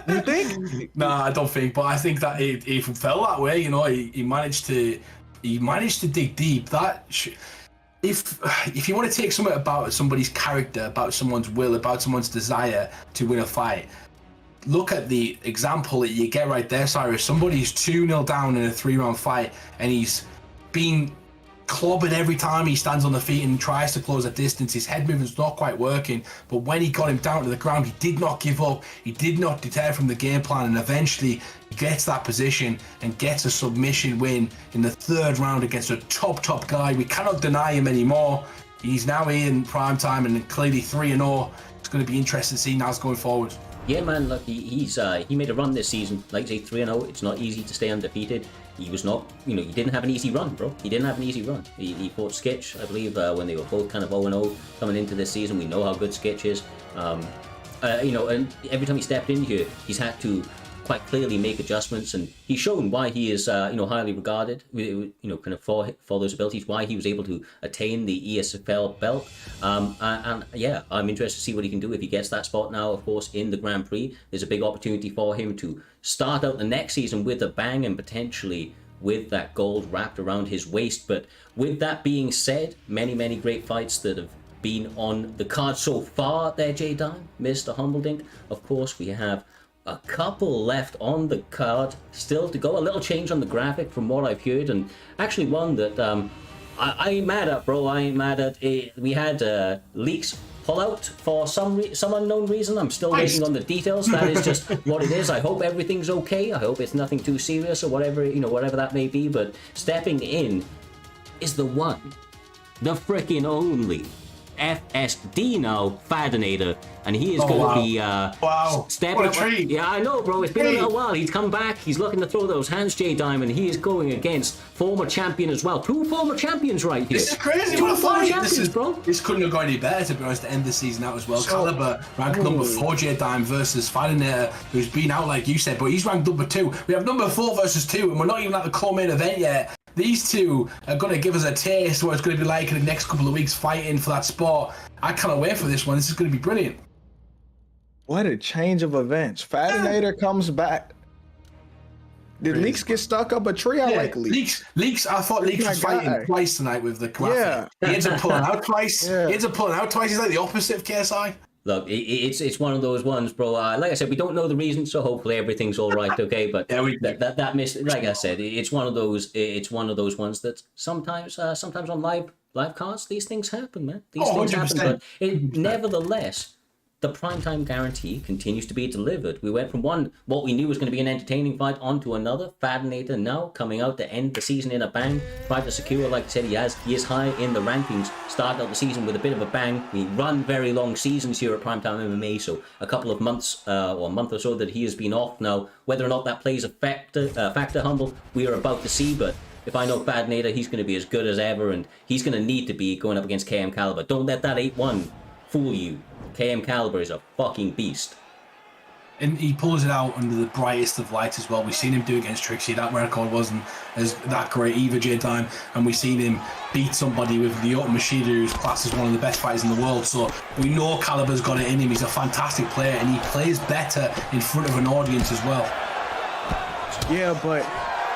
You think? Nah, I don't think, but I think that he felt that way, he managed to dig deep. If you want to take something about somebody's character, about someone's will, about someone's desire to win a fight, look at the example that you get right there, Cyrus. Somebody's 2-0 down in a 3-round fight, and he's been clobbered every time he stands on the feet and tries to close a distance. His head movement's not quite working, but when he got him down to the ground, he did not give up. He did not deter from the game plan, and eventually he gets that position and gets a submission win in the 3rd round against a top guy. We cannot deny him anymore. He's now in prime time and clearly 3-0. It's going to be interesting to see Naz going forward. Yeah, man, look, he made a run this season. Like I say, 3-0. It's not easy to stay undefeated. He was not, he didn't have an easy run, bro. He didn't have an easy run. He fought Skitch, I believe, when they were both kind of 0-0 coming into this season. We know how good Skitch is. And every time he stepped in here, he's had to quite clearly make adjustments, and he's shown why he is, highly regarded, kind of for those abilities, why he was able to attain the ESFL belt. And yeah, I'm interested to see what he can do if he gets that spot now, of course, in the Grand Prix. There's a big opportunity for him to start out the next season with a bang and potentially with that gold wrapped around his waist. But with that being said, many great fights that have been on the card so far there, J-Dime, Mr. Humbledink. Of course, we have a couple left on the card still to go. A little change on the graphic from what I've heard, and actually one that I ain't mad at, bro. I ain't mad at it. We had leaks pull out for some unknown reason. I'm still waiting on the details. That is just what it is. I hope everything's okay. I hope it's nothing too serious or whatever, whatever that may be. But stepping in is the one, the freaking only FSD now, Fadinator, and he is going to be stepping what a treat. Yeah, I know, bro. It's been a little while. He's come back. He's looking to throw those hands, J-Dime, and he is going against former champion as well. 2 former champions right here. This is crazy. 2 What a former fight. champions, bro. This couldn't have gone any better, to be honest, to end the season out as well. Caliber ranked number 4, J-Dime versus Fadinator, who's been out like you said, but he's ranked number 2. We have number 4 versus 2, and we're not even at the core main event yet. these two are going to give us a taste of what it's going to be like in the next couple of weeks fighting for that spot. I cannot wait for this one. This is going to be brilliant. What a change of events. Fatinator comes back. Did Leaks get stuck up a tree? I like Leaks. Leaks. I thought Leaks was fighting twice tonight with the Karafi. Yeah. He ends up pulling out twice. Yeah. He ends up pulling out twice. He's like the opposite of KSI. Look, it's one of those ones, bro. Like I said, we don't know the reason, so hopefully everything's all right, okay? But that miss, like I said, it's one of those. It's one of those ones that sometimes on live cards, these things happen, man. These things 100%. happen. But nevertheless, the primetime guarantee continues to be delivered. We went from what we knew was going to be an entertaining fight onto another. Fadinator now coming out to end the season in a bang. Tried to secure, like I said, he is high in the rankings. Started out the season with a bit of a bang. We run very long seasons here at Primetime MMA, so a couple of months or a month or so that he has been off now. Whether or not that plays a factor, Humble, we are about to see, but if I know Fadinator, he's going to be as good as ever, and he's going to need to be going up against KM Caliber. Don't let that 8-1 fool you. KM Caliber is a fucking beast. And he pulls it out under the brightest of lights as well. We've seen him do it against Trixie. That record wasn't as that great either, J-Time. And we've seen him beat somebody with the Open Machinery, who's classed as one of the best fighters in the world. So we know Caliber's got it in him. He's a fantastic player, and he plays better in front of an audience as well. Yeah, but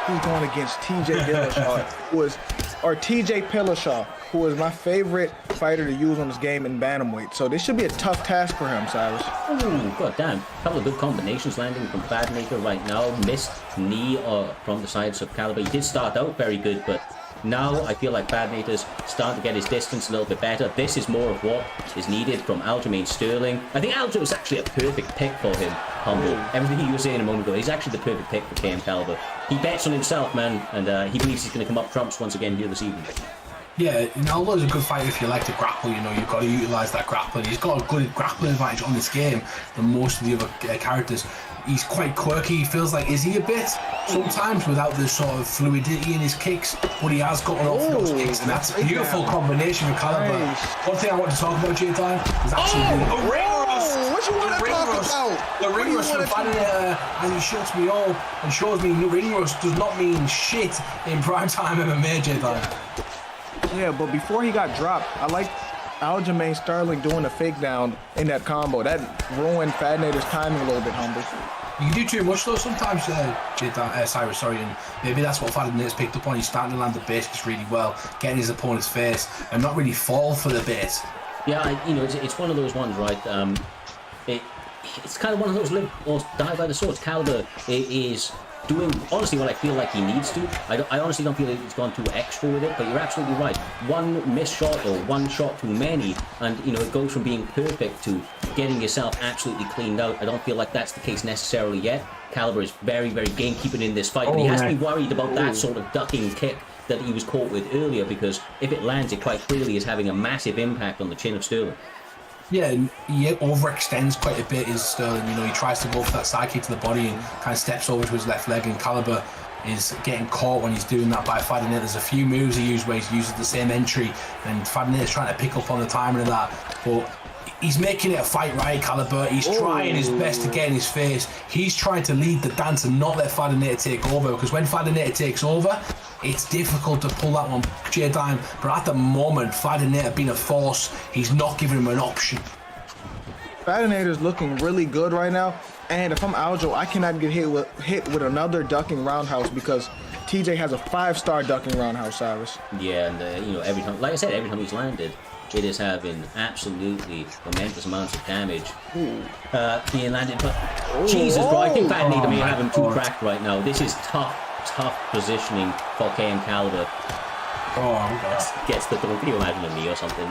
he's going against TJ Dillashaw, TJ Pillashaw, who was my favorite fighter to use on this game in bantamweight. So this should be a tough task for him, Cyrus. Ooh, god damn. A couple of good combinations landing from Fadinator right now. Missed knee from the sides of Caliber. He did start out very good, but now I feel like Fadinator's starting to get his distance a little bit better. This is more of what is needed from Aljamain Sterling. I think Aljo is actually a perfect pick for him, Humble. Everything you were saying a moment ago, he's actually the perfect pick for KM Caliber. He bets on himself, man, and he believes he's going to come up trumps once again here this evening. Yeah, Aldo's a good fighter if you like to grapple. You've got to utilise that grappling. He's got a good grappling advantage on this game than most of the other characters. He's quite quirky. He feels like Izzy a bit sometimes without the sort of fluidity in his kicks, but he has got an orthodox kicks, and that's a beautiful combination with Caliber. Nice. One thing I want to talk about, J-Time, is actually the ring rust. What you want to talk about? The ring rust from Fadinator, and he shuts me up and shows me ring rust does not mean shit in primetime MMA, J-Time. Yeah, but before he got dropped, I like Aljamain Sterling doing a fake down in that combo. That ruined Fadinator's timing a little bit, Humble. You can do too much though sometimes, Cyrus, sorry, and maybe that's what Fadinator's picked up on. He's starting to land the basics really well, getting his opponent's face, and not really fall for the base. Yeah, it's one of those ones, right? It's kind of one of those live or die by the sword. Caliber is doing honestly what I feel like he needs to. I honestly don't feel like he's gone too extra with it, but you're absolutely right. One missed shot or one shot too many, and it goes from being perfect to getting yourself absolutely cleaned out. I don't feel like that's the case necessarily yet. Caliber is very, very gamekeeping in this fight, but he has to be worried about that sort of ducking kick that he was caught with earlier, because if it lands, it quite clearly is having a massive impact on the chin of Sterling. Yeah, and he overextends quite a bit, is Sterling. He tries to go for that side kick to the body and kind of steps over to his left leg, and Caliber is getting caught when he's doing that by Fadinator. There's a few moves he used where he's using the same entry, and Fadinator's trying to pick up on the timing of that, but he's making it a fight, right, Caliber? He's trying his best to get in his face. He's trying to lead the dance and not let Fadinator take over, because when Fadinator takes over, it's difficult to pull that one back, J-Time. But at the moment, Fadinator being a force, he's not giving him an option. Fadinator's looking really good right now, and if I'm Aljo, I cannot get hit with another ducking roundhouse, because TJ has a 5-star ducking roundhouse, Cyrus. Yeah, and every time, like I said, every time he's landed, it is having absolutely momentous amounts of damage being landed. But Jesus, bro, I think Fadinator may have him too cracked right now. This is tough positioning for KM Caliber. Gets the throw. Can you imagine a knee or something?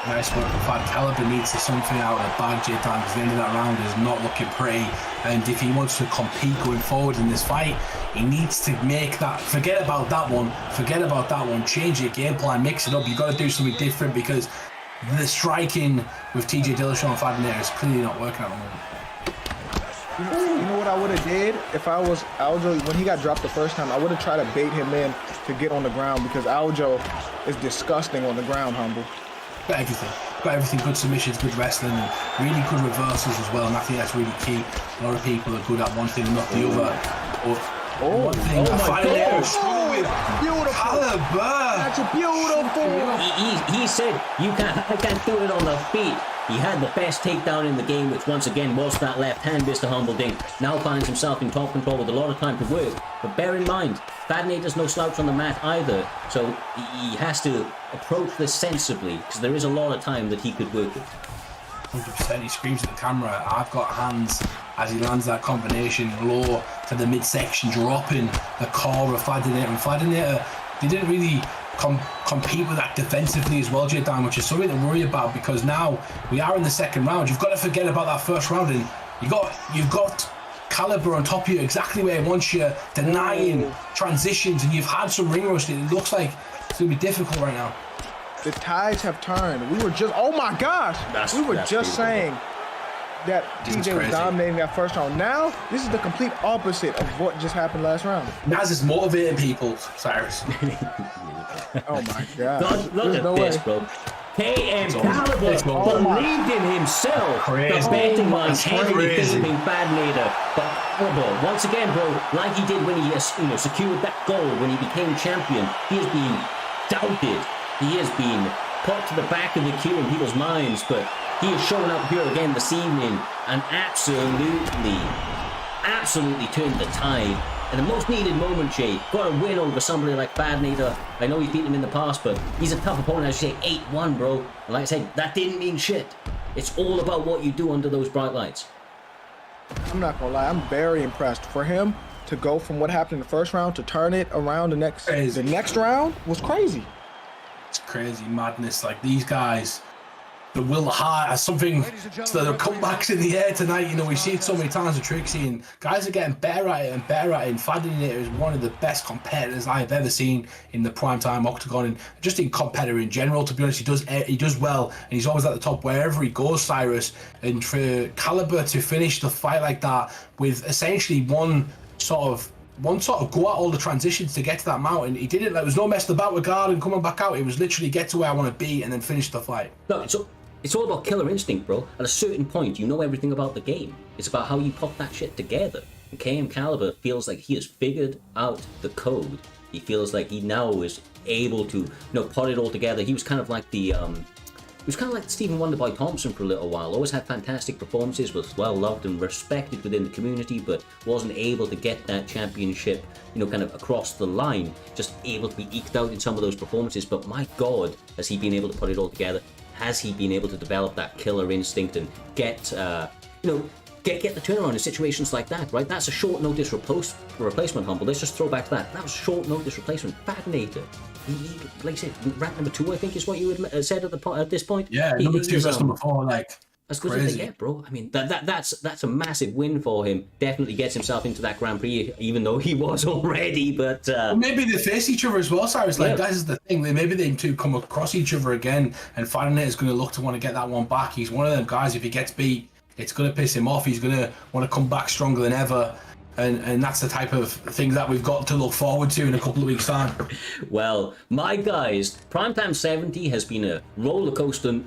Nice work from Fad. Caliber needs something out of the bag, J-Time, because the end of that round is not looking pretty. And if he wants to compete going forward in this fight, he needs to make that. Forget about that one. Change your game plan, mix it up. You've got to do something different, because the striking with TJ Dillashaw and Fadinator is clearly not working at the moment. You know what I would have did if I was Aljo? When he got dropped the first time, I would have tried to bait him in to get on the ground, because Aljo is disgusting on the ground, Humble. Got everything. Good submissions, good wrestling, and really good reversals as well. And I think that's really key. A lot of people are good at one thing, not the other. But one thing, Fadinator with Beautiful. caliber. That's beautiful. He said, I can't do it on the feet. He had the best takedown in the game, which once again was that left hand, Mr. Humbledink. Now finds himself in top control with a lot of time to work. But bear in mind, Fadnator's no slouch on the mat either, so he has to approach this sensibly, because there is a lot of time that he could work with. 100%. He screams at the camera, I've got hands, as he lands that combination low to the midsection, dropping the core of Fadnator. And Fadnator, they didn't really compete with that defensively as well, J-Dan, which is something to worry about, because now we are in the second round. You've got to forget about that first round, and you've got Caliber on top of you exactly where he wants you, denying transitions, and you've had some ring rust. It looks like it's going to be difficult right now. The tides have turned. We were just, oh my gosh, we were just saying that TJ was dominating that first round. Now, this is the complete opposite of what just happened last round. Naz is motivating people, Cyrus. Oh my God. Look at this, bro. KM Caliber believed in himself. The betting lines heavily favoring Fadnator. But Caliber, once again, bro, like he did when he secured that gold, when he became champion, he has been doubted. He has been put to the back of the queue in people's minds, but he has shown up here again this evening and absolutely turned the tide. In the most needed moment, Jay, got a win over somebody like Fadnator. I know he's beaten him in the past, but he's a tough opponent, as you say, 8-1, bro. And like I said, that didn't mean shit. It's all about what you do under those bright lights. I'm not gonna lie, I'm very impressed. For him to go from what happened in the first round to turn it around the next round was crazy. It's crazy madness. Like, these guys, the will heart has something, so the comebacks in the air tonight. You know, we see it so many times with Trixie, and guys are getting better at it and better at it. And Fadnator is one of the best competitors I've ever seen in the primetime octagon, and just in competitor in general. To be honest, he does well, and he's always at the top wherever he goes, Cyrus. And for Caliber to finish the fight like that with essentially one sort of go at all the transitions to get to that mountain. He didn't, there was no messing about with guard and coming back out. It was literally get to where I want to be and then finish the fight. No, it's all about killer instinct, bro. At a certain point, you know everything about the game. It's about how you put that shit together. And KM Caliber feels like he has figured out the code. He feels like he now is able to, put it all together. He was kind of like the Stephen Wonderboy Thompson for a little while. Always had fantastic performances, was well loved and respected within the community, but wasn't able to get that championship, kind of across the line. Just able to be eked out in some of those performances. But my God, has he been able to put it all together? Has he been able to develop that killer instinct and get the turnaround in situations like that, right? That's a short notice replacement, Humble. Let's just throw back that. That was a short notice replacement. Fadnator. He, like I said, rank number 2, I think, is what you had said at this point. Yeah, number 2 versus number 4, like. As good as they get, bro. I mean, that's a massive win for him. Definitely gets himself into that Grand Prix, even though he was already. But well, maybe they face each other as well, Cyrus. Like, that is the thing. Maybe they two come across each other again, and Fadnator is going to look to want to get that one back. He's one of them guys. If he gets beat, it's going to piss him off. He's going to want to come back stronger than ever. And that's the type of thing that we've got to look forward to in a couple of weeks' time. Well, my guys, Primetime 70 has been a roller coaster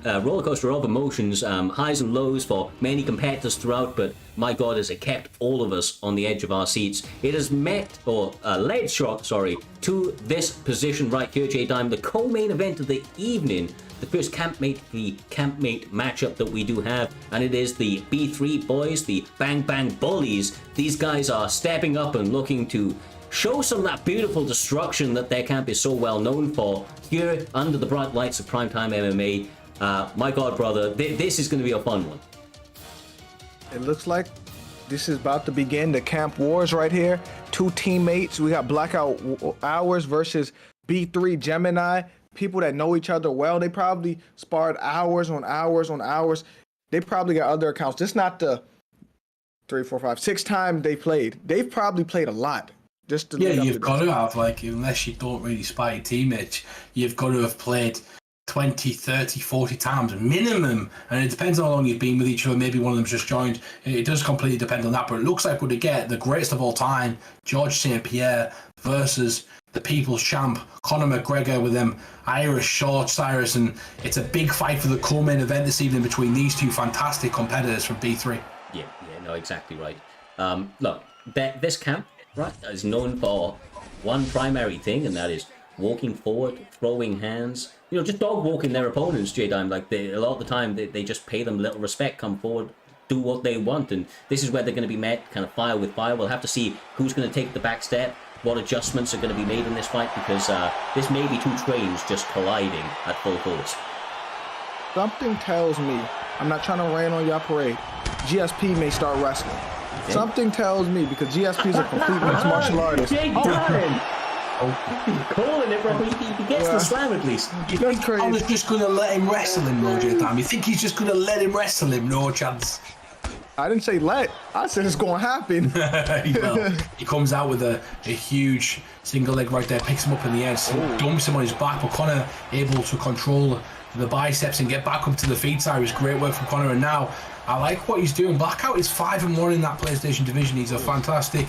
of emotions, highs and lows for many competitors throughout, but my God, has it kept all of us on the edge of our seats. It has led to this position right here, J-Dime, the co-main event of the evening. The first campmate matchup that we do have, and it is the B3 boys, the Bang Bang Bullies. These guys are stepping up and looking to show some of that beautiful destruction that their camp is so well known for here under the bright lights of Primetime MMA. My God, brother, this is going to be a fun one. It looks like this is about to begin the camp wars right here. 2 teammates. We got Blackout Hours versus B3 Gemini. People that know each other well. They probably sparred hours on hours on hours. They probably got other accounts. This not the 3, 4, 5, 6 times they played. They've probably played a lot. Just to you've got to have, like, unless you don't really spy your teammates, you've got to have played 20, 30, 40 times minimum. And it depends on how long you've been with each other. Maybe one of them's just joined. It does completely depend on that. But it looks like we're to get the greatest of all time, George St. Pierre versus the people's champ, Conor McGregor, with them Irish shorts, Cyrus. And it's a big fight for the co-main event this evening between these two fantastic competitors from B3. Yeah, no, exactly right. Look, this camp, right, is known for one primary thing, and that is walking forward, throwing hands. You know, just dog walking their opponents, J-Dime. Like, a lot of the time, they just pay them little respect, come forward, do what they want. And this is where they're going to be met, kind of fire with fire. We'll have to see who's going to take the back step, what adjustments are going to be made in this fight, because this may be two trains just colliding at full force. Something tells me, I'm not trying to rain on your parade, GSP may start wrestling. Okay. Something tells me, because GSP is a complete mixed martial artist. Calling it, bro. He gets the slam at least. You think I was just going to let him wrestle him, no, J-Time? You think he's just going to let him wrestle him? No chance. I didn't say let. I said it's going to happen. Well, he comes out with a huge single leg right there, picks him up in the edge, dumps him on his back, but Conor able to control the biceps and get back up to the feet side. It was great work from Conor, and now I like what he's doing. Blackout is 5-1 in that PlayStation division. He's a fantastic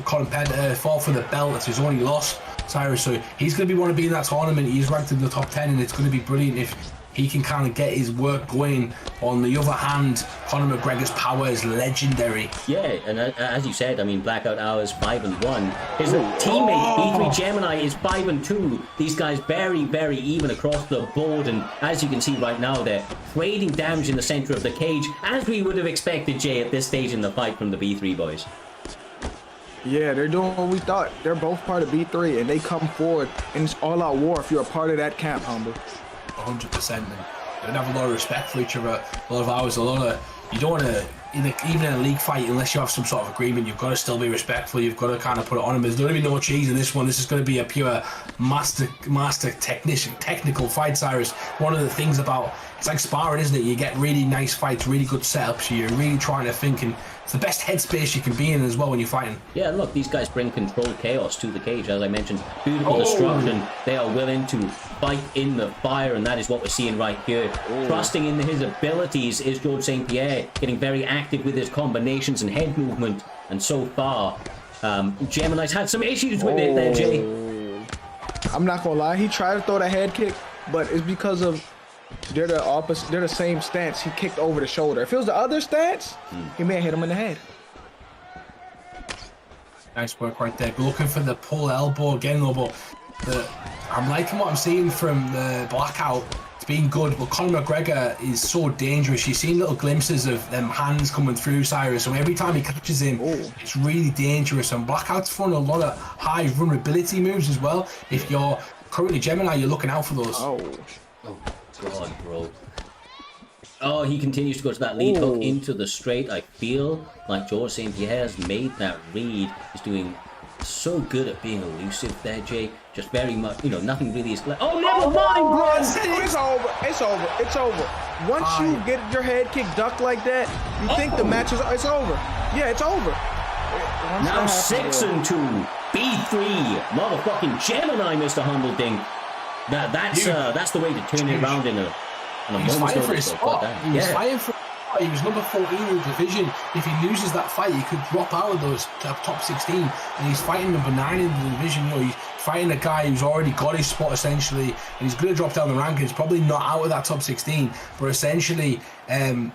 competitor. Fought for the belt. That's his only loss, Cyrus. So he's going to want to be in that tournament. He's ranked in the top 10, and it's going to be brilliant if he can kind of get his work going. On the other hand, Conor McGregor's power is legendary. Yeah, and as you said, I mean, Blackout Hours 5-1. His teammate B3 Gemini is 5-2. These guys very, very even across the board, and as you can see right now, they're trading damage in the center of the cage, as we would have expected, Jay, at this stage in the fight from the B3 boys. Yeah, they're doing what we thought. They're both part of B3, and they come forward, and it's all-out war if you're a part of that camp, Humble. 100%, and they have a lot of respect for each other, a lot of hours, you don't want to, even in a league fight, unless you have some sort of agreement, you've got to still be respectful. You've got to kind of put it on him. There's going to be no cheese in this one. This is going to be a pure master technical fight, Cyrus. One of the things about, it's like sparring, isn't it? You get really nice fights, really good setups. You're really trying to think, and it's the best headspace you can be in as well when you're fighting. Yeah, look, these guys bring controlled chaos to the cage. As I mentioned, beautiful destruction. They are willing to fight in the fire, and that is what we're seeing right here. Trusting in his abilities is George St. Pierre, getting very active with his combinations and head movement. And so far, Gemini's had some issues with it there, Jay. I'm not gonna lie, he tried to throw the head kick, but it's because of they're the opposite. They're the same stance. He kicked over the shoulder. If it was the other stance, he may have hit him in the head. Nice work right there. Looking for the pull elbow again, though, but I'm liking what I'm seeing from the Blackout. It's been good, but Conor McGregor is so dangerous. You've seen little glimpses of them hands coming through, Cyrus, so every time he catches him, it's really dangerous. And Blackout's throwing a lot of high vulnerability moves as well. If you're currently Gemini, you're looking out for those. Oh God, bro. Oh, he continues to go to that lead hook into the straight. I feel like George St. Pierre has made that read. He's doing so good at being elusive there, Jay. Just very much, you know, nothing really is... Oh, never mind, bro! It's over. It's over. It's over. Once you get your head kicked ducked like that, you think the match is... It's over. Yeah, it's over. Now 6-2. B3. Motherfucking Gemini, Mr. Humbleding. That's the way to turn it around in a He's fighting for his spot. He was fighting for. He was number 14 in the division. If he loses that fight, he could drop out of those top 16. And he's fighting number 9 in the division. You know, he's fighting a guy who's already got his spot essentially, and he's going to drop down the rankings. Probably not out of that top 16, but essentially,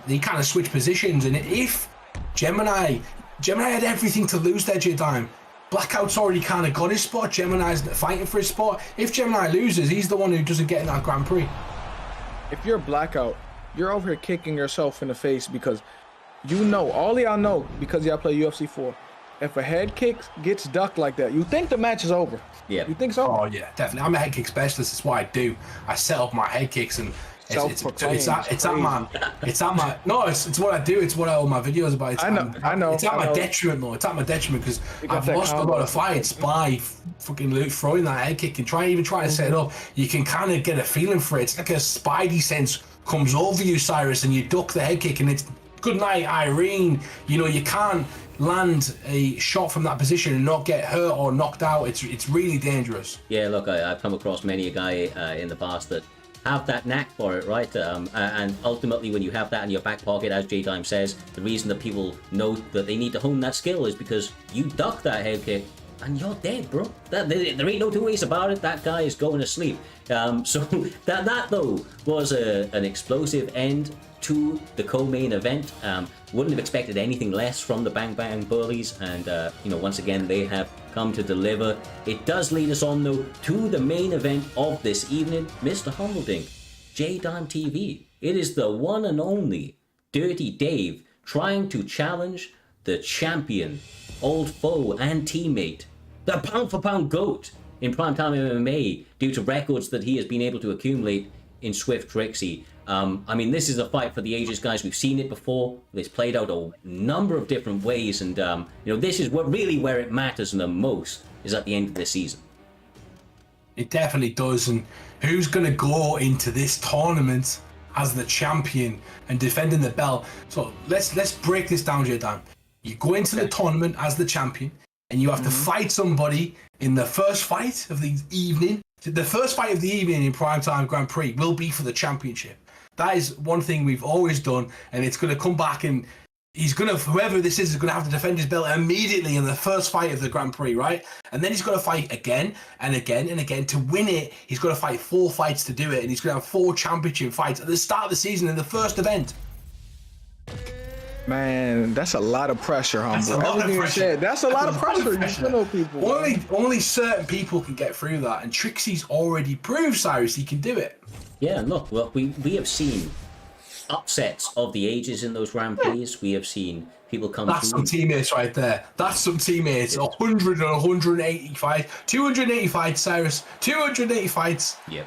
he kind of switched positions. And if Gemini had everything to lose there, J-Time. Blackout's already kind of got his spot. Gemini's fighting for his spot. If Gemini loses, he's the one who doesn't get in that Grand Prix. If you're Blackout, you're over here kicking yourself in the face because you know, all y'all know, because y'all play UFC 4, if a head kick gets ducked like that, you think the match is over. Yeah. You think so? Oh, yeah, definitely. I'm a head kick specialist. That's what I do. I set up my head kicks, and it's at my no, it's what I do. It's what all my videos about. I know. It's at my detriment, though. It's at my detriment because I've lost a lot of fights by fucking throwing that head kick and trying to set it up. You can kind of get a feeling for it. It's like a spidey sense comes over you, Cyrus, and you duck the head kick, and it's good night, Irene. You know, you can't land a shot from that position and not get hurt or knocked out. It's really dangerous. Yeah, look, I've come across many a guy in the past that have that knack for it, right? And ultimately, when you have that in your back pocket, as J-Time says, the reason that people know that they need to hone that skill is because you duck that head kick and you're dead, bro. There ain't no two ways about it. That guy is going to sleep. So that though was an explosive end to the co-main event. Wouldn't have expected anything less from the Bang Bang Bullies, and once again they have come to deliver. It does lead us on though to the main event of this evening, Mr. Humbledink, J-Dime TV. It is the one and only Dirty Dave trying to challenge the champion, old foe and teammate, the pound-for-pound GOAT in Primetime MMA due to records that he has been able to accumulate in Swift Trixie. This is a fight for the ages, guys. We've seen it before. It's played out a number of different ways, and this is where it matters the most, is at the end of this season. It definitely does, and who's going to go into this tournament as the champion and defending the belt? So let's break this down, J-Dime. You go into the tournament as the champion, and you have to fight somebody in the first fight of the evening. The first fight of the evening in Primetime Grand Prix will be for the championship. That is one thing we've always done, and it's going to come back, and whoever this is going to have to defend his belt immediately in the first fight of the Grand Prix, right? And then he's going to fight again and again and again to win it. He's going to fight 4 fights to do it, and he's going to have 4 championship fights at the start of the season in the first event. Man, that's a lot of pressure, Humble. That's a lot of pressure. You still know people. Only certain people can get through that, and Trixie's already proved, Cyrus, he can do it. Yeah, look, we have seen upsets of the ages in those Grand Prix. We have seen people come That's through. some teammates right there. That's some teammates. 100 and 180 fights. 280 fights, Cyrus. 280 fights. Yep,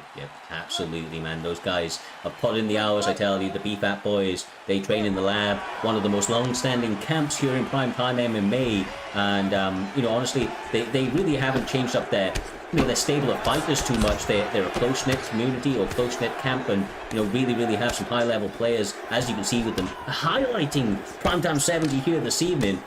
absolutely, man. Those guys have put in the hours, I tell you. The BFAT boys, they train in the lab. One of the most long-standing camps here in Primetime MMA. And, honestly, they really haven't changed up their stable of fighters too much. They're a close-knit community or close-knit camp, and really have some high-level players, as you can see with them highlighting Primetime 70 here this evening.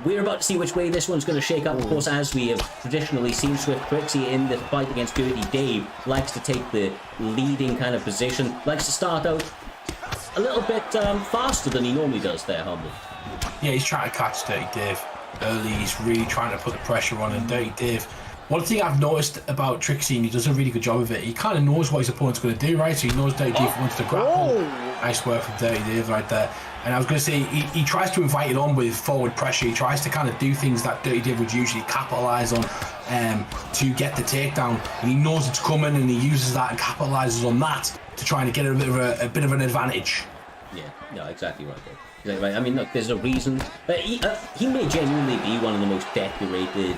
We're about to see which way this one's going to shake up. Of course, as we have traditionally seen, Swift Trixie in the fight against Dirty Dave likes to take the leading kind of position, likes to start out a little bit faster than he normally does there, Humble. Yeah, he's trying to catch Dirty Dave early. He's really trying to put the pressure on, and Dirty Dave, one thing I've noticed about Trixie, and he does a really good job of it, he kind of knows what his opponent's going to do, right? So he knows Dirty Dave wants to grapple. Nice work from Dirty Dave right there. And I was going to say, he tries to invite it on with forward pressure. He tries to kind of do things that Dirty Dave would usually capitalise on to get the takedown. And he knows it's coming, and he uses that and capitalises on that to try and get a bit of an advantage. Yeah, no, exactly right there. Exactly right. I mean, look, there's a reason. He may genuinely be one of the most decorated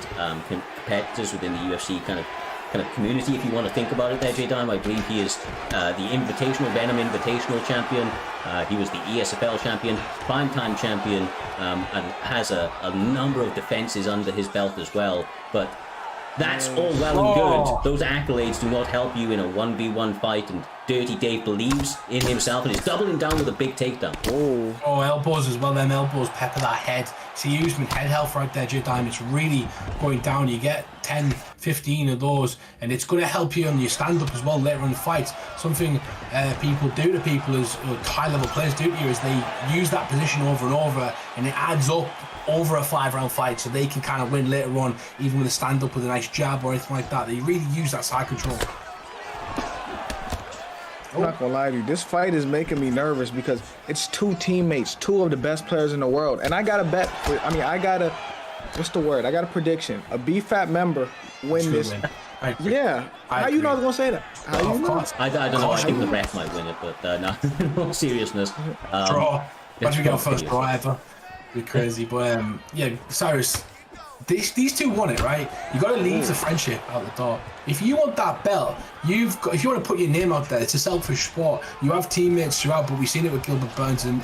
competitors within the UFC kind of community, if you want to think about it there, J-Dime. I believe he is the Venom Invitational champion. He was the ESFL champion, Primetime champion, and has a number of defenses under his belt as well. But that's all well and good. Those accolades do not help you in a 1v1 fight, and Dirty Dave believes in himself and is doubling down with a big takedown. Oh, elbows as well. Them elbows pepper that head. So you use head health right there, J-Dime. It's really going down. You get 10, 15 of those, and it's going to help you on your stand-up as well later on in the fight. Something people do to people, is high-level players do to you, is they use that position over and over, and it adds up over a 5-round fight, so they can kind of win later on, even with a stand-up with a nice jab or anything like that. They really use that side control. I'm not gonna lie to you, this fight is making me nervous because it's 2 teammates, 2 of the best players in the world, and I got a bet. I got a prediction. A BFAT member win this. Yeah. How you know I was gonna say that? How you know? I don't know. I think the ref might win it, but no. In all seriousness, draw. Once we get first draw ever, be crazy. But yeah, Cyrus, these 2 won it, right? You got to leave the friendship out the door. If you want that belt, if you want to put your name out there, it's a selfish sport. You have teammates throughout, but we've seen it with Gilbert Burns and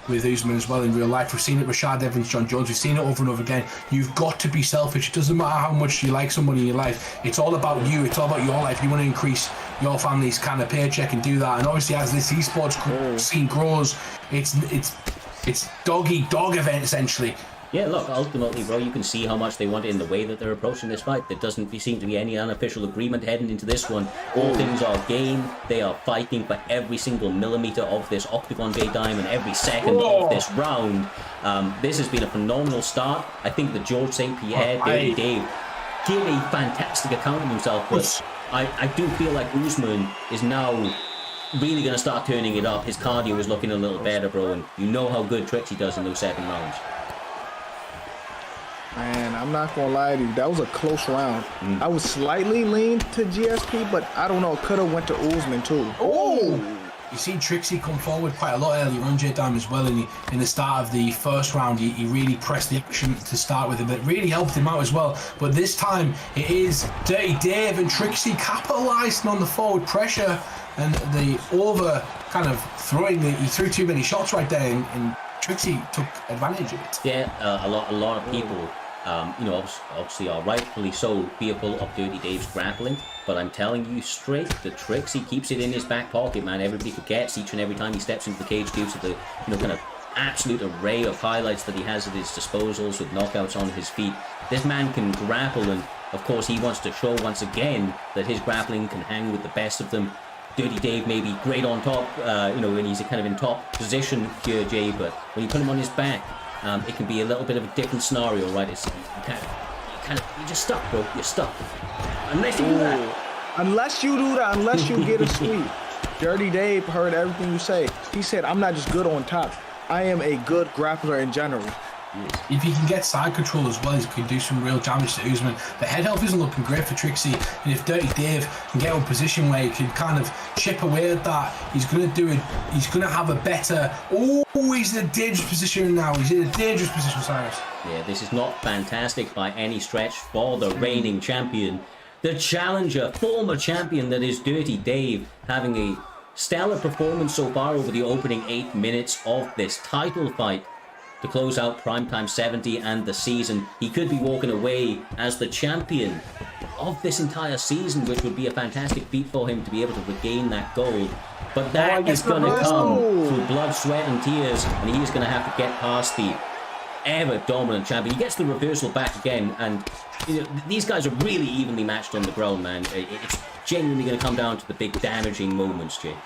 with Usman as well in real life. We've seen it with Rashad Evans, John Jones. We've seen it over and over again. You've got to be selfish. It doesn't matter how much you like somebody in your life. It's all about you. It's all about your life. You want to increase your family's kind of paycheck and do that. And obviously, as this esports scene grows, it's dog eat dog event essentially. Yeah, look, ultimately, bro, you can see how much they want it in the way that they're approaching this fight. There doesn't seem to be any unofficial agreement heading into this one. All things are game. They are fighting for every single millimeter of this octagon, J-Dime, and every second of this round. This has been a phenomenal start. I think that George St. Pierre, Dirty Dave, give a fantastic account of himself, but I do feel like Usman is now really going to start turning it up. His cardio is looking a little better, bro, and you know how good Trixie does in those second rounds. Man, I'm not gonna lie to you. That was a close round. I was slightly leaned to GSP, but I don't know. Could have went to Usman too. Oh! You see Trixie come forward quite a lot earlier on, J-Dime, as well. In the start of the first round, he really pressed the action to start with him. It really helped him out as well. But this time, it is Dirty Dave and Trixie capitalising on the forward pressure and the over kind of throwing. He threw too many shots right there, and Trixie took advantage of it. Yeah, a lot of people, obviously are rightfully so fearful of Dirty Dave's grappling, but I'm telling you straight, the Trixie keeps it in his back pocket, man. Everybody forgets each and every time he steps into the cage due to the, kind of absolute array of highlights that he has at his disposals with knockouts on his feet. This man can grapple, and of course he wants to show once again that his grappling can hang with the best of them. Dirty Dave may be great on top, when he's kind of in top position here, Jay, but when you put him on his back, it can be a little bit of a different scenario, right? You're just stuck, bro. You're stuck. Unless you do that. Unless you get a sweep. Dirty Dave heard everything you say. He said, I'm not just good on top. I am a good grappler in general. If he can get side control as well, he can do some real damage to Usman. The head health isn't looking great for Trixie, and if Dirty Dave can get in a position where he can kind of chip away at that, he's going to do it. He's going to have a better. Oh, he's in a dangerous position now. He's in a dangerous position, Cyrus. Yeah, this is not fantastic by any stretch for the reigning champion, the challenger, former champion that is Dirty Dave, having a stellar performance so far over the opening 8 minutes of this title fight. To close out Primetime 70 and the season, he could be walking away as the champion of this entire season, which would be a fantastic feat for him to be able to regain that gold. But that is going to come through blood, sweat and tears, and he is going to have to get past the ever-dominant champion. He gets the reversal back again, and these guys are really evenly matched on the ground, man. It's genuinely going to come down to the big damaging moments, Jay.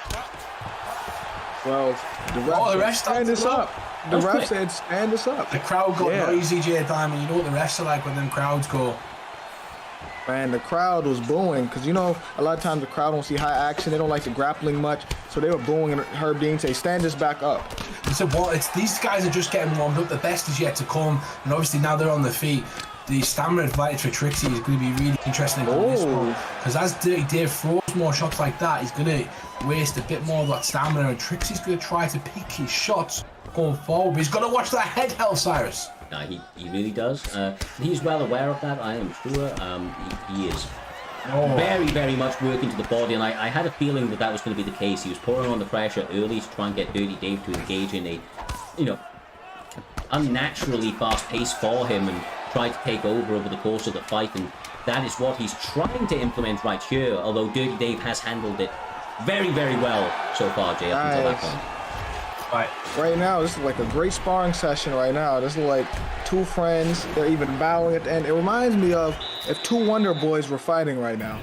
Well, the rest stand this up. The ref said, stand us up. The crowd got noisy, J-Dime, and you know what the refs are like when them crowds go. Man, the crowd was booing, because, a lot of times the crowd don't see high action. They don't like the grappling much, so they were booing, and Herb Dean say, stand us back up. So these guys are just getting warmed up. The best is yet to come, and obviously now they're on their feet. The stamina advantage for Trixie is going to be really interesting in this one, because as Dirty Dave throws more shots like that, he's going to waste a bit more of that stamina, and Trixie's going to try to pick his shots going forward, but he's got to watch that head health, Cyrus. He really does. He's well aware of that, I am sure. He is very, very much working to the body, and I had a feeling that was going to be the case. He was pouring on the pressure early to try and get Dirty Dave to engage in a, unnaturally fast pace for him and try to take over the course of the fight, and that is what he's trying to implement right here, although Dirty Dave has handled it very, very well so far, Jay, up until that point. Right now, this is like a great sparring session right now. This is like two friends. They're even bowing at the end. It reminds me of if two Wonder Boys were fighting right now.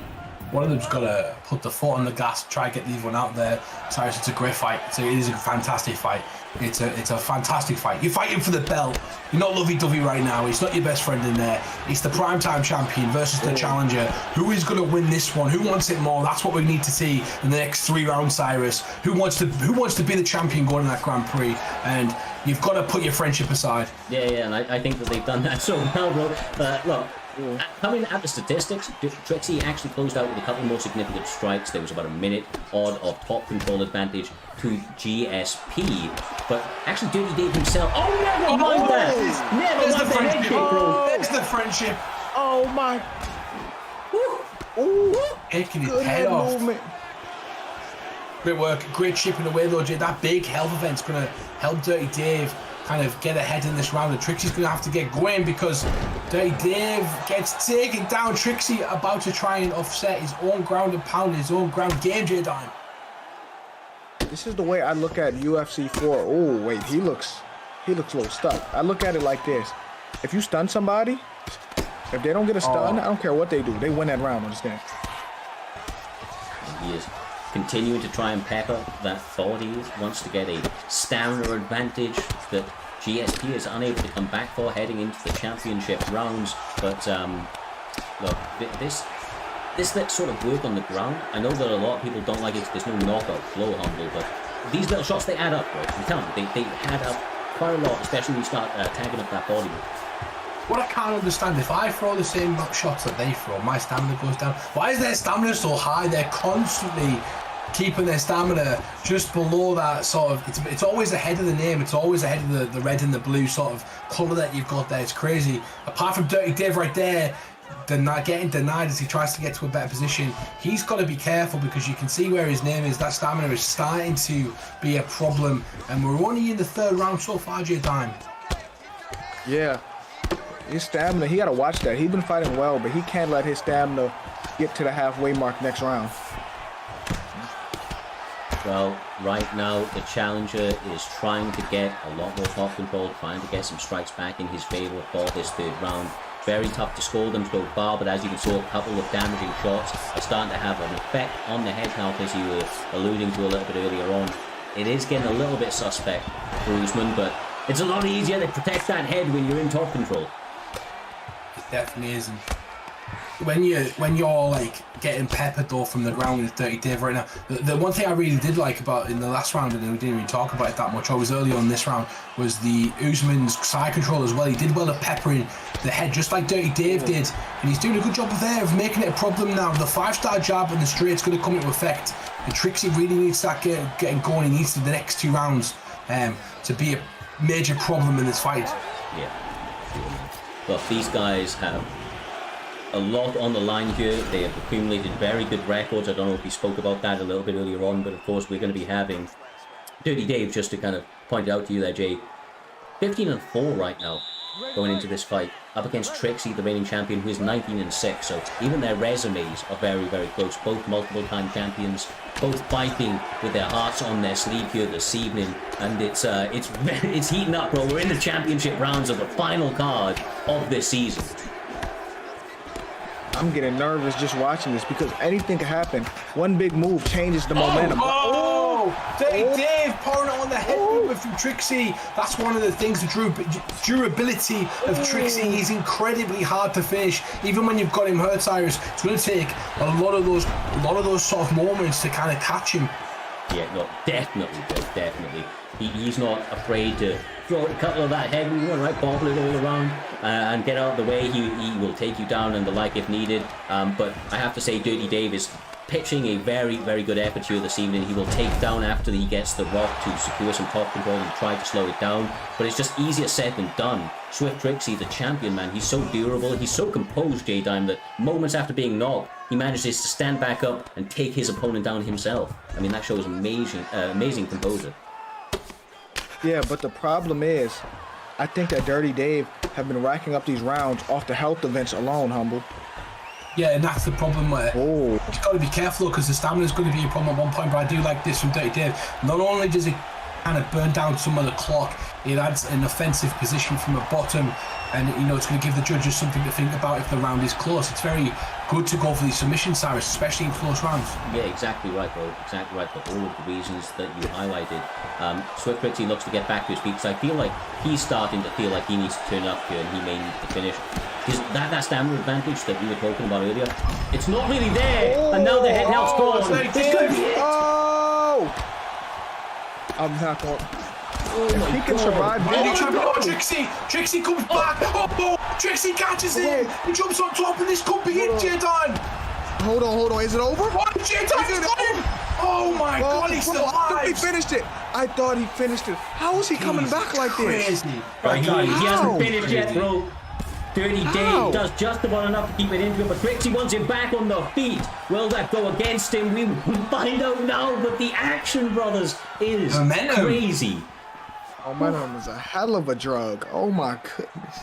One of them's got to put the foot on the gas, try to get the other one out there. Cyrus, it's a great fight. It is a fantastic fight. It's a fantastic fight. You're fighting for the belt. You're not lovey-dovey right now. It's not your best friend in there. It's the primetime champion versus the challenger. Who is going to win this one? Who wants it more? That's what we need to see in the next 3 rounds, Cyrus. Who wants to be the champion going in that Grand Prix? And you've got to put your friendship aside. Yeah, and I think that they've done that so well, bro. Look, coming at the statistics, Trixie actually closed out with a couple more significant strikes. There was about a minute odd of top control advantage to GSP, but actually Dirty Dave himself. Oh, never mind that. Never mind the head kick, bro. There's the friendship. Oh my! Ooh, Taking his good head off. movement. Great work, great chipping away though, Jay. That big health event's going to help Dirty Dave kind of get ahead in this round. And Trixie's going to have to get going because Dirty Dave gets taken down. Trixie about to try and offset his own ground and pound, his own ground game, J-Dime. This is the way I look at UFC 4. Oh wait, he looks a little stuck. I look at it like this. If you stun somebody, if they don't get a stun, I don't care what they do. They win that round on this game. He is continuing to try and pepper that body. Wants to get a stamina advantage that GSP is unable to come back for heading into the championship rounds. But look, this sort of work on the ground, I know that a lot of people don't like it. There's no knockout flow, Humble, but these little shots, they add up, bro. You tell them, they add up quite a lot, especially when you start tagging up that body. What I can't understand, if I throw the same shots that they throw, my stamina goes down. Why is their stamina so high? They're constantly keeping their stamina just below that sort of, it's always ahead of the name, it's always ahead of the red and the blue sort of colour that you've got there. It's crazy. Apart from Dirty Dave right there, getting denied as he tries to get to a better position, he's got to be careful because you can see where his name is. That stamina is starting to be a problem, and we're only in the third round so far, J-Dime. Yeah, his stamina, he got to watch that. He's been fighting well, but he can't let his stamina get to the halfway mark next round. Well, right now the challenger is trying to get a lot more top control, trying to get some strikes back in his favor for this third round. Very tough to score them so far, but as you can see, a couple of damaging shots are starting to have an effect on the head health, as you were alluding to a little bit earlier on. It is getting a little bit suspect for Usman, but it's a lot easier to protect that head when you're in top control. It definitely isn't. When you're like getting peppered though from the ground with Dirty Dave right now, the one thing I really did like about in the last round, and we didn't even talk about it that much, I was early on this round, was the Usman's side control as well. He did well at peppering the head just like Dirty Dave did, and he's doing a good job of making it a problem now. The 5-star jab and the straight's going to come into effect, and Trixie really needs that getting going. He needs the next 2 rounds to be a major problem in this fight. Yeah. Well, these guys have a lot on the line here. They have accumulated very good records. I don't know if we spoke about that a little bit earlier on, but of course we're going to be having Dirty Dave, just to kind of point it out to you there, Jay, 15-4 right now going into this fight, up against Trixie, the reigning champion, who is 19-6. So even their resumes are very, very close. Both multiple-time champions, both fighting with their hearts on their sleeve here this evening, and it's heating up, bro. We're in the championship rounds of the final card of this season. I'm getting nervous just watching this because anything can happen. One big move changes the momentum. Dirty Dave pouring it on the head movement from Trixie. That's one of the things, the durability of Trixie is incredibly hard to finish. Even when you've got him hurt, Cyrus, it's going to take a lot of those sort of moments to kind of catch him. Yeah, no, definitely, bro, definitely. He's not afraid to throw a couple of that head movement, right, bobble it all around and get out of the way. He will take you down and the like if needed. But I have to say, Dirty Dave is pitching a very, very good effort here this evening. He will take down after he gets the rock to secure some top control and try to slow it down. But it's just easier said than done. Swift Trixie, the champion, man, he's so durable. He's so composed, J-Dime, that moments after being knocked, he manages to stand back up and take his opponent down himself. I mean, that shows amazing composure. Yeah, but the problem is, I think that Dirty Dave have been racking up these rounds off the health events alone, Humble. Yeah, and that's the problem where you've got to be careful because the stamina is going to be a problem at one point. But I do like this from Dirty Dave. Not only does it kind of burn down some of the clock, it adds an offensive position from the bottom, and it's going to give the judges something to think about if the round is close. It's very good to go for these submission, Cyrus, especially in close rounds. Yeah, exactly right, bro. Exactly right for all of the reasons that you highlighted. Swift Trixie looks to get back to his feet because I feel like he's starting to feel like he needs to turn up here and he may need to finish. Because that stamina advantage that we were talking about earlier, it's not really there. And now the head health's gone. It's going to be it. I'm not going. If he can survive, Trixie! Trixie comes back! Trixie catches him! He jumps on top, and this could be it, J-Dime! Hold on, is it over? What? J-Dime's got him! Oh my god, he's still alive! He finished it! I thought he finished it. How is he coming back like this? Right, he hasn't finished yet, bro. Dirty Dave does just about enough to keep it into it, but Trixie wants him back on the feet. Will that go against him? We will find out now, but the action, brothers, is crazy. Momentum is a hell of a drug. Oh my goodness.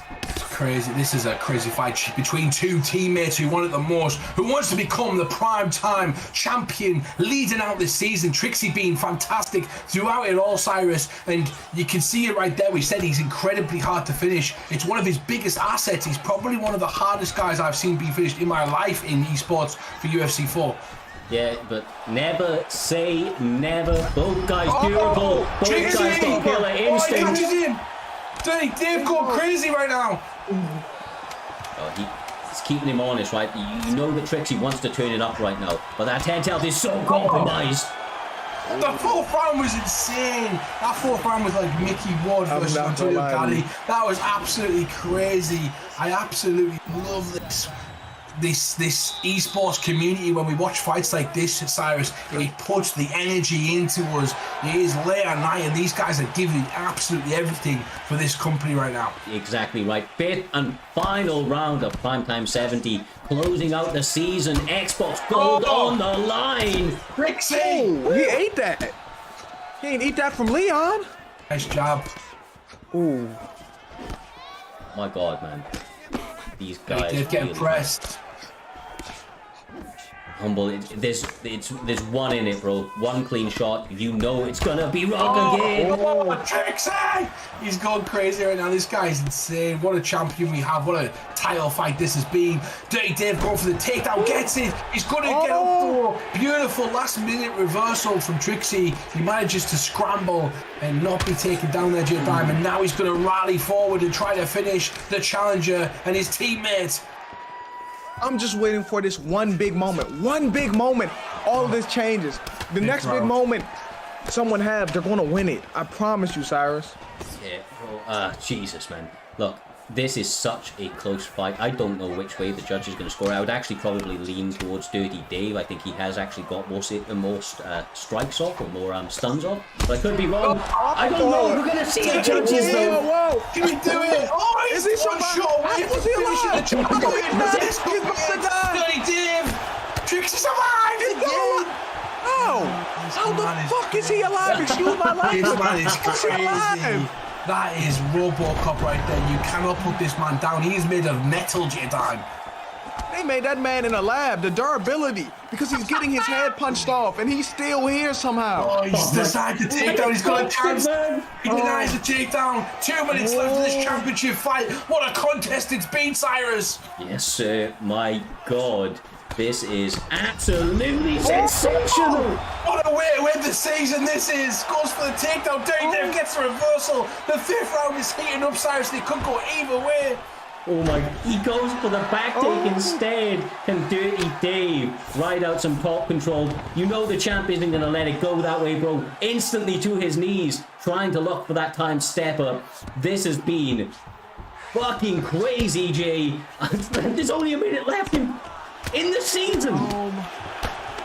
crazy. This is a crazy fight between two teammates who want it the most, who wants to become the primetime champion leading out this season. Trixie being fantastic throughout it all, Cyrus, and you can see it right there. We said he's incredibly hard to finish. It's one of his biggest assets. He's probably one of the hardest guys I've seen be finished in my life in esports for UFC 4. Yeah, but never say never. Both guys durable. Both guys got killer He instinct. catches him. Dave going crazy right now. He's keeping him honest, right? You know that Trixie wants to turn it up right now, but that 10 health is so compromised. The fourth round was insane. That fourth round was like Mickey Ward versus Antonio Gatti. That was absolutely crazy. I absolutely love this esports community. When we watch fights like this, Cyrus, it puts the energy into us. It is late at night, and these guys are giving absolutely everything for this company right now. Exactly right. Fifth and final round of Primetime 70, closing out the season. Xbox Gold on the line. Trixie! He ate that. He ain't eat that from Leon. Nice job. Ooh. My God, man. These guys They did get really pressed. humble. There's one in it, bro. One clean shot. You know it's gonna be wrong again. Oh, Trixie! He's going crazy right now. This guy's insane. What a champion we have. What a title fight this has been. Dirty Dave going for the takedown. Gets it. He's going to get up for beautiful last minute reversal from Trixie. He manages to scramble and not be taken down there, J Diamond. Now he's going to rally forward and try to finish the challenger and his teammates. I'm just waiting for this one big moment. One big moment. All of this changes. The next big moment someone have, they're going to win it. I promise you, Cyrus. Yeah, bro. Jesus, man. Look, this is such a close fight. I don't know which way the judge is going to score. I would actually probably lean towards Dirty Dave. I think he has actually got most strikes off or more stuns off. But I could be wrong. I don't know. We're going to see the judges, though. Whoa. Can he do it? Oh, Is he one somebody? shot away Was from he finishing alive? the champion. He's about to die. Dirty Dave. Trixie's alive. He's going. How the fuck is he alive? Excuse my language. This man is How is he alive? crazy. That is RoboCop right there. You cannot put this man down. He is made of metal, J-Time. They made that man in a lab, the durability, because he's getting his head punched off, and he's still here somehow. Oh, he's decided to take down. He's got a chance. He denies the takedown. 2 minutes left in this championship fight. What a contest it's been, Cyrus. Yes, sir. My God. This is absolutely sensational. What a way to win the season this is. Goes for the takedown. Dirty Dave gets the reversal. The fifth round is heating up, Cyrus. They could go either way. Oh my, he goes for the back take instead. Can Dirty Dave ride out some top control? You know the champ isn't going to let it go that way, bro. Instantly to his knees, trying to look for that time step up. This has been fucking crazy, Jay. There's only a minute left in the season.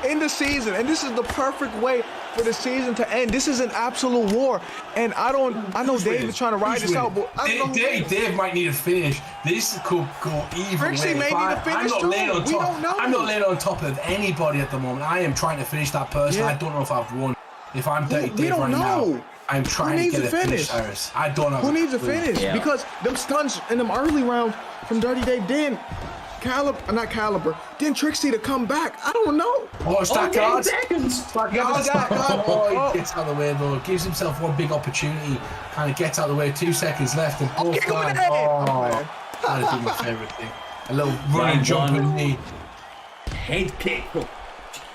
In the season, and this is the perfect way for the season to end. This is an absolute war, and I know Dave is trying to ride this out, but I don't know. Dave might need a finish. This could go either Trixie way. may need a finish too. We don't know. I'm not laying on top of anybody at the moment. I am trying to finish that person. Yeah. I don't know if I've won. If I'm Dirty We Dave don't right know. now, I'm trying to get a finish, Cyrus. I don't know. Who needs a finish? Yeah. Because them stunts in them early rounds from Dirty Dave, then then Trixie to come back. I don't know. Oh, it's that 10 guard. seconds. Oh, he gets out of the way though. Gives himself one big opportunity. Kind of gets out of the way. 2 seconds left, and both Kick him in guys. the head. Oh, that'd be my favorite thing. A little running jump with me. Head kick, bro.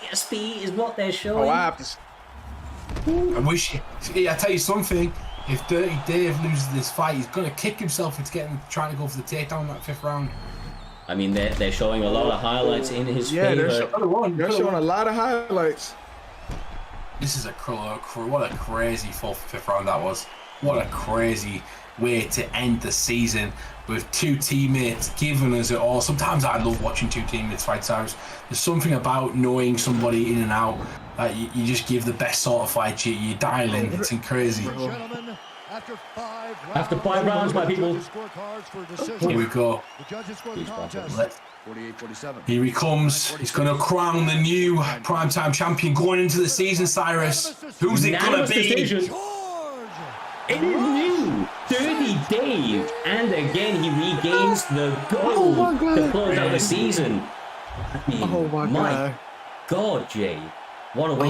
GSP is what they're showing. Oh, I have to. I wish. I tell you something. If Dirty Dave loses this fight, he's gonna kick himself into trying to go for the takedown in that 5th round. I mean, they're showing a lot of highlights in his Yeah, favor. they're showing a lot of highlights. This is what a crazy 5th round that was. What a crazy way to end the season with 2 teammates giving us it all. Sometimes I love watching 2 teammates fight, Cyrus. There's something about knowing somebody in and out that you just give the best sort of fight. You dial in. It's crazy. After 5 rounds, my people. Here we go. Here he comes. He's going to crown the new primetime champion going into the season, Cyrus. Who's it going to Unanimous be? decision. It is new. Dirty Dave, and again he regains the gold to close out the season. I mean, Oh my God, Jay, what a way!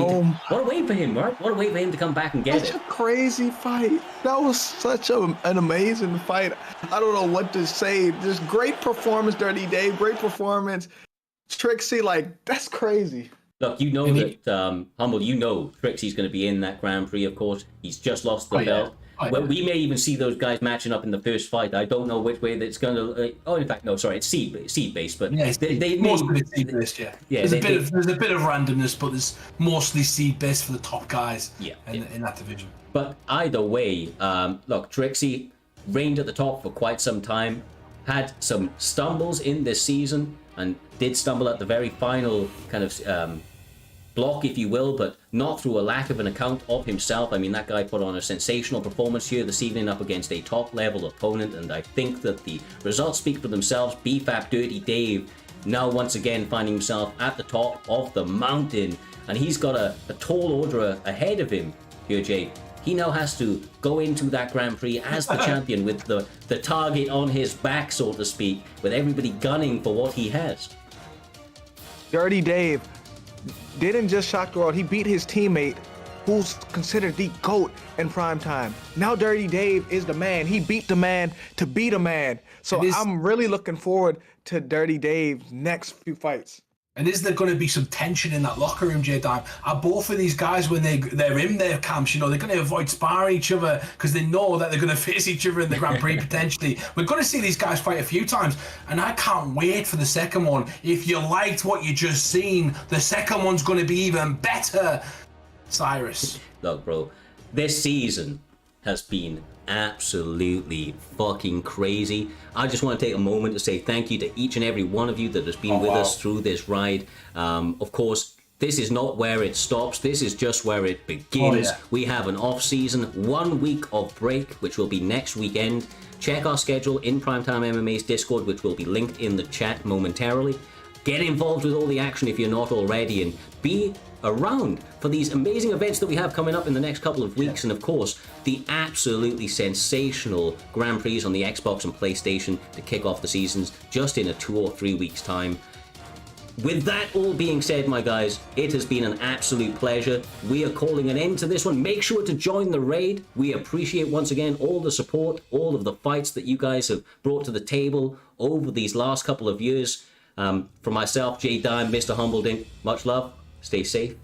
What a way for him, right? What a way for him to come back and get Such it. a crazy fight. That was such an amazing fight. I don't know what to say. Just great performance, Dirty Dave. Great performance. Trixie, like, that's crazy. Look, you know that, Humble, you know Trixie's going to be in that Grand Prix, of course. He's just lost the belt. Well, we may even see those guys matching up in the first fight. I don't know which way that's going to... in fact, no, sorry, it's seed-based, but... Yeah, most of it's seed-based, yeah. There's a bit of randomness, but there's mostly seed-based for the top guys in that division. But either way, look, Trixie reigned at the top for quite some time, had some stumbles in this season, and did stumble at the very final kind of block, if you will, but not through a lack of an account of himself. I mean, that guy put on a sensational performance here this evening up against a top-level opponent, and I think that the results speak for themselves. BFAP Dirty Dave now once again finding himself at the top of the mountain, and he's got a tall order ahead of him here, Jay. He now has to go into that Grand Prix as the champion with the target on his back, so to speak, with everybody gunning for what he has. Dirty Dave didn't just shock the world. He beat his teammate, who's considered the GOAT in primetime. Now Dirty Dave is the man. He beat the man to beat a man. So I'm really looking forward to Dirty Dave's next few fights. And is there going to be some tension in that locker room, J-Dime? Are both of these guys, when they're in their camps, they're going to avoid sparring each other because they know that they're going to face each other in the Grand Prix potentially? We're going to see these guys fight a few times, and I can't wait for the second one. If you liked what you just seen, the second one's going to be even better. Cyrus. Look, bro, this season has been absolutely fucking crazy. I just want to take a moment to say thank you to each and every one of you that has been with us through this ride. Of course, this is not where it stops. This is just where it begins. We have an off season, 1 week of break, which will be next weekend. Check our schedule in Primetime MMA's Discord, which will be linked in the chat momentarily. Get involved with all the action if you're not already, and be around for these amazing events that we have coming up in the next couple of weeks, and of course the absolutely sensational Grand Prix on the Xbox and PlayStation to kick off the seasons just in a 2 or 3 weeks time. With that all being said, my guys, it has been an absolute pleasure. We are calling an end to this one. Make sure to join the raid. We appreciate once again all the support, all of the fights that you guys have brought to the table over these last couple of years. From myself, J Dime, Mr. Humbledink, much love. Stay safe,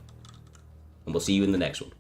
and we'll see you in the next one.